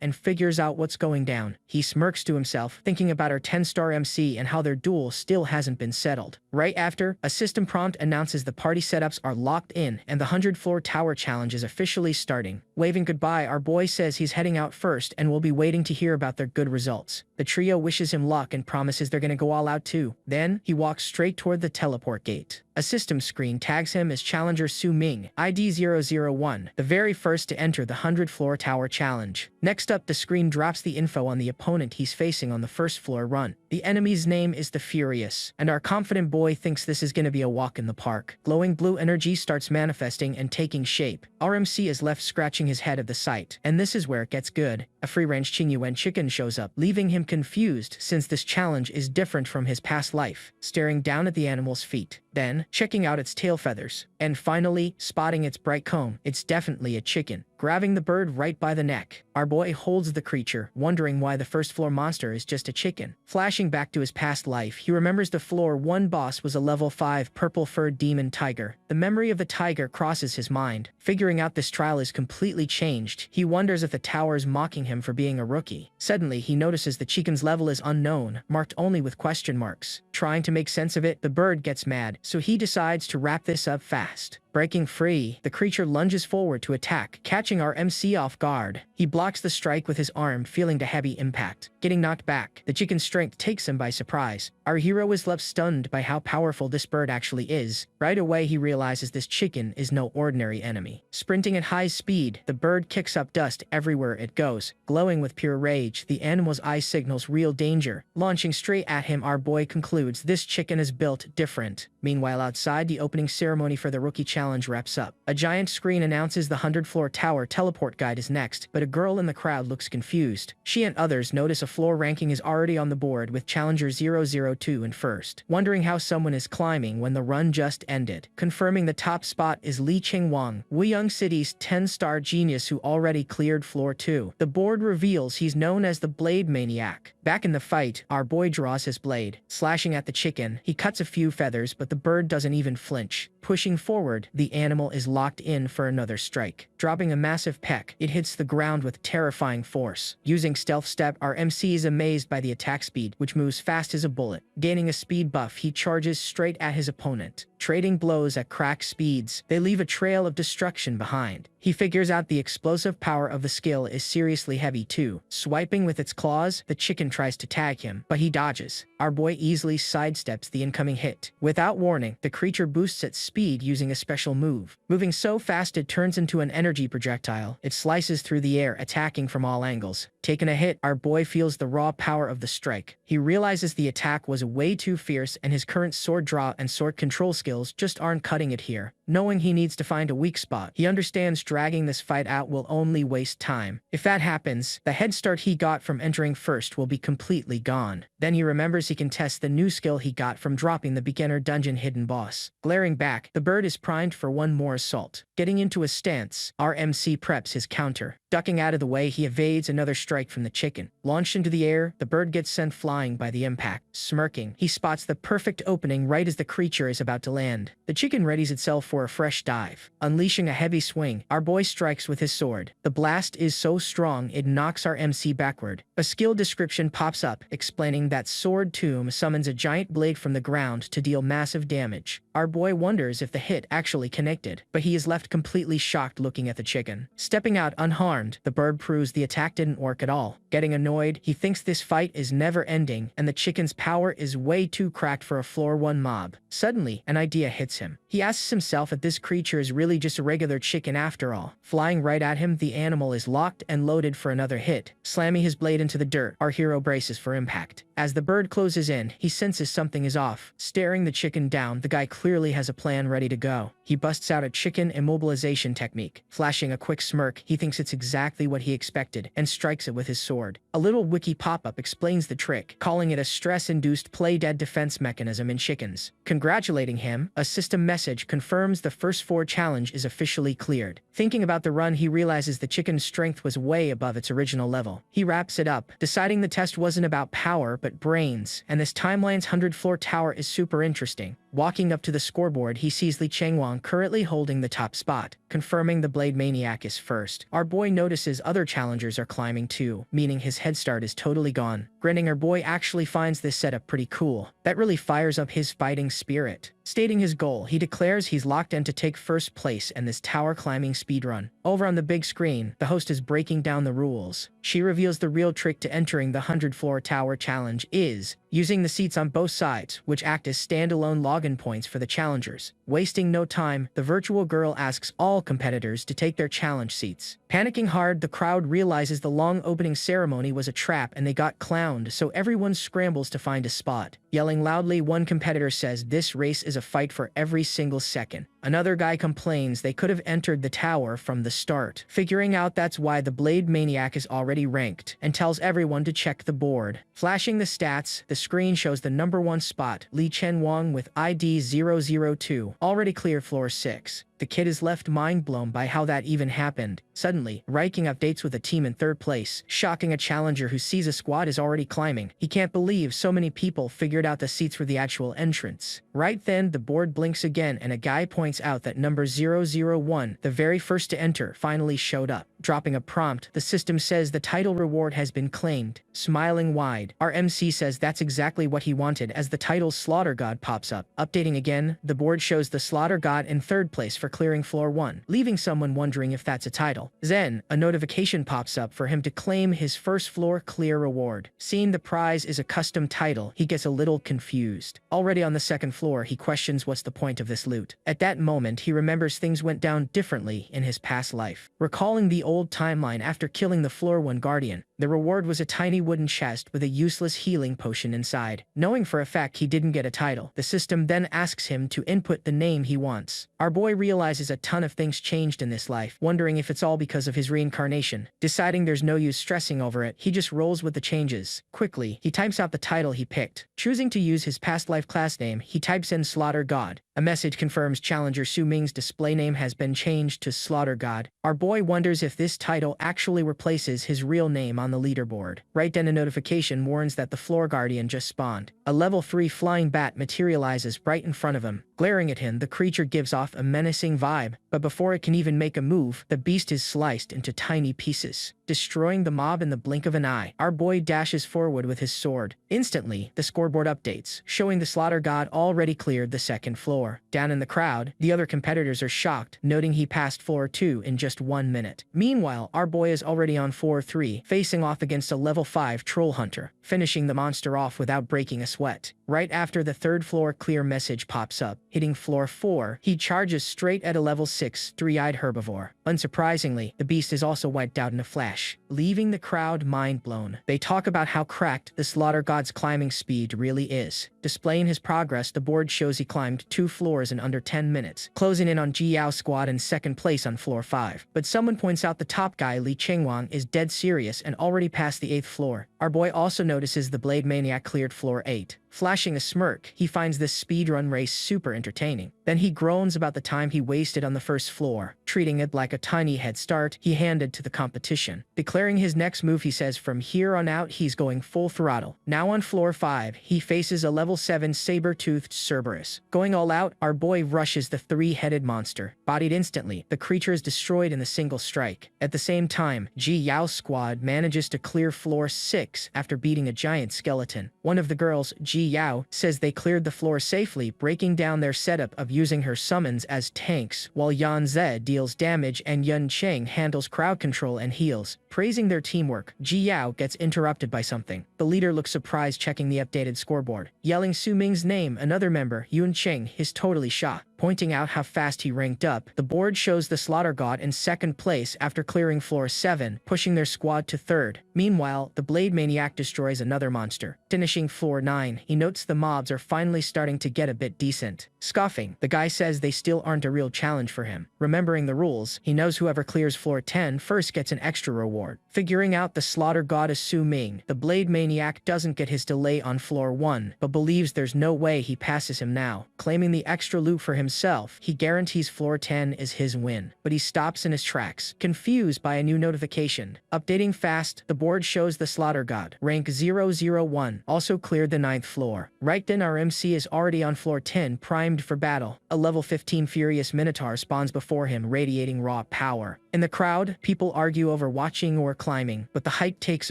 and figures out what's going down. He smirks to himself, thinking about her 10-star MC and how their duel still hasn't been settled. Right after, a system prompt announces the party setups are locked in and the 100-floor tower challenge is officially starting. Waving goodbye, our boy says he's heading out first and will be waiting to hear about their good results. The trio wishes him luck and promises they're gonna go all out too. Then, he walks straight toward the teleport gate. A system screen tags him as Challenger Su Ming, ID 001, the very first to enter the 100-floor tower challenge. Next up, the screen drops the info on the opponent he's facing on the first floor run. The enemy's name is the Furious, and our confident boy thinks this is gonna be a walk in the park. Glowing blue energy starts manifesting and taking shape. Our MC is left scratching his head at the sight, and this is where it gets good. A free-range Qingyuan chicken shows up, leaving him confused since this challenge is different from his past life, staring down at the animal's feet, then checking out its tail feathers, and finally spotting its bright comb. It's definitely a chicken. Grabbing the bird right by the neck, our boy holds the creature, wondering why the first floor monster is just a chicken. Flashing back to his past life, he remembers the floor 1 boss was a level 5 purple-furred demon tiger. The memory of the tiger crosses his mind. Figuring out this trial is completely changed, he wonders if the tower is mocking him for being a rookie. Suddenly, he notices the chicken's level is unknown, marked only with question marks. Trying to make sense of it, the bird gets mad, so he decides to wrap this up fast. Breaking free, the creature lunges forward to attack, catching our MC off guard. He blocks the strike with his arm, feeling the heavy impact. Getting knocked back, the chicken's strength takes him by surprise. Our hero is left stunned by how powerful this bird actually is. Right away, he realizes this chicken is no ordinary enemy. Sprinting at high speed, the bird kicks up dust everywhere it goes. Glowing with pure rage, the animal's eye signals real danger. Launching straight at him, our boy concludes this chicken is built different. Meanwhile, outside, the opening ceremony for the rookie challenge wraps up. A giant screen announces the 100-floor tower teleport guide is next, but a girl in the crowd looks confused. She and others notice a floor ranking is already on the board with Challenger 002 in first, wondering how someone is climbing when the run just ended. Confirming the top spot is Li Qingwang, Wuyang City's 10-star genius who already cleared floor 2. The board reveals he's known as the Blade Maniac. Back in the fight, our boy draws his blade. Slashing at the chicken, he cuts a few feathers, but the bird doesn't even flinch. Pushing forward, the animal is locked in for another strike. Dropping a massive peck, it hits the ground with terrifying force. Using Stealth Step, our MC is amazed by the attack speed, which moves fast as a bullet. Gaining a speed buff, he charges straight at his opponent. Trading blows at crack speeds, they leave a trail of destruction behind. He figures out the explosive power of the skill is seriously heavy too. Swiping with its claws, the chicken tries to tag him, but he dodges. Our boy easily sidesteps the incoming hit. Without warning, the creature boosts its speed using a special move. Moving so fast it turns into an energy projectile. It slices through the air, attacking from all angles. Taking a hit, our boy feels the raw power of the strike. He realizes the attack was way too fierce and his current sword draw and sword control skills just aren't cutting it here. Knowing he needs to find a weak spot, he understands dragging this fight out will only waste time. If that happens, the head start he got from entering first will be completely gone. Then he remembers he can test the new skill he got from dropping the beginner dungeon hidden boss. Glaring back, the bird is primed for one more assault. Getting into a stance, our MC preps his counter. Ducking out of the way, he evades another strike from the chicken. Launched into the air, the bird gets sent flying by the impact. Smirking, he spots the perfect opening right as the creature is about to land. The chicken readies itself for a fresh dive. Unleashing a heavy swing, our boy strikes with his sword. The blast is so strong it knocks our MC backward. A skill description pops up, explaining that Sword Tomb summons a giant blade from the ground to deal massive damage. Our boy wonders if the hit actually connected, but he is left completely shocked looking at the chicken. Stepping out unharmed, the bird proves the attack didn't work at all. Getting annoyed, he thinks this fight is never ending, and the chicken's power is way too cracked for a floor 1 mob. Suddenly, an idea hits him. He asks himself if this creature is really just a regular chicken after all. Flying right at him, the animal is locked and loaded for another hit. Slamming his blade into the dirt, our hero braces for impact. As the bird closes in, he senses something is off. Staring the chicken down, the guy clearly has a plan ready to go. He busts out a chicken immobilization technique. Flashing a quick smirk, he thinks it's exactly what he expected, and strikes it with his sword. A little wiki pop-up explains the trick, calling it a stress-induced play-dead defense mechanism in chickens. Congratulating him, a system message confirms the first 4 challenge is officially cleared. Thinking about the run, he realizes the chicken's strength was way above its original level. He wraps it up, deciding the test wasn't about power, but brains, and this timeline's 100-floor tower is super interesting. Walking up to the scoreboard, he sees Li Qingwang currently holding the top spot, confirming the Blade Maniac is first. Our boy notices other challengers are climbing too, meaning his head start is totally gone. Grinning, our boy actually finds this setup pretty cool. That really fires up his fighting spirit. Stating his goal, he declares he's locked in to take first place in this tower climbing speedrun. Over on the big screen, the host is breaking down the rules. She reveals the real trick to entering the 100-floor tower challenge is using the seats on both sides, which act as standalone login points for the challengers. Wasting no time, the virtual girl asks all competitors to take their challenge seats. Panicking hard, the crowd realizes the long opening ceremony was a trap and they got clowned, so everyone scrambles to find a spot. Yelling loudly, one competitor says this race is a fight for every single second. Another guy complains they could have entered the tower from the start. Figuring out that's why the Blade Maniac is already ranked, and tells everyone to check the board. Flashing the stats, the screen shows the number 1 spot, Lee Chen-Wong with ID 002, already cleared floor 6. The kid is left mind-blown by how that even happened. Suddenly, ranking updates with a team in 3rd place, shocking a challenger who sees a squad is already climbing. He can't believe so many people figured out the seats for the actual entrance. Right then, the board blinks again and a guy points out that number 001, the very first to enter, finally showed up. Dropping a prompt, the system says the title reward has been claimed. Smiling wide, our MC says that's exactly what he wanted as the title's Slaughter God pops up. Updating again, the board shows the Slaughter God in 3rd place for clearing floor 1, leaving someone wondering if that's a title. Then, a notification pops up for him to claim his first floor clear reward. Seeing the prize is a custom title, he gets a little confused. Already on the 2nd floor, he questions what's the point of this loot. At that moment, he remembers things went down differently in his past life. Recalling the old timeline after killing the floor 1 guardian, the reward was a tiny wooden chest with a useless healing potion inside. Knowing for a fact he didn't get a title, the system then asks him to input the name he wants. Our boy realizes a ton of things changed in this life, wondering if it's all because of his reincarnation. Deciding there's no use stressing over it, he just rolls with the changes. Quickly, he types out the title he picked. Choosing to use his past life class name, he types in Slaughter God. A message confirms challenger Su Ming's display name has been changed to Slaughter God. Our boy wonders if this title actually replaces his real name on the leaderboard. Right then, a notification warns that the floor guardian just spawned. A level 3 flying bat materializes right in front of him. Glaring at him, the creature gives off a menacing vibe, but before it can even make a move, the beast is sliced into tiny pieces, destroying the mob in the blink of an eye. Our boy dashes forward with his sword. Instantly, the scoreboard updates, showing the Slaughter God already cleared the 2nd floor. Down in the crowd, the other competitors are shocked, noting he passed floor 2 in just 1 minute. Meanwhile, our boy is already on floor 3, facing off against a level 5 troll hunter, finishing the monster off without breaking a sweat. Right after the 3rd floor clear message pops up, hitting floor 4, he charges straight at a level 6 three-eyed herbivore. Unsurprisingly, the beast is also wiped out in a flash, leaving the crowd mind-blown. They talk about how cracked the Slaughter God's climbing speed really is. Displaying his progress, the board shows he climbed 2 floors in under 10 minutes, closing in on Ji Yao's squad in 2nd place on floor 5. But someone points out the top guy, Lee Chengwang, is dead serious and already past the 8th floor. Our boy also notices the Blade Maniac cleared floor 8. Flashing a smirk, he finds this speedrun race super entertaining. Then he groans about the time he wasted on the 1st floor, treating it like a tiny head start he handed to the competition. Declaring his next move, he says from here on out he's going full throttle. Now on floor 5, he faces a level 7 saber-toothed Cerberus. Going all out, our boy rushes the 3-headed monster. Bodied instantly, the creature is destroyed in a single strike. At the same time, Ji Yao's squad manages to clear floor 6 after beating a giant skeleton. One of the girls, Ji Yao, says they cleared the floor safely, breaking down their setup of using her summons as tanks, while Yan Ze deals damage and Yun Cheng handles crowd control and heals. Praising their teamwork, Ji Yao gets interrupted by something. The leader looks surprised, checking the updated scoreboard. Yelling Su Ming's name, another member, Yun Cheng, is totally shocked. Pointing out how fast he ranked up, the board shows the Slaughter God in 2nd place after clearing floor 7, pushing their squad to 3rd. Meanwhile, the Blade Maniac destroys another monster. Finishing floor 9, he notes the mobs are finally starting to get a bit decent. Scoffing, the guy says they still aren't a real challenge for him. Remembering the rules, he knows whoever clears floor 10 first gets an extra reward. Figuring out the Slaughter Goddess Su Ming, the Blade Maniac doesn't get his delay on floor 1, but believes there's no way he passes him now. Claiming the extra loot for himself, he guarantees floor 10 is his win. But he stops in his tracks, confused by a new notification. Updating fast, the board shows the Slaughter God, rank 001, also cleared the 9th floor. Right then, our MC is already on floor 10, primed for battle. A level 15 Furious Minotaur spawns before him, radiating raw power. In the crowd, people argue over watching or climbing, but the hype takes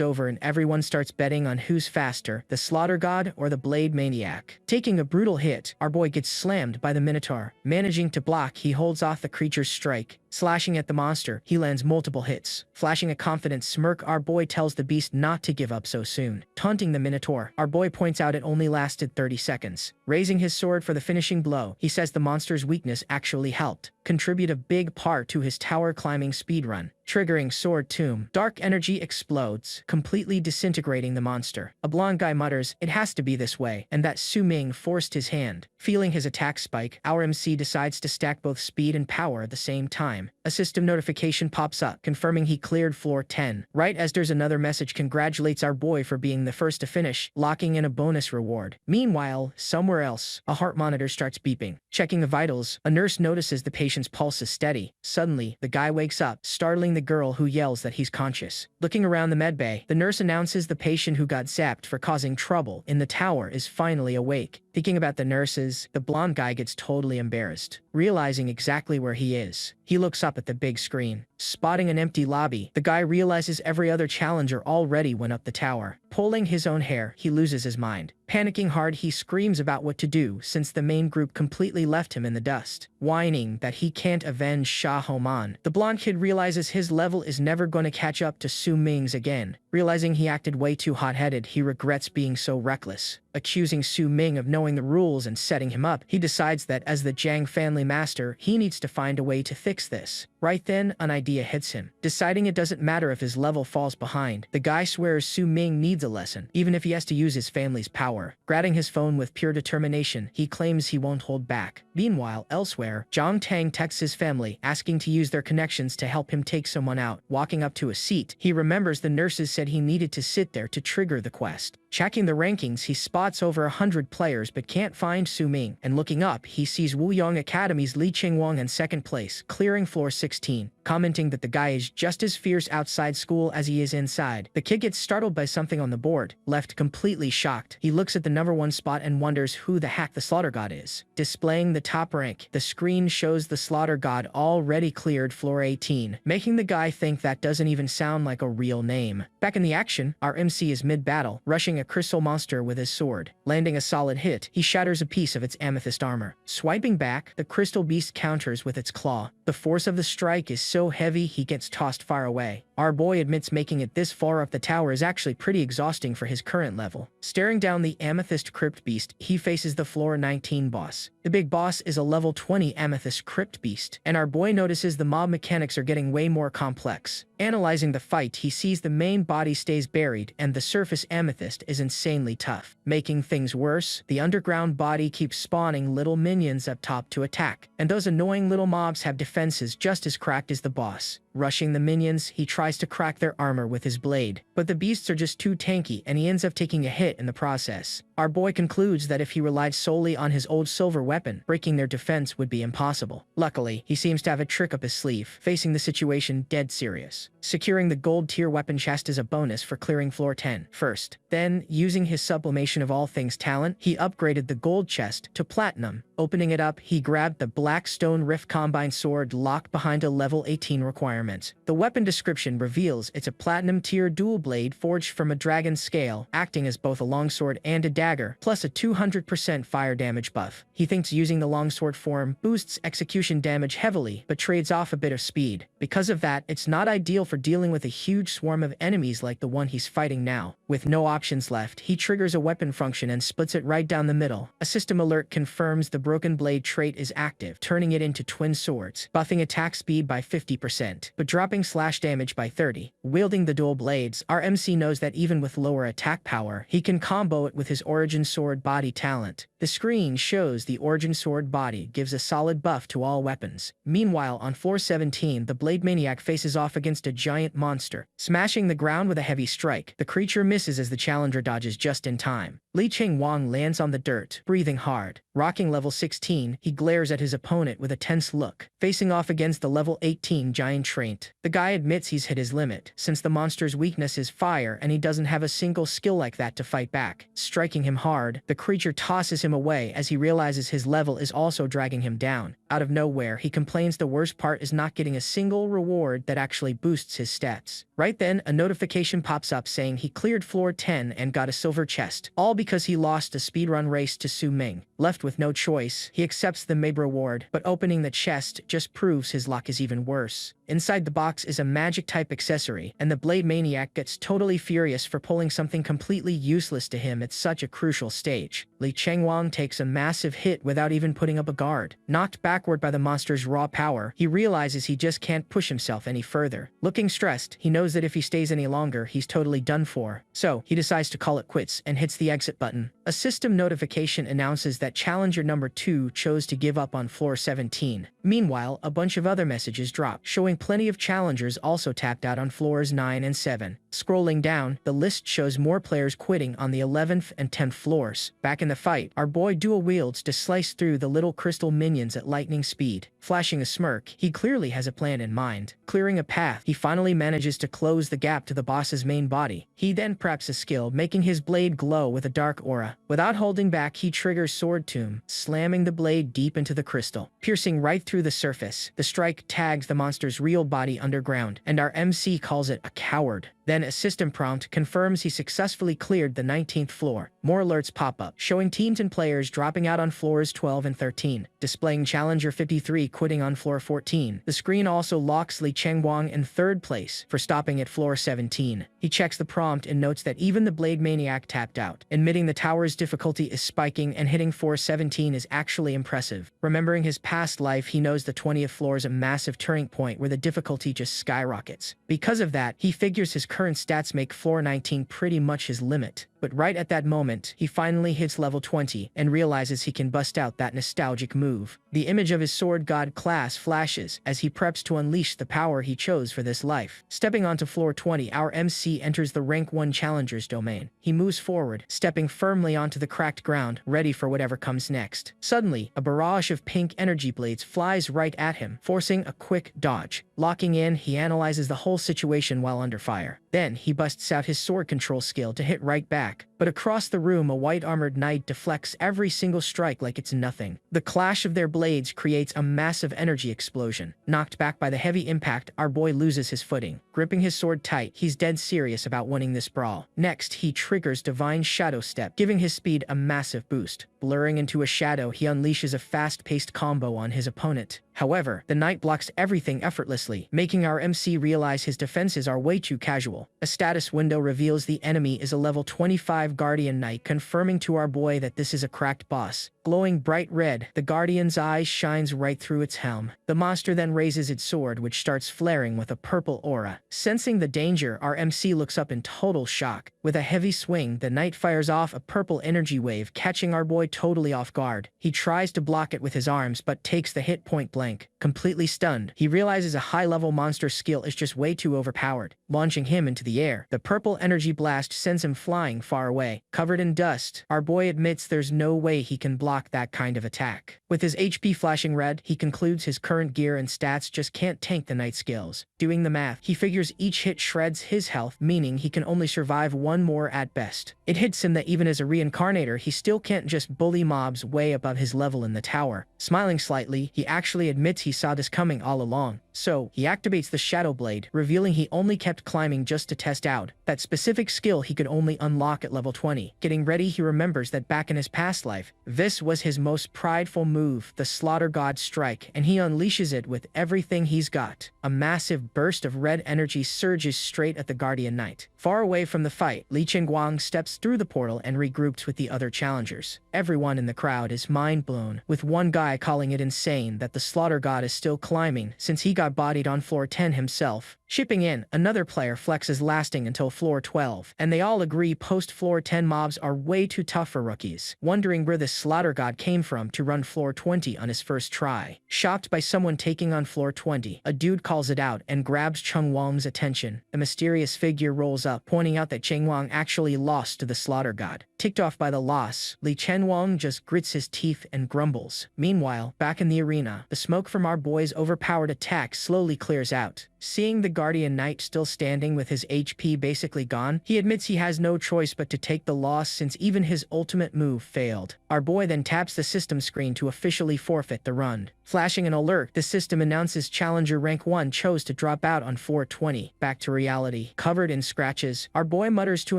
over and everyone starts betting on who's faster, the Slaughter God or the Blade Maniac. Taking a brutal hit, our boy gets slammed by the Minotaur. Managing to block, he holds off the creature's strike. Slashing at the monster, he lands multiple hits. Flashing a confident smirk, our boy tells the beast not to give up so soon. Taunting the Minotaur, our boy points out it only lasted 30 seconds. Raising his sword for the finishing blow, he says the monster's weakness actually helped contribute a big part to his tower climbing speedrun. Triggering Sword Tomb, dark energy explodes, completely disintegrating the monster. A blonde guy mutters, "It has to be this way," and that Su Ming forced his hand. Feeling his attack spike, our MC decides to stack both speed and power at the same time. A system notification pops up, confirming he cleared floor 10. Right as there's another message congratulates our boy for being the first to finish, locking in a bonus reward. Meanwhile, somewhere else, a heart monitor starts beeping. Checking the vitals, a nurse notices the patient's pulse is steady. Suddenly, the guy wakes up, startling the girl who yells that he's conscious. Looking around the medbay, the nurse announces the patient who got zapped for causing trouble in the tower is finally awake. Thinking about the nurses, the blonde guy gets totally embarrassed. Realizing exactly where he is, he looks up at the big screen. Spotting an empty lobby, the guy realizes every other challenger already went up the tower. Pulling his own hair, he loses his mind. Panicking hard, he screams about what to do since the main group completely left him in the dust. Whining that he can't avenge Shah Homan, the blonde kid realizes his level is never going to catch up to Su Ming's again. Realizing he acted way too hot-headed, he regrets being so reckless. Accusing Su Ming of knowing the rules and setting him up, he decides that as the Jiang family master, he needs to find a way to fix this. Right then, an idea hits him. Deciding it doesn't matter if his level falls behind, the guy swears Su Ming needs a lesson, even if he has to use his family's power. Grabbing his phone with pure determination, he claims he won't hold back. Meanwhile, elsewhere, Zhang Tang texts his family, asking to use their connections to help him take someone out. Walking up to a seat, he remembers the nurses said he needed to sit there to trigger the quest. Checking the rankings, he spots over 100 players but can't find Su Ming, and looking up, he sees Wuyong Academy's Li Qingwang in second place, clearing floor 16. Commenting that the guy is just as fierce outside school as he is inside, the kid gets startled by something on the board. Left completely shocked, he looks at the number 1 spot and wonders who the heck the Slaughter God is. Displaying the top rank, the screen shows the Slaughter God already cleared floor 18, making the guy think that doesn't even sound like a real name. Back in the action, our MC is mid-battle, rushing a crystal monster with his sword. Landing a solid hit, he shatters a piece of its amethyst armor. Swiping back, the crystal beast counters with its claw. The force of the strike is so heavy he gets tossed far away. Our boy admits making it this far up the tower is actually pretty exhausting for his current level. Staring down the amethyst crypt beast, he faces the floor 19 boss. The big boss is a level 20 amethyst crypt beast, and our boy notices the mob mechanics are getting way more complex. Analyzing the fight, he sees the main body stays buried and the surface amethyst is insanely tough. Making things worse, the underground body keeps spawning little minions up top to attack, and those annoying little mobs have defenses just as cracked as the boss. Rushing the minions, he tries to crack their armor with his blade, but the beasts are just too tanky and he ends up taking a hit in the process. Our boy concludes that if he relied solely on his old silver weapon, breaking their defense would be impossible. Luckily, he seems to have a trick up his sleeve, facing the situation dead serious. Securing the gold tier weapon chest as a bonus for clearing floor 10 first. Then, using his sublimation of all things talent, he upgraded the gold chest to platinum. Opening it up, he grabbed the black stone rift combine sword locked behind a level 18 requirement. The weapon description reveals it's a platinum tier dual blade forged from a dragon scale, acting as both a longsword and a dagger, plus a 200% fire damage buff. He thinks using the longsword form boosts execution damage heavily, but trades off a bit of speed. Because of that, it's not ideal for dealing with a huge swarm of enemies like the one he's fighting now. With no options left, he triggers a weapon function and splits it right down the middle. A system alert confirms the broken blade trait is active, turning it into twin swords, buffing attack speed by 50%, but dropping slash damage by 30. Wielding the dual blades, our MC knows that even with lower attack power, he can combo it with his origin sword body talent. The screen shows the origin sword body gives a solid buff to all weapons. Meanwhile, on floor 17, the blade maniac faces off against a giant monster. Smashing the ground with a heavy strike, the creature misses as the challenger dodges just in time. Li Qingwang lands on the dirt, breathing hard. Rocking level 16, he glares at his opponent with a tense look, facing off against the level 18 giant trait. The guy admits he's hit his limit, since the monster's weakness is fire and he doesn't have a single skill like that to fight back. Striking him hard, the creature tosses him away as he realizes his level is also dragging him down. Out of nowhere, he complains the worst part is not getting a single reward that actually boosts his stats. Right then, a notification pops up saying he cleared floor 10 and got a silver chest, all because he lost a speedrun race to Su Ming. Left with no choice, he accepts the MAB reward, but opening the chest just proves his luck is even worse. Inside the box is a magic-type accessory, and the Blade Maniac gets totally furious for pulling something completely useless to him at such a crucial stage. Li Chengwang takes a massive hit without even putting up a guard. Knocked backward by the monster's raw power, he realizes he just can't push himself any further. Looking stressed, he knows that if he stays any longer, he's totally done for. So, he decides to call it quits and hits the exit button. A system notification announces that challenger number 2 chose to give up on floor 17. Meanwhile, a bunch of other messages drop, showing plenty of challengers also tapped out on floors 9 and 7. Scrolling down, the list shows more players quitting on the 11th and 10th floors. Back in the fight, our boy dual wields to slice through the little crystal minions at lightning speed. Flashing a smirk, he clearly has a plan in mind. Clearing a path, he finally manages to close the gap to the boss's main body. He then preps a skill, making his blade glow with a dark aura. Without holding back, he triggers Sword Tomb, slamming the blade deep into the crystal. Piercing right through the surface, the strike tags the monster's real body underground, and our MC calls it a coward. Then a system prompt confirms he successfully cleared the 19th floor. More alerts pop up, showing teams and players dropping out on floors 12 and 13, displaying Challenger 53 quitting on floor 14. The screen also locks Li Chengwang in 3rd place for stopping at floor 17. He checks the prompt and notes that even the Blade Maniac tapped out, admitting the tower's difficulty is spiking and hitting floor 17 is actually impressive. Remembering his past life, he knows the 20th floor is a massive turning point where the difficulty just skyrockets. Because of that, he figures his current stats make floor 19 pretty much his limit. But right at that moment, he finally hits level 20 and realizes he can bust out that nostalgic move. The image of his sword god class flashes as he preps to unleash the power he chose for this life. Stepping onto floor 20, our MC enters the rank 1 challenger's domain. He moves forward, stepping firmly onto the cracked ground, ready for whatever comes next. Suddenly, a barrage of pink energy blades flies right at him, forcing a quick dodge. Locking in, he analyzes the whole situation while under fire. Then, he busts out his sword control skill to hit right back. But across the room, a white-armored knight deflects every single strike like it's nothing. The clash of their blades creates a massive energy explosion. Knocked back by the heavy impact, our boy loses his footing. Gripping his sword tight, he's dead serious about winning this brawl. Next, he triggers Divine Shadow Step, giving his speed a massive boost. Blurring into a shadow, he unleashes a fast-paced combo on his opponent. However, the knight blocks everything effortlessly, making our MC realize his defenses are way too casual. A status window reveals the enemy is a level 25 Guardian Knight, confirming to our boy that this is a cracked boss. Glowing bright red, the Guardian's eye shines right through its helm. The monster then raises its sword, which starts flaring with a purple aura. Sensing the danger, our MC looks up in total shock. With a heavy swing, the knight fires off a purple energy wave, catching our boy totally off guard. He tries to block it with his arms, but takes the hit point blank. Completely stunned, he realizes a high-level monster skill is just way too overpowered, launching him into the air. The purple energy blast sends him flying far away. Covered in dust, our boy admits there's no way he can block that kind of attack. With his HP flashing red, he concludes his current gear and stats just can't tank the knight's skills. Doing the math, he figures each hit shreds his health, meaning he can only survive one more at best. It hits him that even as a reincarnator, he still can't just bully mobs way above his level in the tower. Smiling slightly, he actually admits he saw this coming all along. So, he activates the Shadow Blade, revealing he only kept climbing just to test out that specific skill he could only unlock at level 20. Getting ready, he remembers that back in his past life, this was his most prideful move, the Slaughter God Strike, and he unleashes it with everything he's got. A massive burst of red energy surges straight at the Guardian Knight. Far away from the fight, Li Chengguang steps through the portal and regroups with the other challengers. Everyone in the crowd is mind-blown, with one guy calling it insane that the Slaughter God is still climbing since he got bodied on floor 10 himself. Shipping in, another player flexes lasting until floor 12, and they all agree post-floor 10 mobs are way too tough for rookies, wondering where this Slaughter God came from to run floor 20 on his first try. Shocked by someone taking on floor 20, a dude calls it out and grabs Cheng Wang's attention. A mysterious figure rolls up, pointing out that Cheng Wang actually lost to the Slaughter God. Ticked off by the loss, Li Chenwang just grits his teeth and grumbles. Meanwhile, back in the arena, the smoke from our boy's overpowered attack slowly clears out. Seeing the Guardian Knight still standing with his HP basically gone, he admits he has no choice but to take the loss since even his ultimate move failed. Our boy then taps the system screen to officially forfeit the run. Flashing an alert, the system announces Challenger Rank 1 chose to drop out on 420. Back to reality. Covered in scratches, our boy mutters to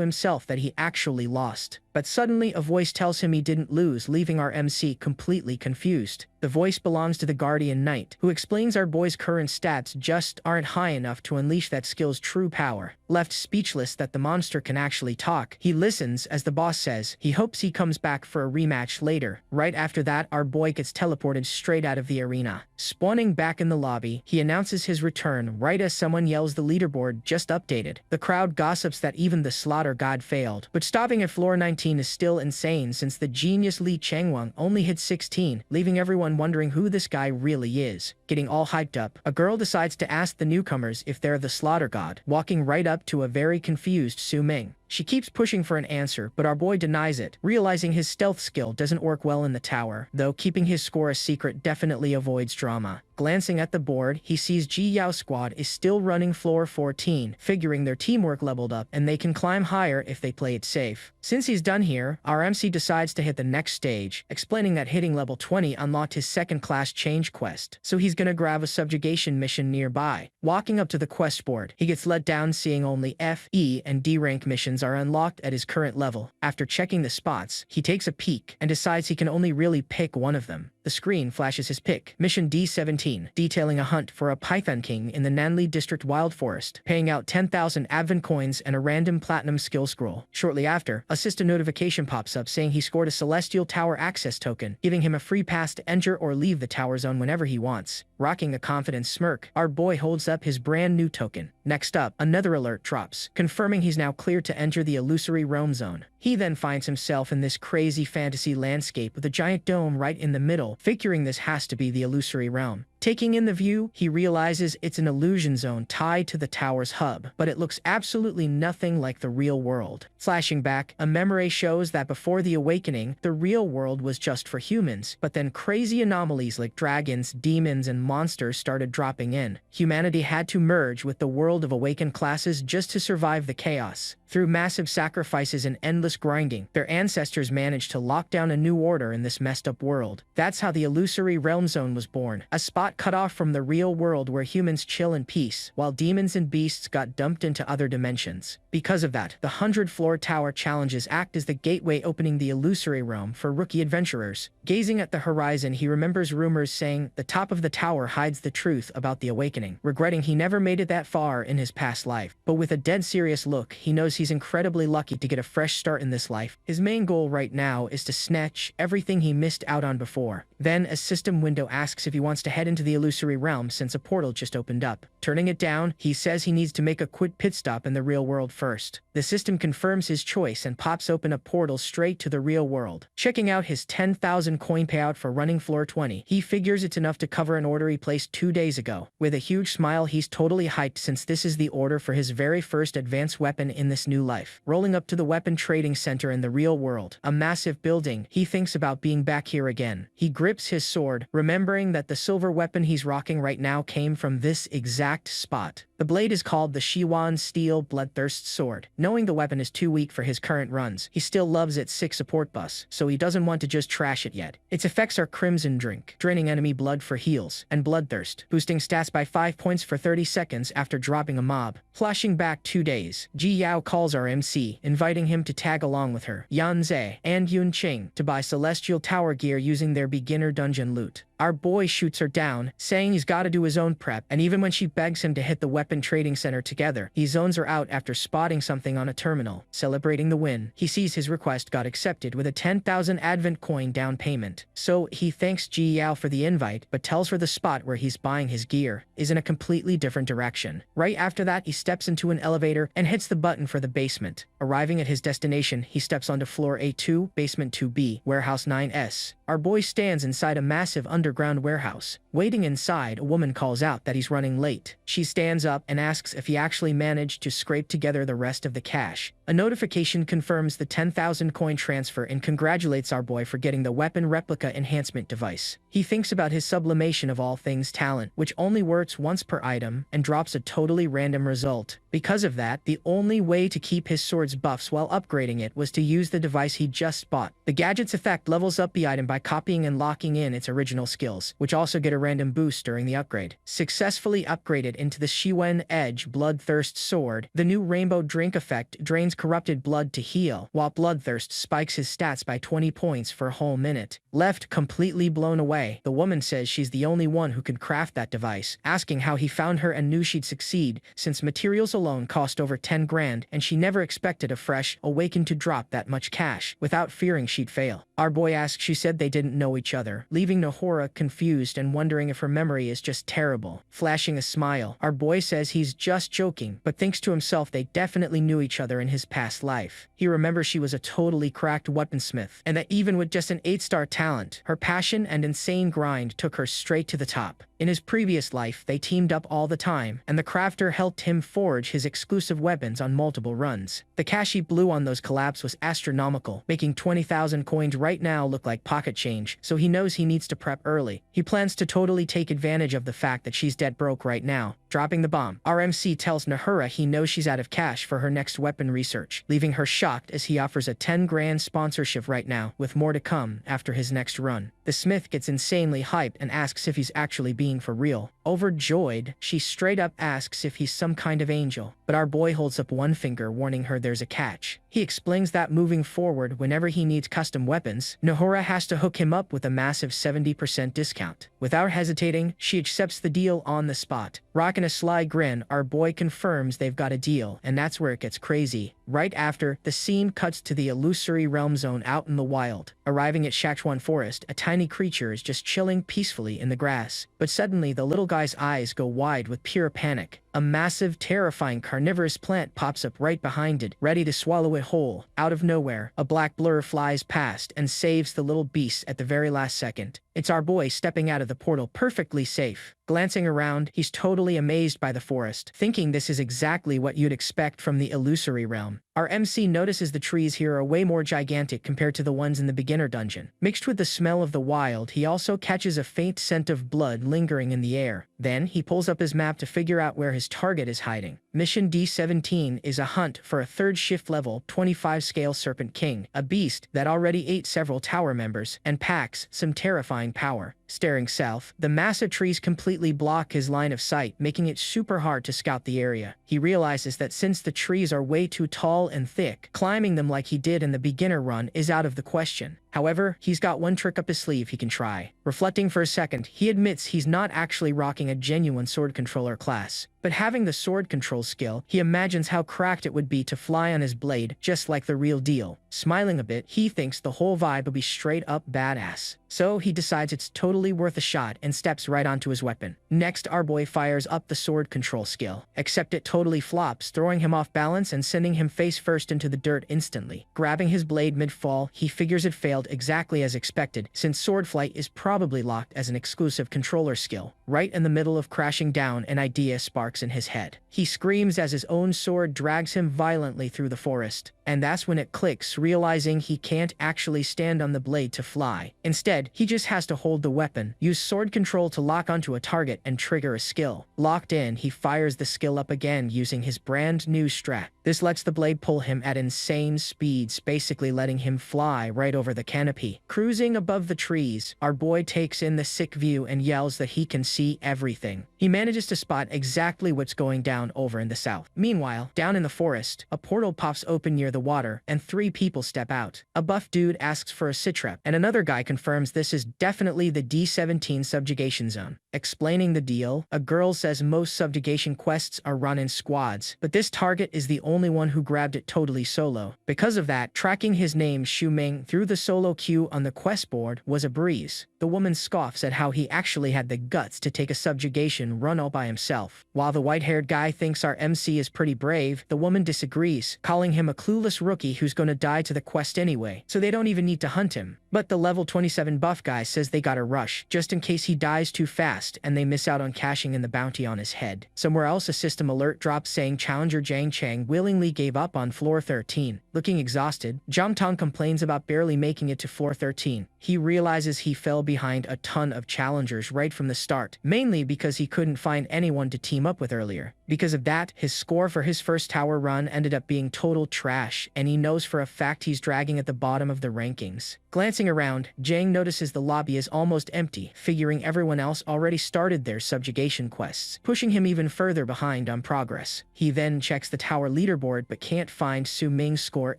himself that he actually lost. But suddenly a voice tells him he didn't lose, leaving our MC completely confused. The voice belongs to the Guardian Knight, who explains our boy's current stats just aren't high enough to unleash that skill's true power. Left speechless that the monster can actually talk, he listens as the boss says he hopes he comes back for a rematch later. Right after that, our boy gets teleported straight out of the arena. Spawning back in the lobby, he announces his return right as someone yells the leaderboard just updated. The crowd gossips that even the slaughter god failed, but stopping at floor 19 is still insane since the genius Li Chenwang only hit 16, leaving everyone wondering who this guy really is. Getting all hyped up, a girl decides to ask the newcomers if they're the slaughter god, walking right up to a very confused Su Ming. She keeps pushing for an answer, but our boy denies it, realizing his stealth skill doesn't work well in the tower, though keeping his score a secret definitely avoids drama. Glancing at the board, he sees Ji Yao's squad is still running floor 14, figuring their teamwork leveled up and they can climb higher if they play it safe. Since he's done here, our MC decides to hit the next stage, explaining that hitting level 20 unlocked his second class change quest, so he's gonna grab a subjugation mission nearby. Walking up to the quest board, he gets let down seeing only F, E, and D rank missions are unlocked at his current level. After checking the spots, he takes a peek and decides he can only really pick one of them. The screen flashes his pick, Mission D17, detailing a hunt for a Python King in the Nanli District Wild Forest, paying out 10,000 Advent coins and a random platinum skill scroll. Shortly after, a system notification pops up saying he scored a Celestial Tower access token, giving him a free pass to enter or leave the tower zone whenever he wants. Rocking a confident smirk, our boy holds up his brand new token. Next up, another alert drops, confirming he's now cleared to enter the illusory realm zone. He then finds himself in this crazy fantasy landscape with a giant dome right in the middle, figuring this has to be the illusory realm. Taking in the view, he realizes it's an illusion zone tied to the tower's hub, but it looks absolutely nothing like the real world. Flashing back, a memory shows that before the awakening, the real world was just for humans, but then crazy anomalies like dragons, demons, and monsters started dropping in. Humanity had to merge with the world of awakened classes just to survive the chaos. Through massive sacrifices and endless grinding, their ancestors managed to lock down a new order in this messed up world. That's how the illusory realm zone was born, a spot cut off from the real world where humans chill in peace, while demons and beasts got dumped into other dimensions. Because of that, the 100-floor tower challenges act as the gateway opening the illusory realm for rookie adventurers. Gazing at the horizon, he remembers rumors saying the top of the tower hides the truth about the awakening, regretting he never made it that far in his past life. But with a dead serious look, he knows he's incredibly lucky to get a fresh start in this life. His main goal right now is to snatch everything he missed out on before. Then, a system window asks if he wants to head into the illusory realm since a portal just opened up. Turning it down, he says he needs to make a quick pit stop in the real world first. The system confirms his choice and pops open a portal straight to the real world. Checking out his 10,000 coin payout for running floor 20, he figures it's enough to cover an order he placed 2 days ago. With a huge smile, he's totally hyped since this is the order for his very first advanced weapon in this new life. Rolling up to the weapon trading center in the real world, a massive building, he thinks about being back here again. He grips his sword, remembering that the silver weapon he's rocking right now came from this exact spot. The blade is called the Shiwan Steel Bloodthirst Sword. Knowing the weapon is too weak for his current runs, he still loves its 6 support bus, so he doesn't want to just trash it yet. Its effects are Crimson Drink, draining enemy blood for heals, and Bloodthirst, boosting stats by 5 points for 30 seconds after dropping a mob. Flashing back 2 days, Ji Yao calls our MC, inviting him to tag along with her, Yan Zhe, and Yun Qing to buy Celestial Tower gear using their beginner dungeon loot. Our boy shoots her down, saying he's gotta do his own prep, and even when she begs him to hit the weapon trading center together, he zones her out after spotting something on a terminal. Celebrating the win, he sees his request got accepted with a 10,000 Advent coin down payment. So he thanks Ji Yao for the invite, but tells her the spot where he's buying his gear is in a completely different direction. Right after that, he steps into an elevator and hits the button for the basement. Arriving at his destination, he steps onto floor A2, basement 2B, warehouse 9S. Our boy stands inside a massive underground warehouse. Waiting inside, a woman calls out that he's running late. She stands up and asks if he actually managed to scrape together the rest of the cash. A notification confirms the 10,000 coin transfer and congratulates our boy for getting the weapon replica enhancement device. He thinks about his sublimation of all things talent, which only works once per item and drops a totally random result. Because of that, the only way to keep his sword's buffs while upgrading it was to use the device he just bought. The gadget's effect levels up the item by copying and locking in its original skills, which also get a random boost during the upgrade. Successfully upgraded into the Shiwen Edge Bloodthirst Sword, the new Rainbow Drink effect drains corrupted blood to heal, while Bloodthirst spikes his stats by 20 points for a whole minute. Left completely blown away, the woman says she's the only one who could craft that device, asking how he found her and knew she'd succeed, since materials alone cost over 10 grand and she never expected a fresh awakened to drop that much cash, without fearing she'd fail. Our boy asks she said they didn't know each other, leaving Nahora confused and wondering if her memory is just terrible. Flashing a smile, our boy says he's just joking, but thinks to himself they definitely knew each other in his past life. He remembers she was a totally cracked weaponsmith, and that even with just an 8-star talent, her passion and insane grind took her straight to the top. In his previous life, they teamed up all the time, and the crafter helped him forge his exclusive weapons on multiple runs. The cash he blew on those collabs was astronomical, making 20,000 coins right now look like pocket change, so he knows he needs to prep early. He plans to totally take advantage of the fact that she's dead broke right now. Dropping the bomb, our MC tells Nahura he knows she's out of cash for her next weapon research, leaving her shocked as he offers a 10 grand sponsorship right now, with more to come after his next run. The smith gets insanely hyped and asks if he's actually being for real. Overjoyed, she straight up asks if he's some kind of angel, but our boy holds up one finger warning her there's a catch. He explains that moving forward, whenever he needs custom weapons, Nahura has to hook him up with a massive 70% discount. Without hesitating, she accepts the deal on the spot. Rocking a sly grin, our boy confirms they've got a deal, and that's where it gets crazy. Right after, the scene cuts to the illusory realm zone out in the wild. Arriving at Shakchuan Forest, a tiny creature is just chilling peacefully in the grass. But suddenly, the little guy's eyes go wide with pure panic. A massive, terrifying carnivorous plant pops up right behind it, ready to swallow it whole. Out of nowhere, a black blur flies past and saves the little beast at the very last second. It's our boy stepping out of the portal perfectly safe. Glancing around, he's totally amazed by the forest, thinking this is exactly what you'd expect from the illusory realm. Our MC notices the trees here are way more gigantic compared to the ones in the beginner dungeon. Mixed with the smell of the wild, he also catches a faint scent of blood lingering in the air. Then, he pulls up his map to figure out where his target is hiding. Mission D17 is a hunt for a 3rd shift level 25 scale Serpent King, a beast that already ate several tower members and packs some terrifying power. Staring south, the massive trees completely block his line of sight, making it super hard to scout the area. He realizes that since the trees are way too tall and thick, climbing them like he did in the beginner run is out of the question. However, he's got one trick up his sleeve he can try. Reflecting for a second, he admits he's not actually rocking a genuine sword controller class. But having the sword control skill, he imagines how cracked it would be to fly on his blade, just like the real deal. Smiling a bit, he thinks the whole vibe will be straight up badass. So he decides it's totally worth a shot and steps right onto his weapon. Next, our boy fires up the sword control skill, except it totally flops, throwing him off balance and sending him face first into the dirt instantly. Grabbing his blade mid-fall, he figures it failed exactly as expected, since sword flight is probably locked as an exclusive controller skill. Right in the middle of crashing down, an idea sparks in his head. He screams as his own sword drags him violently through the forest. And that's when it clicks, realizing he can't actually stand on the blade to fly. Instead, he just has to hold the weapon, use sword control to lock onto a target, and trigger a skill. Locked in, he fires the skill up again using his brand new strat. This lets the blade pull him at insane speeds, basically letting him fly right over the canopy. Cruising above the trees, our boy takes in the sick view and yells that he can see everything. He manages to spot exactly what's going down over in the south. Meanwhile, down in the forest, a portal pops open near the water, and 3 people step out. A buff dude asks for a sitrep, and another guy confirms this is definitely the D17 subjugation zone. Explaining the deal, a girl says most subjugation quests are run in squads, but this target is the only one who grabbed it totally solo. Because of that, tracking his name Xu Ming through the solo queue on the quest board was a breeze. The woman scoffs at how he actually had the guts to take a subjugation run all by himself. While the white-haired guy thinks our MC is pretty brave, the woman disagrees, calling him a clueless rookie who's gonna die to the quest anyway, so they don't even need to hunt him. But the level 27 buff guy says they gotta rush, just in case he dies too fast and they miss out on cashing in the bounty on his head. Somewhere else, a system alert drops saying challenger Jiang Chang willingly gave up on floor 13. Looking exhausted, Jiang Tong complains about barely making it to floor 13. He realizes he fell behind a ton of challengers right from the start, mainly because he couldn't find anyone to team up with earlier. Because of that, his score for his first tower run ended up being total trash, and he knows for a fact he's dragging at the bottom of the rankings. Glancing around, Jiang notices the lobby is almost empty, figuring everyone else already started their subjugation quests, pushing him even further behind on progress. He then checks the tower leaderboard but can't find Su Ming's score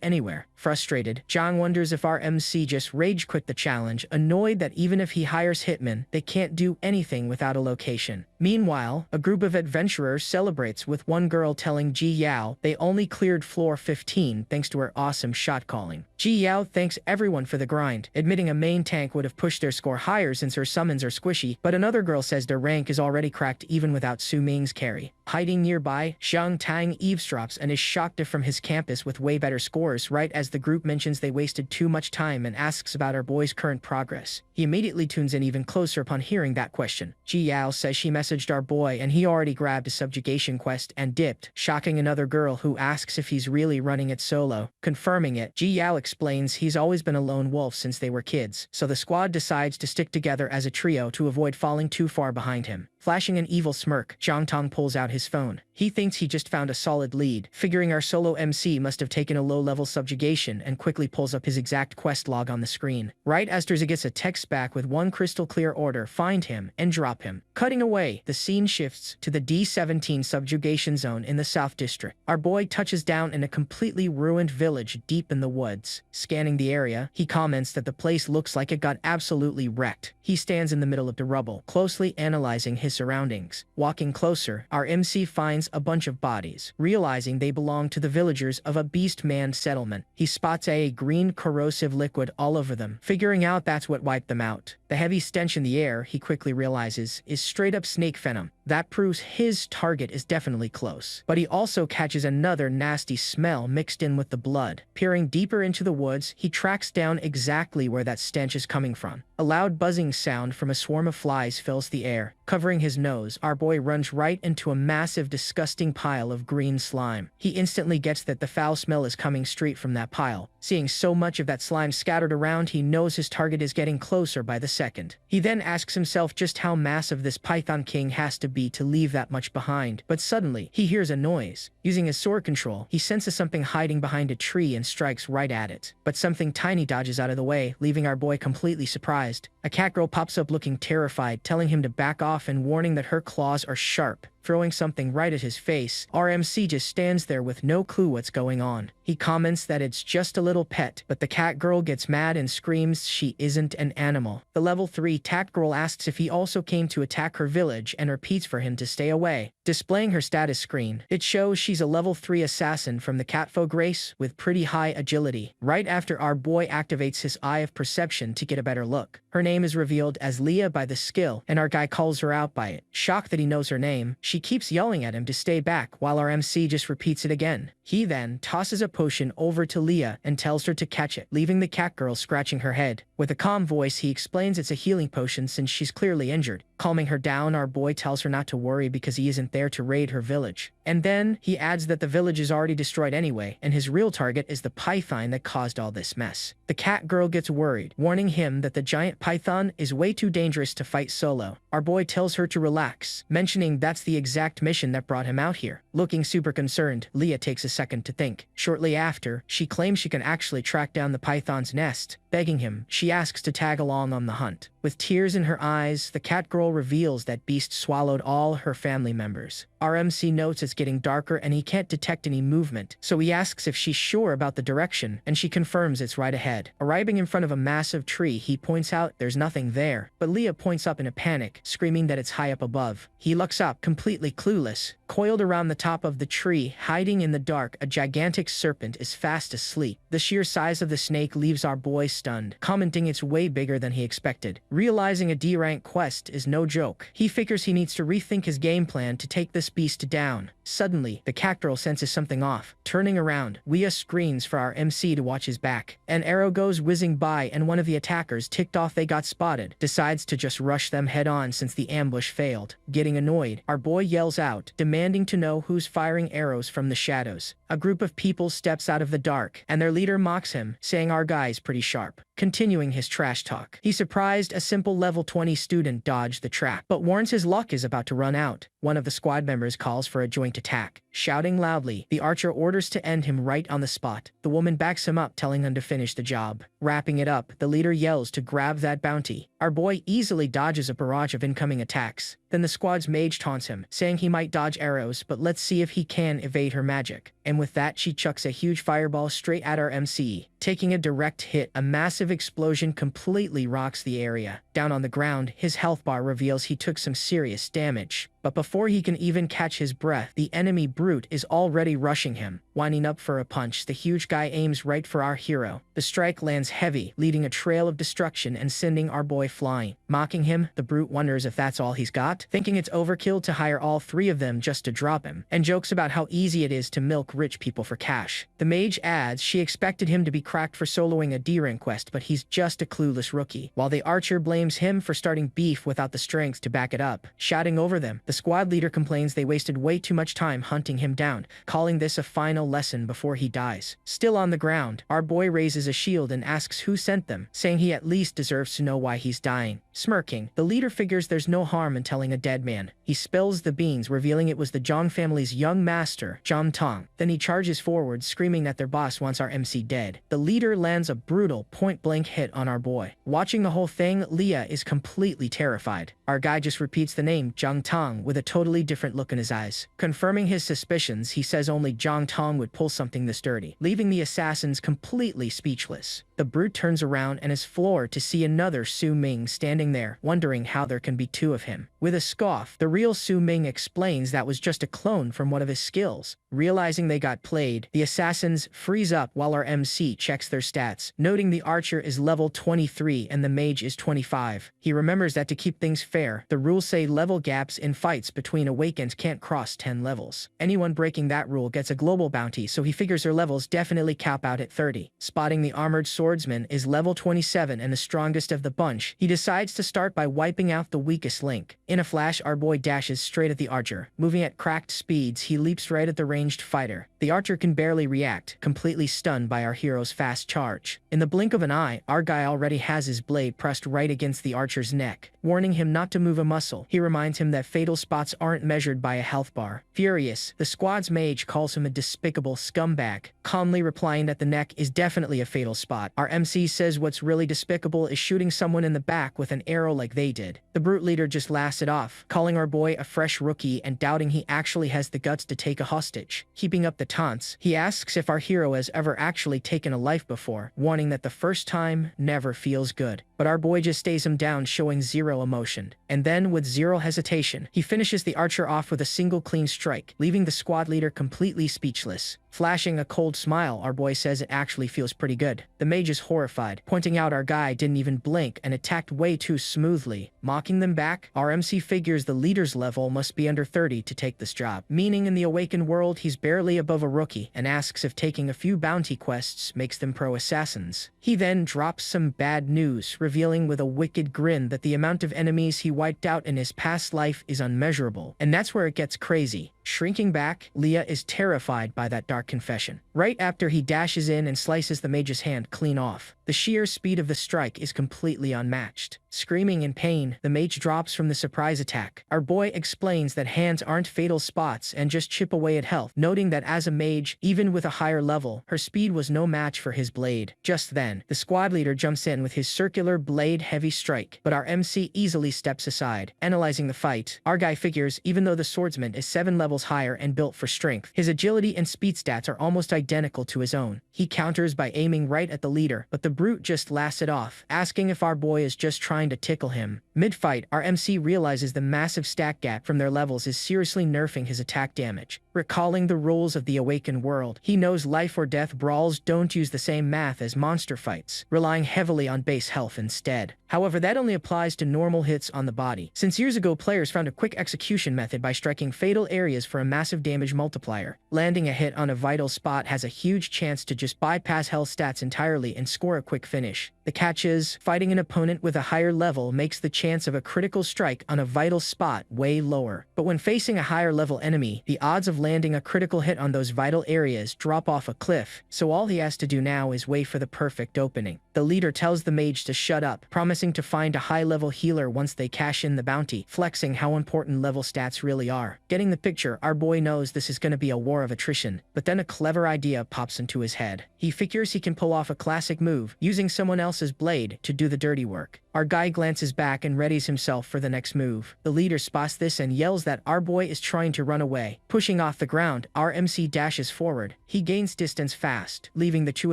anywhere. Frustrated, Jiang wonders if our MC just rage quit the challenge, annoyed that even if he hires hitmen, they can't do anything without a location. Meanwhile, a group of adventurers celebrates with one girl telling Ji Yao they only cleared floor 15 thanks to her awesome shot calling. Ji Yao thanks everyone for the grind, admitting a main tank would have pushed their score higher since her summons are squishy, but another girl says their rank is already cracked even without Su Ming's carry. Hiding nearby, Xiang Tang eavesdrops and is shocked from his campus with way better scores right as the group mentions they wasted too much time and asks about our boy's current progress. He immediately tunes in even closer upon hearing that question. Ji Yao says she messaged our boy and he already grabbed a subjugation quest and dipped, shocking another girl who asks if he's really running it solo. Confirming it, Ji Yao explains he's always been a lone wolf since they were kids, so the squad decides to stick together as a trio to avoid falling too far behind him. Flashing an evil smirk, Jiang Tong pulls out his phone. He thinks he just found a solid lead, figuring our solo MC must have taken a low-level subjugation and quickly pulls up his exact quest log on the screen. Right as Durza gets a text back with one crystal-clear order, find him and drop him. Cutting away, the scene shifts to the D17 subjugation zone in the South District. Our boy touches down in a completely ruined village deep in the woods. Scanning the area, he comments that the place looks like it got absolutely wrecked. He stands in the middle of the rubble, closely analyzing his surroundings. Walking closer, our MC finds a bunch of bodies, realizing they belong to the villagers of a beast-man settlement. He spots a green corrosive liquid all over them, figuring out that's what wiped them out. The heavy stench in the air, he quickly realizes, is straight-up snake venom. That proves his target is definitely close. But he also catches another nasty smell mixed in with the blood. Peering deeper into the woods, he tracks down exactly where that stench is coming from. A loud buzzing sound from a swarm of flies fills the air. Covering his nose, our boy runs right into a massive, disgusting pile of green slime. He instantly gets that the foul smell is coming straight from that pile. Seeing so much of that slime scattered around, he knows his target is getting closer by the second. He then asks himself just how massive this Python King has to be to leave that much behind. But suddenly, he hears a noise. Using his sword control, he senses something hiding behind a tree and strikes right at it. But something tiny dodges out of the way, leaving our boy completely surprised. A cat girl pops up looking terrified, telling him to back off and warning that her claws are sharp. Throwing something right at his face, our MC just stands there with no clue what's going on. He comments that it's just a little pet, but the cat girl gets mad and screams she isn't an animal. The level 3 cat girl asks if he also came to attack her village and repeats for him to stay away. Displaying her status screen, it shows she's a level 3 assassin from the catfolk race with pretty high agility. Right after our boy activates his eye of perception to get a better look. Her name is revealed as Leah by the skill, and our guy calls her out by it. Shocked that he knows her name, she keeps yelling at him to stay back while our MC just repeats it again. He then tosses a potion over to Leah and tells her to catch it, leaving the cat girl scratching her head. With a calm voice, he explains it's a healing potion since she's clearly injured. Calming her down, our boy tells her not to worry because he isn't there to raid her village. And then, he adds that the village is already destroyed anyway, and his real target is the python that caused all this mess. The cat girl gets worried, warning him that the giant python is way too dangerous to fight solo. Our boy tells her to relax, mentioning that's the exact mission that brought him out here. Looking super concerned, Leah takes a second to think. Shortly after, she claims she can actually track down the python's nest. Begging him, she asks to tag along on the hunt. With tears in her eyes, the cat girl reveals that beast swallowed all her family members. Our MC notes it's getting darker and he can't detect any movement, so he asks if she's sure about the direction, and she confirms it's right ahead. Arriving in front of a massive tree, he points out there's nothing there, but Leah points up in a panic, screaming that it's high up above. He looks up, completely clueless. Coiled around the top of the tree, hiding in the dark, a gigantic serpent is fast asleep. The sheer size of the snake leaves our boy stunned, commenting it's way bigger than he expected. Realizing a D-rank quest is no joke, he figures he needs to rethink his game plan to take this beast down. Suddenly, the cat girl senses something off. Turning around, Leah screams for our MC to watch his back. An arrow goes whizzing by and one of the attackers, ticked off they got spotted, decides to just rush them head on since the ambush failed. Getting annoyed, our boy yells out, demanding to know who's firing arrows from the shadows. A group of people steps out of the dark, and their leader mocks him, saying our guy's pretty sharp. Continuing his trash talk, he's surprised a simple level 20 student dodged the trap, but warns his luck is about to run out. One of the squad members calls for a joint attack. Shouting loudly, the archer orders to end him right on the spot. The woman backs him up, telling him to finish the job. Wrapping it up, the leader yells to grab that bounty. Our boy easily dodges a barrage of incoming attacks. Then the squad's mage taunts him, saying he might dodge arrows, but let's see if he can evade her magic. And with that, she chucks a huge fireball straight at our MC. Taking a direct hit, a massive explosion completely rocks the area. Down on the ground, his health bar reveals he took some serious damage. But before he can even catch his breath, the enemy brute is already rushing him. Winding up for a punch, the huge guy aims right for our hero. The strike lands heavy, leaving a trail of destruction and sending our boy flying. Mocking him, the brute wonders if that's all he's got, thinking it's overkill to hire all three of them just to drop him, and jokes about how easy it is to milk rich people for cash. The mage adds she expected him to be cracked for soloing a D-rank quest, but he's just a clueless rookie, while the archer blames him for starting beef without the strength to back it up. Shouting over them, the squad leader complains they wasted way too much time hunting him down, calling this a final lesson before he dies. Still on the ground, our boy raises a shield and asks who sent them, saying he at least deserves to know why he's dying. Smirking, the leader figures there's no harm in telling a dead man. He spills the beans, revealing it was the Zhang family's young master, Zhang Tong. Then he charges forward, screaming that their boss wants our MC dead. The leader lands a brutal point-blank hit on our boy. Watching the whole thing, Leah is completely terrified. Our guy just repeats the name Zhang Tong with a totally different look in his eyes. Confirming his suspicions, he says only Zhang Tong would pull something this dirty, leaving the assassins completely speechless. The brute turns around and is floored to see another Su Ming standing there, wondering how there can be two of him. With a scoff, the real Su Ming explains that was just a clone from one of his skills. Realizing they got played, the assassins freeze up while our MC checks their stats, noting the archer is level 23 and the mage is 25. He remembers that to keep things fair, the rules say level gaps in fights between awakened can't cross 10 levels. Anyone breaking that rule gets a global bounty, so he figures their levels definitely cap out at 30. Spotting the armored swordsman is level 27 and the strongest of the bunch, he decides to start by wiping out the weakest link. In a flash, our boy dashes straight at the archer. Moving at cracked speeds, he leaps right at the ranged fighter. The archer can barely react, completely stunned by our hero's fast charge. In the blink of an eye, our guy already has his blade pressed right against the archer's neck, warning him not to move a muscle. He reminds him that fatal spots aren't measured by a health bar. Furious, the squad's mage calls him a despicable scumbag, calmly replying that the neck is definitely a fatal spot. Our MC says what's really despicable is shooting someone in the back with an arrow like they did. The brute leader just laughs it off, calling our boy a fresh rookie and doubting he actually has the guts to take a hostage. Keeping up the taunts, he asks if our hero has ever actually taken a life before, warning that the first time never feels good. But our boy just stays him down, showing zero emotion. And then, with zero hesitation, he finishes the archer off with a single clean strike, leaving the squad leader completely speechless. Flashing a cold smile, our boy says it actually feels pretty good. The mage is horrified, pointing out our guy didn't even blink and attacked way too smoothly. Mocking them back, our MC figures the leader's level must be under 30 to take this job, meaning in the awakened world he's barely above a rookie, and asks if taking a few bounty quests makes them pro assassins. He then drops some bad news, revealing with a wicked grin that the amount of enemies he wiped out in his past life is unmeasurable. And that's where it gets crazy. Shrinking back, Leah is terrified by that dark confession. Right after he dashes in and slices the mage's hand clean off. The sheer speed of the strike is completely unmatched. Screaming in pain, the mage drops from the surprise attack. Our boy explains that hands aren't fatal spots and just chip away at health, noting that as a mage, even with a higher level, her speed was no match for his blade. Just then, the squad leader jumps in with his circular blade heavy strike, but our MC easily steps aside. Analyzing the fight, our guy figures even though the swordsman is 7 levels higher and built for strength, his agility and speed stats are almost identical to his own. He counters by aiming right at the leader, but the brute just laughs it off, asking if our boy is just trying to tickle him. Mid-fight, our MC realizes the massive stack gap from their levels is seriously nerfing his attack damage. Recalling the rules of the Awakened world, he knows life or death brawls don't use the same math as monster fights, relying heavily on base health instead. However, that only applies to normal hits on the body, since years ago players found a quick execution method by striking fatal areas for a massive damage multiplier. Landing a hit on a vital spot has a huge chance to just bypass health stats entirely and score a quick finish. The catch is, fighting an opponent with a higher level makes the chance of a critical strike on a vital spot way lower. But when facing a higher level enemy, the odds of landing a critical hit on those vital areas drop off a cliff, so all he has to do now is wait for the perfect opening. The leader tells the mage to shut up, promising to find a high-level healer once they cash in the bounty, flexing how important level stats really are. Getting the picture, our boy knows this is going to be a war of attrition, but then a clever idea pops into his head. He figures he can pull off a classic move, using someone else's blade to do the dirty work. Our guy glances back and readies himself for the next move. The leader spots this and yells that our boy is trying to run away. Pushing off the ground, our MC dashes forward. He gains distance fast, leaving the two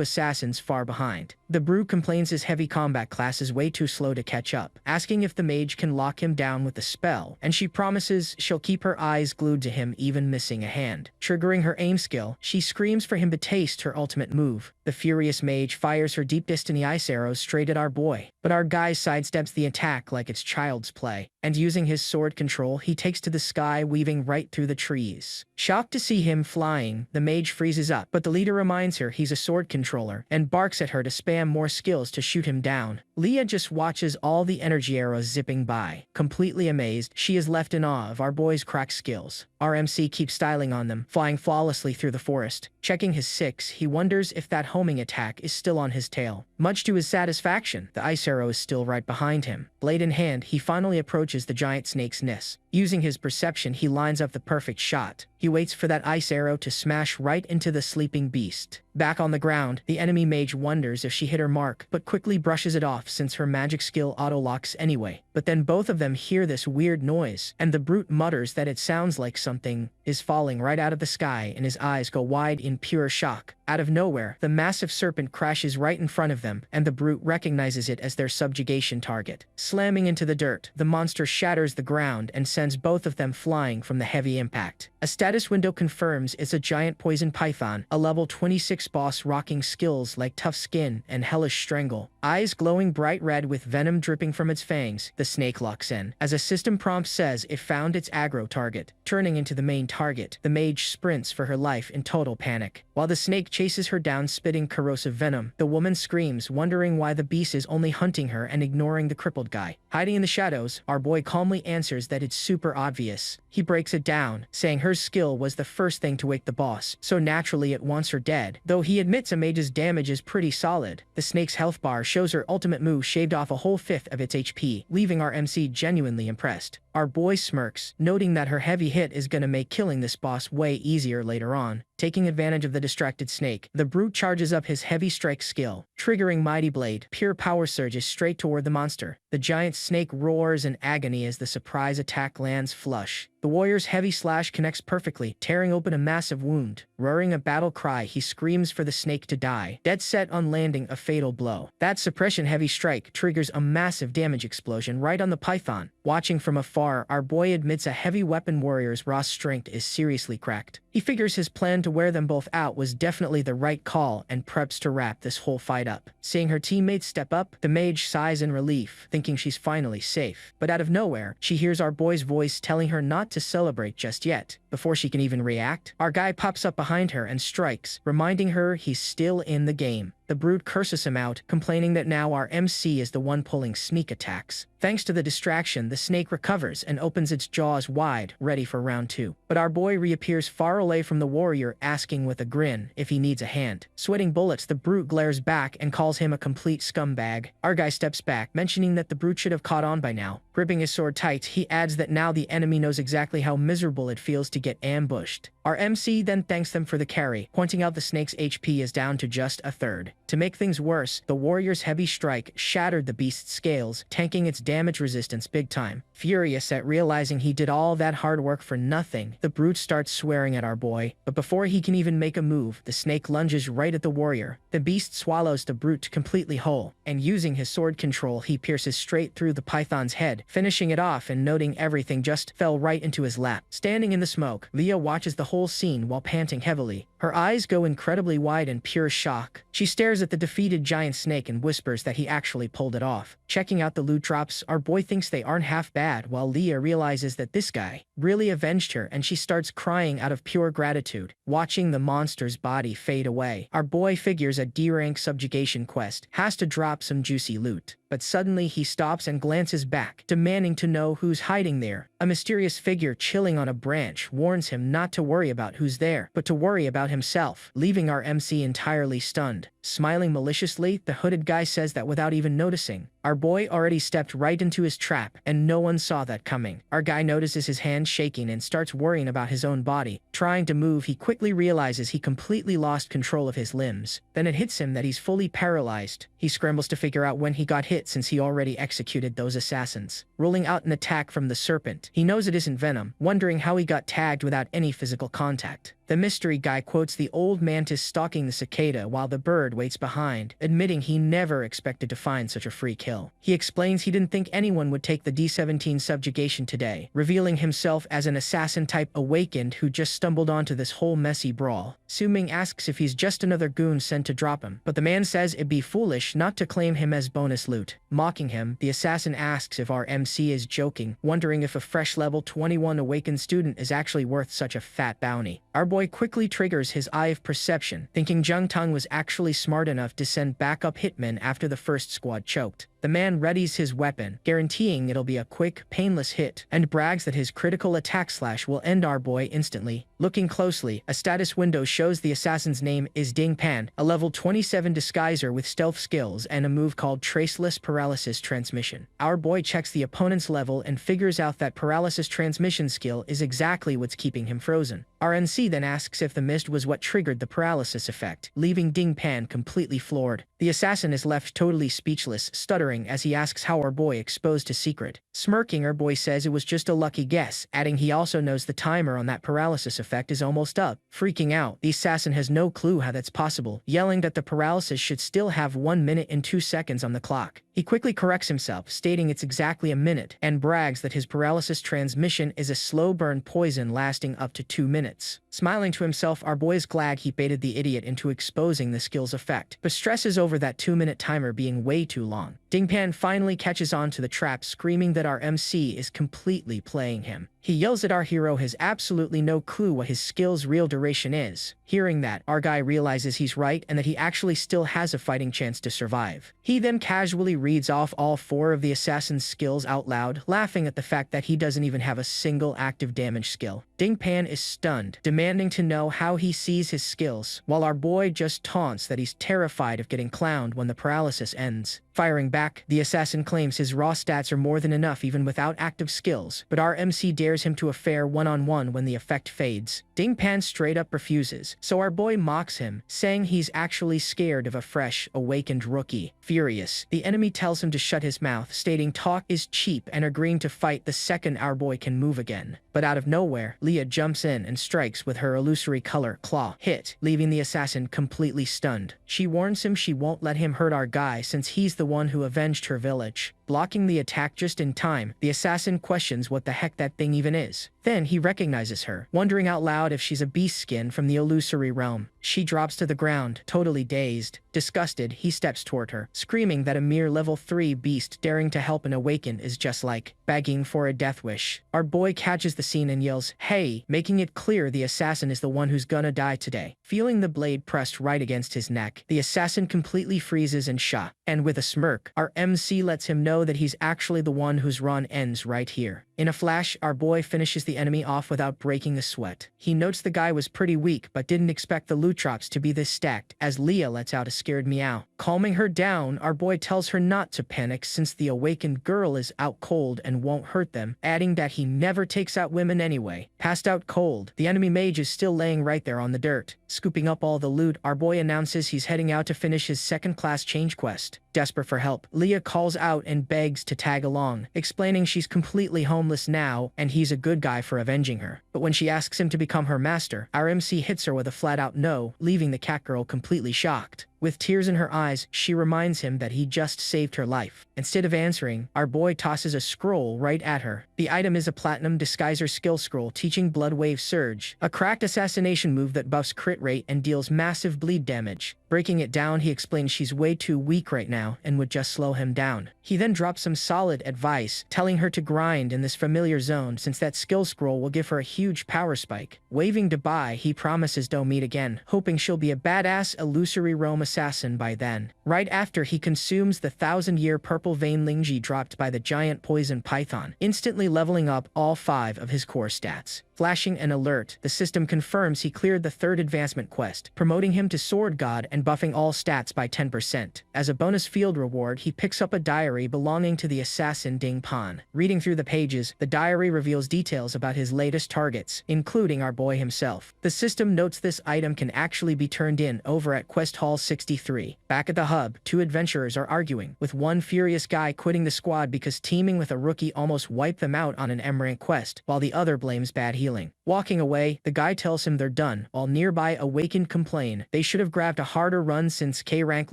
assassins far behind. The brute complains his heavy combat class is way too slow to catch up, asking if the mage can lock him down with a spell, and she promises she'll keep her eyes glued to him even missing a hand. Triggering her aim skill, she screams for him to taste her ultimate move. The furious mage fires her deep destiny ice arrows straight at our boy, but our guy sidesteps the attack like it's child's play, and using his sword control, he takes to the sky, weaving right through the trees. Shocked to see him flying, the mage freezes up, but the leader reminds her he's a sword controller and barks at her to spam more skills to shoot him down. Leah just watches all the energy arrows zipping by. Completely amazed, she is left in awe of our boy's crack skills. Our MC keeps styling on them, flying flawlessly through the forest. Checking his 6, he wonders if that homing attack is still on his tail. Much to his satisfaction, the ice arrow is still right behind him. Blade in hand, he finally approaches the giant snake's nest. Using his perception, he lines up the perfect shot. He waits for that ice arrow to smash right into the sleeping beast. Back on the ground, the enemy mage wonders if she hit her mark, but quickly brushes it off since her magic skill auto-locks anyway. But then both of them hear this weird noise, and the brute mutters that it sounds like something is falling right out of the sky, and his eyes go wide in pure shock. Out of nowhere, the massive serpent crashes right in front of them, and the brute recognizes it as their subjugation target. Slamming into the dirt, the monster shatters the ground and sends both of them flying from the heavy impact. A status window confirms it's a giant poison python, a level 26 boss rocking skills like tough skin and hellish strangle. Eyes glowing bright red with venom dripping from its fangs, the snake locks in. As a system prompt says, it found its aggro target. Turning into the main target, the mage sprints for her life in total panic. While the snake chases her down spitting corrosive venom, the woman screams, wondering why the beast is only hunting her and ignoring the crippled guy. Hiding in the shadows, our boy calmly answers that it's super obvious. He breaks it down, saying her skill was the first thing to wake the boss, so naturally it wants her dead. Though he admits a mage's damage is pretty solid, the snake's health bar shows her ultimate move shaved off a whole fifth of its HP, leaving our MC genuinely impressed. Our boy smirks, noting that her heavy hit is gonna make killing this boss way easier later on. Taking advantage of the distracted snake, the brute charges up his heavy strike skill, triggering Mighty Blade. Pure power surges straight toward the monster. The giant snake roars in agony as the surprise attack lands flush. The warrior's heavy slash connects perfectly, tearing open a massive wound. Roaring a battle cry, he screams for the snake to die, dead set on landing a fatal blow. That suppression heavy strike triggers a massive damage explosion right on the python. Watching from afar, our boy admits a heavy weapon warrior's raw strength is seriously cracked. He figures his plan to wear them both out was definitely the right call and preps to wrap this whole fight up. Seeing her teammates step up, the mage sighs in relief, thinking she's finally safe. But out of nowhere, she hears our boy's voice telling her not to celebrate just yet. Before she can even react, our guy pops up behind her and strikes, reminding her he's still in the game. The brute curses him out, complaining that now our MC is the one pulling sneak attacks. Thanks to the distraction, the snake recovers and opens its jaws wide, ready for round 2. But our boy reappears far away from the warrior, asking with a grin if he needs a hand. Sweating bullets, the brute glares back and calls him a complete scumbag. Our guy steps back, mentioning that the brute should have caught on by now. Gripping his sword tight, he adds that now the enemy knows exactly how miserable it feels to get ambushed. Our MC then thanks them for the carry, pointing out the snake's HP is down to just a third. To make things worse, the warrior's heavy strike shattered the beast's scales, tanking its damage resistance big time. Furious at realizing he did all that hard work for nothing, the brute starts swearing at our boy, but before he can even make a move, the snake lunges right at the warrior. The beast swallows the brute completely whole, and using his sword control, he pierces straight through the python's head, finishing it off and noting everything just fell right into his lap. Standing in the smoke, Leah watches the whole scene while panting heavily. Her eyes go incredibly wide in pure shock. She stares at the defeated giant snake and whispers that he actually pulled it off. Checking out the loot drops, our boy thinks they aren't half bad, while Leah realizes that this guy really avenged her, and she starts crying out of pure gratitude. Watching the monster's body fade away, our boy figures a D-rank subjugation quest has to drop some juicy loot. But suddenly he stops and glances back, demanding to know who's hiding there. A mysterious figure chilling on a branch warns him not to worry about who's there, but to worry about himself, leaving our MC entirely stunned. Smiling maliciously, the hooded guy says that without even noticing. Our boy already stepped right into his trap, and no one saw that coming. Our guy notices his hand shaking and starts worrying about his own body. Trying to move, he quickly realizes he completely lost control of his limbs. Then it hits him that he's fully paralyzed. He scrambles to figure out when he got hit since he already executed those assassins. Rolling out an attack from the serpent, he knows it isn't venom, wondering how he got tagged without any physical contact. The mystery guy quotes the old mantis stalking the cicada while the bird waits behind, admitting he never expected to find such a free kill. He explains he didn't think anyone would take the D-17 subjugation today, revealing himself as an assassin-type awakened who just stumbled onto this whole messy brawl. Suming asks if he's just another goon sent to drop him, but the man says it'd be foolish not to claim him as bonus loot. Mocking him, the assassin asks if our MC is joking, wondering if a fresh level 21 awakened student is actually worth such a fat bounty. Our boy quickly triggers his eye of perception, thinking Jung Tung was actually smart enough to send backup hitmen after the first squad choked. The man readies his weapon, guaranteeing it'll be a quick, painless hit, and brags that his critical attack slash will end our boy instantly. Looking closely, a status window shows the assassin's name is Ding Pan, a level 27 disguiser with stealth skills and a move called Traceless Paralysis Transmission. Our boy checks the opponent's level and figures out that Paralysis Transmission skill is exactly what's keeping him frozen. RNC then asks if the mist was what triggered the paralysis effect, leaving Ding Pan completely floored. The assassin is left totally speechless, stuttering as he asks how our boy exposed his secret. Smirking, our boy says it was just a lucky guess, adding he also knows the timer on that paralysis effect is almost up. Freaking out, the assassin has no clue how that's possible, yelling that the paralysis should still have 1 minute and 2 seconds on the clock. He quickly corrects himself, stating it's exactly a minute, and brags that his paralysis transmission is a slow burn poison lasting up to 2 minutes. Smiling to himself, our boy is glad he baited the idiot into exposing the skill's effect, but stresses over that 2-minute timer being way too long. Ding Pan finally catches on to the trap, screaming that our MC is completely playing him. He yells that our hero has absolutely no clue what his skill's real duration is. Hearing that, our guy realizes he's right and that he actually still has a fighting chance to survive. He then casually reads off all 4 of the assassin's skills out loud, laughing at the fact that he doesn't even have a single active damage skill. Ding Pan is stunned, demanding to know how he sees his skills, while our boy just taunts that he's terrified of getting clowned when the paralysis ends. Firing back, the assassin claims his raw stats are more than enough even without active skills, but our MC dares him to a fair one-on-one when the effect fades. Ding Pan straight up refuses, so our boy mocks him, saying he's actually scared of a fresh, awakened rookie. Furious, the enemy tells him to shut his mouth, stating talk is cheap and agreeing to fight the second our boy can move again. But out of nowhere, Leah jumps in and strikes with her illusory color claw hit, leaving the assassin completely stunned. She warns him she won't let him hurt our guy since he's the one who avenged her village. Blocking the attack just in time, the assassin questions what the heck that thing even is. Then he recognizes her, wondering out loud if she's a beast skin from the illusory realm. She drops to the ground, totally dazed. Disgusted, he steps toward her, screaming that a mere level 3 beast daring to help an awaken is just like begging for a death wish. Our boy catches the scene and yells, "Hey," making it clear the assassin is the one who's gonna die today. Feeling the blade pressed right against his neck, the assassin completely freezes and shot. And with a smirk, our MC lets him know that he's actually the one whose run ends right here. In a flash, our boy finishes the enemy off without breaking a sweat. He notes the guy was pretty weak but didn't expect the loot drops to be this stacked, as Leah lets out a scared meow. Calming her down, our boy tells her not to panic since the awakened girl is out cold and won't hurt them, adding that he never takes out women anyway. Passed out cold, the enemy mage is still laying right there on the dirt. Scooping up all the loot, our boy announces he's heading out to finish his second-class change quest. Desperate for help, Leah calls out and begs to tag along, explaining she's completely homeless now and he's a good guy for avenging her. But when she asks him to become her master, our MC hits her with a flat-out no, leaving the cat girl completely shocked. With tears in her eyes, she reminds him that he just saved her life. Instead of answering, our boy tosses a scroll right at her. The item is a platinum disguiser skill scroll teaching Blood Wave Surge, a cracked assassination move that buffs crit rate and deals massive bleed damage. Breaking it down, he explains she's way too weak right now and would just slow him down. He then drops some solid advice, telling her to grind in this familiar zone since that skill scroll will give her a huge power spike. Waving goodbye, he promises they'll meet again, hoping she'll be a badass illusory Rome assassin by then. Right after, he consumes the 1000-year purple vein Lingji dropped by the giant poison python, instantly leveling up all 5 of his core stats. Flashing an alert, the system confirms he cleared the 3rd advancement quest, promoting him to Sword God and buffing all stats by 10%. As a bonus field reward, he picks up a diary belonging to the assassin Ding Pan. Reading through the pages, the diary reveals details about his latest targets, including our boy himself. The system notes this item can actually be turned in over at Quest Hall 63. Back at the hub, 2 adventurers are arguing, with one furious guy quitting the squad because teaming with a rookie almost wiped them out on an M-rank quest, while the other blames bad healing. Walking away, the guy tells him they're done, while nearby awakened complain they should have grabbed a harder run since K-rank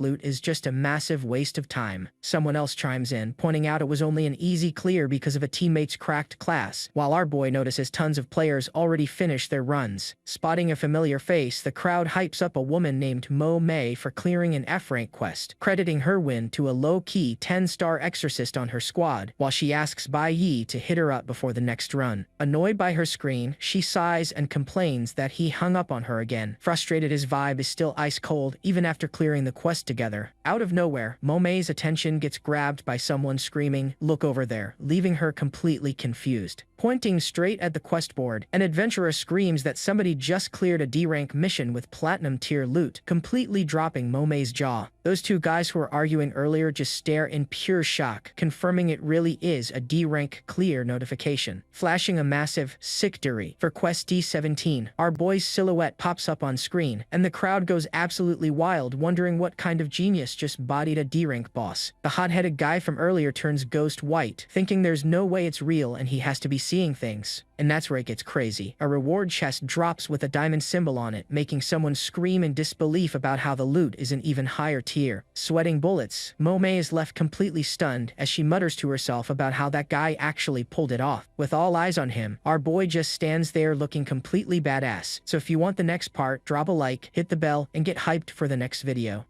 loot is just a massive waste of time. Someone else chimes in, pointing out it was only an easy clear because of a teammate's cracked class, while our boy notices tons of players already finished their runs. Spotting a familiar face, the crowd hypes up a woman named Mo Mei for clearing an F-rank quest, crediting her win to a low-key 10-star exorcist on her squad, while she asks Bai Yi to hit her up before the next run. Annoyed by her screen, she sighs and complains that he hung up on her again. Frustrated, his vibe is still ice cold even after clearing the quest together. Out of nowhere, Momei's attention gets grabbed by someone screaming, "Look over there," leaving her completely confused. Pointing straight at the quest board, an adventurer screams that somebody just cleared a D-rank mission with platinum tier loot, completely dropping Momei's jaw. Those 2 guys who were arguing earlier just stare in pure shock, confirming it really is a D-rank clear notification. Flashing a massive "Sictory" for Quest D17, our boy's silhouette pops up on screen, and the crowd goes absolutely wild, wondering what kind of genius just bodied a D-rank boss. The hot-headed guy from earlier turns ghost white, thinking there's no way it's real and he has to be seeing things. And that's where it gets crazy. A reward chest drops with a diamond symbol on it, making someone scream in disbelief about how the loot is an even higher tier. Sweating bullets, Momei is left completely stunned as she mutters to herself about how that guy actually pulled it off. With all eyes on him, our boy just stands there looking completely badass. So if you want the next part, drop a like, hit the bell, and get hyped for the next video.